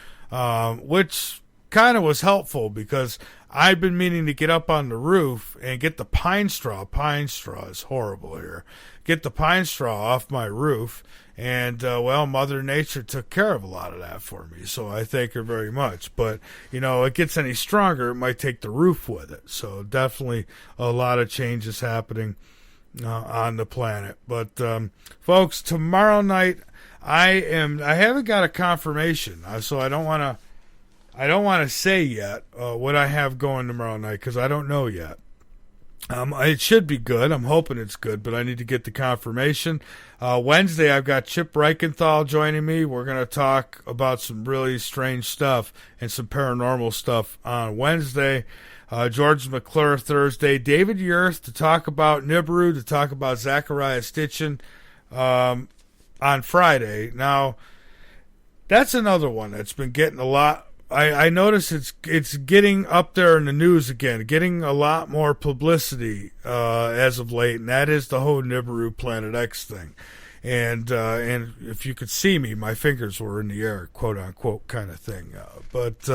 which kind of was helpful because I've been meaning to get up on the roof and get the pine straw. Pine straw is horrible here. Get the pine straw off my roof. And, Mother Nature took care of a lot of that for me. So I thank her very much. But, it gets any stronger, it might take the roof with it. So definitely a lot of changes happening on the planet. But, folks, tomorrow night, I haven't got a confirmation. So I don't want to say yet what I have going tomorrow night because I don't know yet. It should be good. I'm hoping it's good, but I need to get the confirmation. Wednesday, I've got Chip Reichenthal joining me. We're going to talk about some really strange stuff and some paranormal stuff on Wednesday. George McClure Thursday. David Yerth to talk about Nibiru, to talk about Zachariah Stitchin on Friday. Now, that's another one that's been getting a lot. I notice it's getting up there in the news again, getting a lot more publicity as of late, and that is the whole Nibiru Planet X thing. And if you could see me, my fingers were in the air, quote unquote, kind of thing. But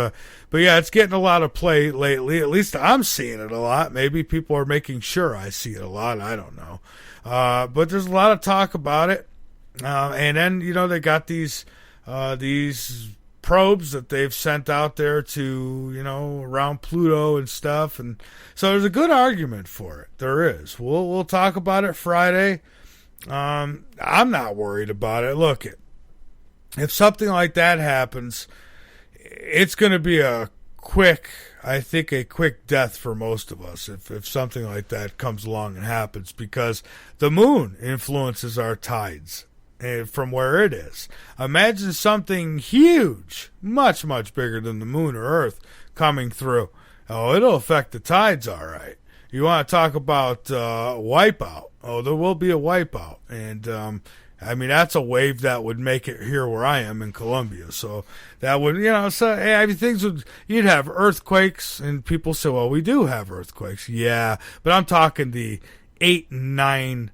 yeah, it's getting a lot of play lately. At least I'm seeing it a lot. Maybe people are making sure I see it a lot. I don't know. But there's a lot of talk about it. And then they got these probes that they've sent out there to, around Pluto and stuff. And so there's a good argument for it. There is. We'll talk about it Friday. I'm not worried about it. Look, if something like that happens, it's going to be a quick death for most of us if something like that comes along and happens, because the moon influences our tides. From where it is. Imagine something huge, much, much bigger than the moon or Earth coming through. Oh, it'll affect the tides, all right. you want to talk about wipeout. Oh, there will be a wipeout. And, I mean, that's a wave that would make it here where I am in Colombia. So that would, so you'd have earthquakes, and people say, well, we do have earthquakes. Yeah, but I'm talking the 8 and 9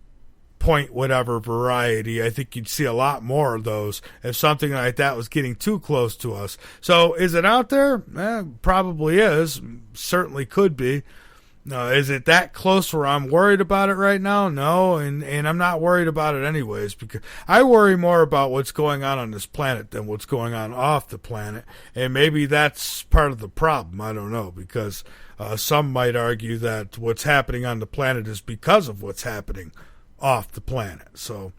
point whatever variety. I think you'd see a lot more of those if something like that was getting too close to us. So is it out there? Probably is. Certainly could be. Is it that close where I'm worried about it right now? No, and I'm not worried about it anyways, because I worry more about what's going on this planet than what's going on off the planet, and maybe that's part of the problem. I don't know, because some might argue that what's happening on the planet is because of what's happening off the planet. So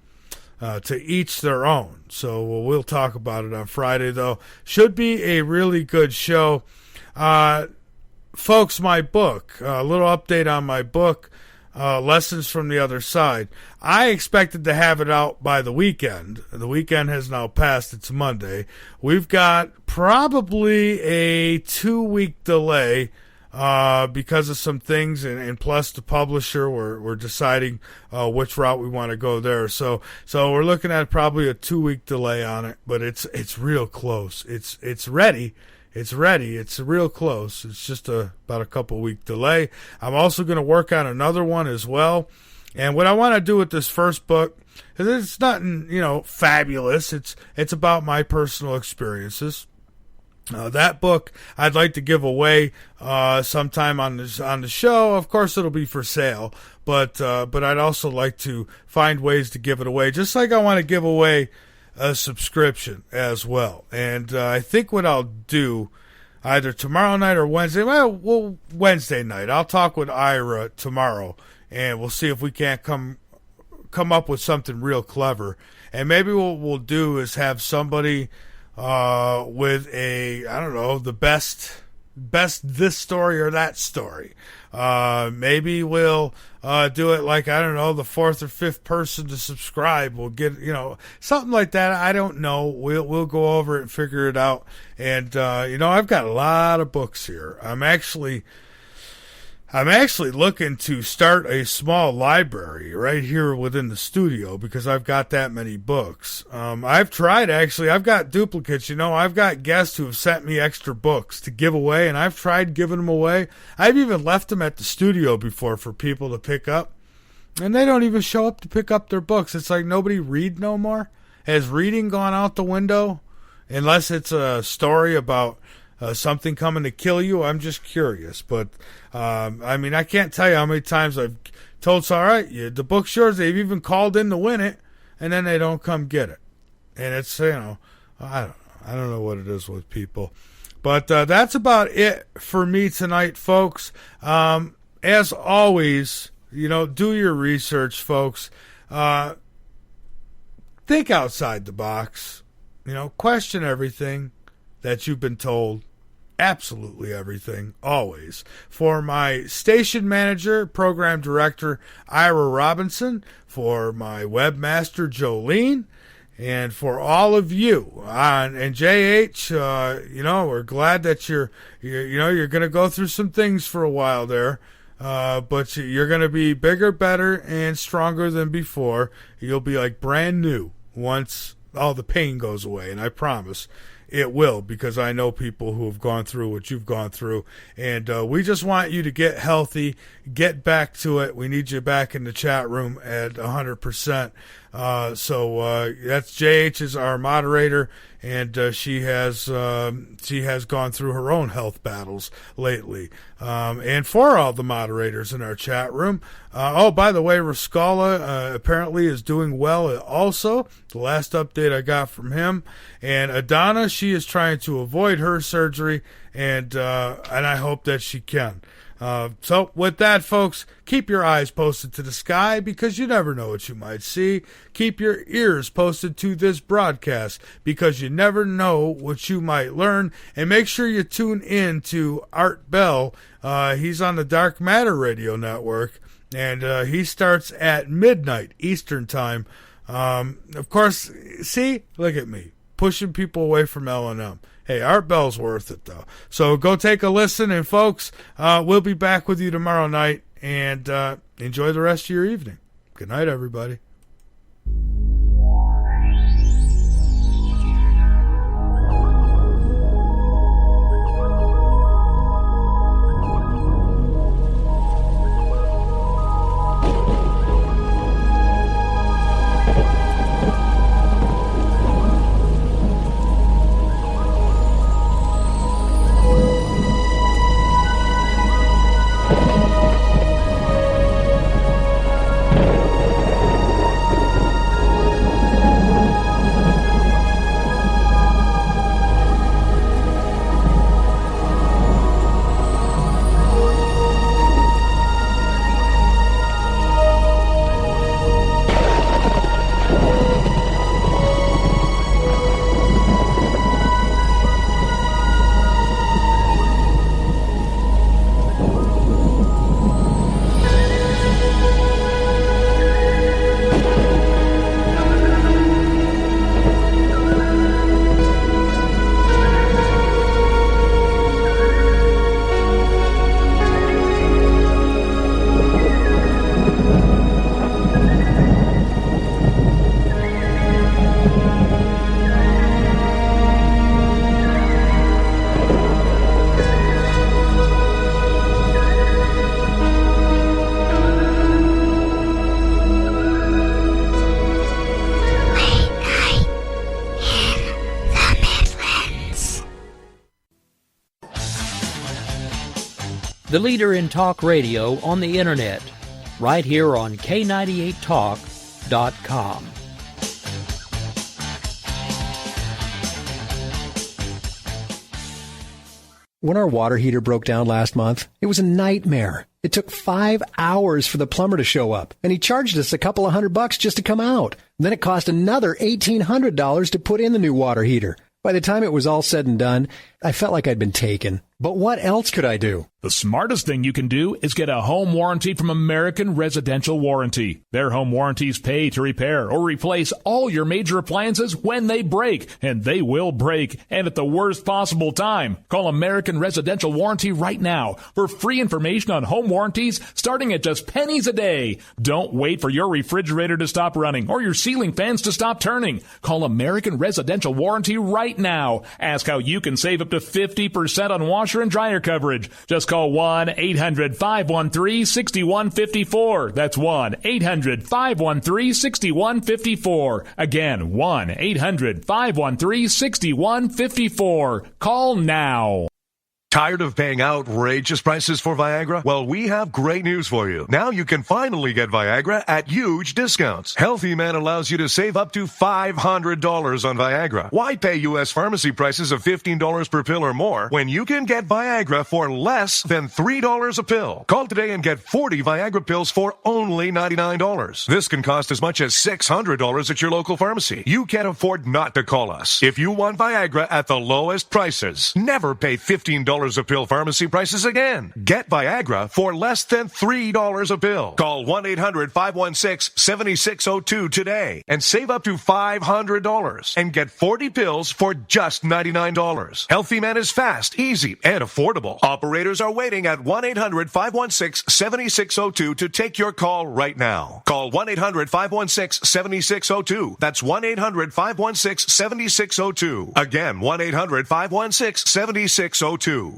to each their own. So we'll talk about it on Friday, though. Should be a really good show. Folks, my book, a little update on my book, Lessons from the Other Side. I expected to have it out by the weekend. The weekend has now passed. It's Monday. We've got probably a 2-week delay because of some things, and plus the publisher, we're deciding which route we want to go there. So we're looking at probably a 2-week delay on it, but it's real close. It's ready. It's ready. It's real close. It's just about a couple-week delay. I'm also going to work on another one as well. And what I want to do with this first book, it's nothing, fabulous. It's about my personal experiences. That book I'd like to give away sometime on the show. Of course, it'll be for sale, but I'd also like to find ways to give it away, just like I want to give away a subscription as well. And I think what I'll do either tomorrow night or Wednesday, Wednesday night, I'll talk with Ira tomorrow, and we'll see if we can't come up with something real clever. And maybe what we'll do is have somebody with the best this story or that story. Maybe we'll do it like, the 4th or 5th person to subscribe. We'll get, something like that. I don't know. We'll go over it and figure it out. And, I've got a lot of books here. I'm actually looking to start a small library right here within the studio because I've got that many books. I've got duplicates. I've got guests who have sent me extra books to give away, and I've tried giving them away. I've even left them at the studio before for people to pick up, and they don't even show up to pick up their books. It's like nobody read no more. Has reading gone out the window? Unless it's a story about something coming to kill you. I'm just curious. But, I can't tell you how many times I've told, all right, the book's yours. They've even called in to win it, and then they don't come get it. And it's, I don't know what it is with people. But that's about it for me tonight, folks. As always, do your research, folks. Think outside the box. Question everything that you've been told. Absolutely everything, always. For my station manager, program director, Ira Robinson, for my webmaster, Jolene, and for all of you, and JH, we're glad that you're going to go through some things for a while there, but you're going to be bigger, better, and stronger than before. You'll be like brand new once all the pain goes away, and I promise it will, because I know people who have gone through what you've gone through, and we just want you to get healthy, get back to it. We need you back in the chat room at 100%. So that's JH is our moderator, and she has gone through her own health battles lately. And for all the moderators in our chat room, by the way, Rascala apparently is doing well also. The last update I got from him. And Adana, she is trying to avoid her surgery, and I hope that she can. So with that, folks, keep your eyes posted to the sky, because you never know what you might see. Keep your ears posted to this broadcast, because you never know what you might learn. And make sure you tune in to Art Bell. He's on the Dark Matter Radio Network, and he starts at midnight Eastern Time. Of course, see, look at me, pushing people away from L&M. Hey, Art Bell's worth it, though. So go take a listen, and folks, we'll be back with you tomorrow night, and enjoy the rest of your evening. Good night, everybody.
The leader in talk radio on the internet, right here on K98Talk.com.
When our water heater broke down last month, it was a nightmare. It took 5 hours for the plumber to show up, and he charged us a couple of $100 just to come out. And then it cost another $1,800 to put in the new water heater. By the time it was all said and done, I felt like I'd been taken. But what else could I do?
The smartest thing you can do is get a home warranty from American Residential Warranty. Their home warranties pay to repair or replace all your major appliances when they break, and they will break, and at the worst possible time. Call American Residential Warranty right now for free information on home warranties starting at just pennies a day. Don't wait for your refrigerator to stop running or your ceiling fans to stop turning. Call American Residential Warranty right now. Ask how you can save up to 50% on washer and dryer coverage. Just call 1-800-513-6154. That's 1-800-513-6154. Again, 1-800-513-6154. Call now.
Tired of paying outrageous prices for Viagra? Well, we have great news for you. Now you can finally get Viagra at huge discounts. Healthy Man allows you to save up to $500 on Viagra. Why pay U.S. pharmacy prices of $15 per pill or more when you can get Viagra for less than $3 a pill? Call today and get 40 Viagra pills for only $99. This can cost as much as $600 at your local pharmacy. You can't afford not to call us. If you want Viagra at the lowest prices, never pay $15 a pill pharmacy prices again. Get Viagra for less than $3 a pill. Call 1-800-516-7602 today and save up to $500 and get 40 pills for just $99. Healthy Man is fast, easy, and affordable. Operators are waiting at 1-800-516-7602 to take your call right now. Call 1-800-516-7602. That's 1-800-516-7602. Again, 1-800-516-7602.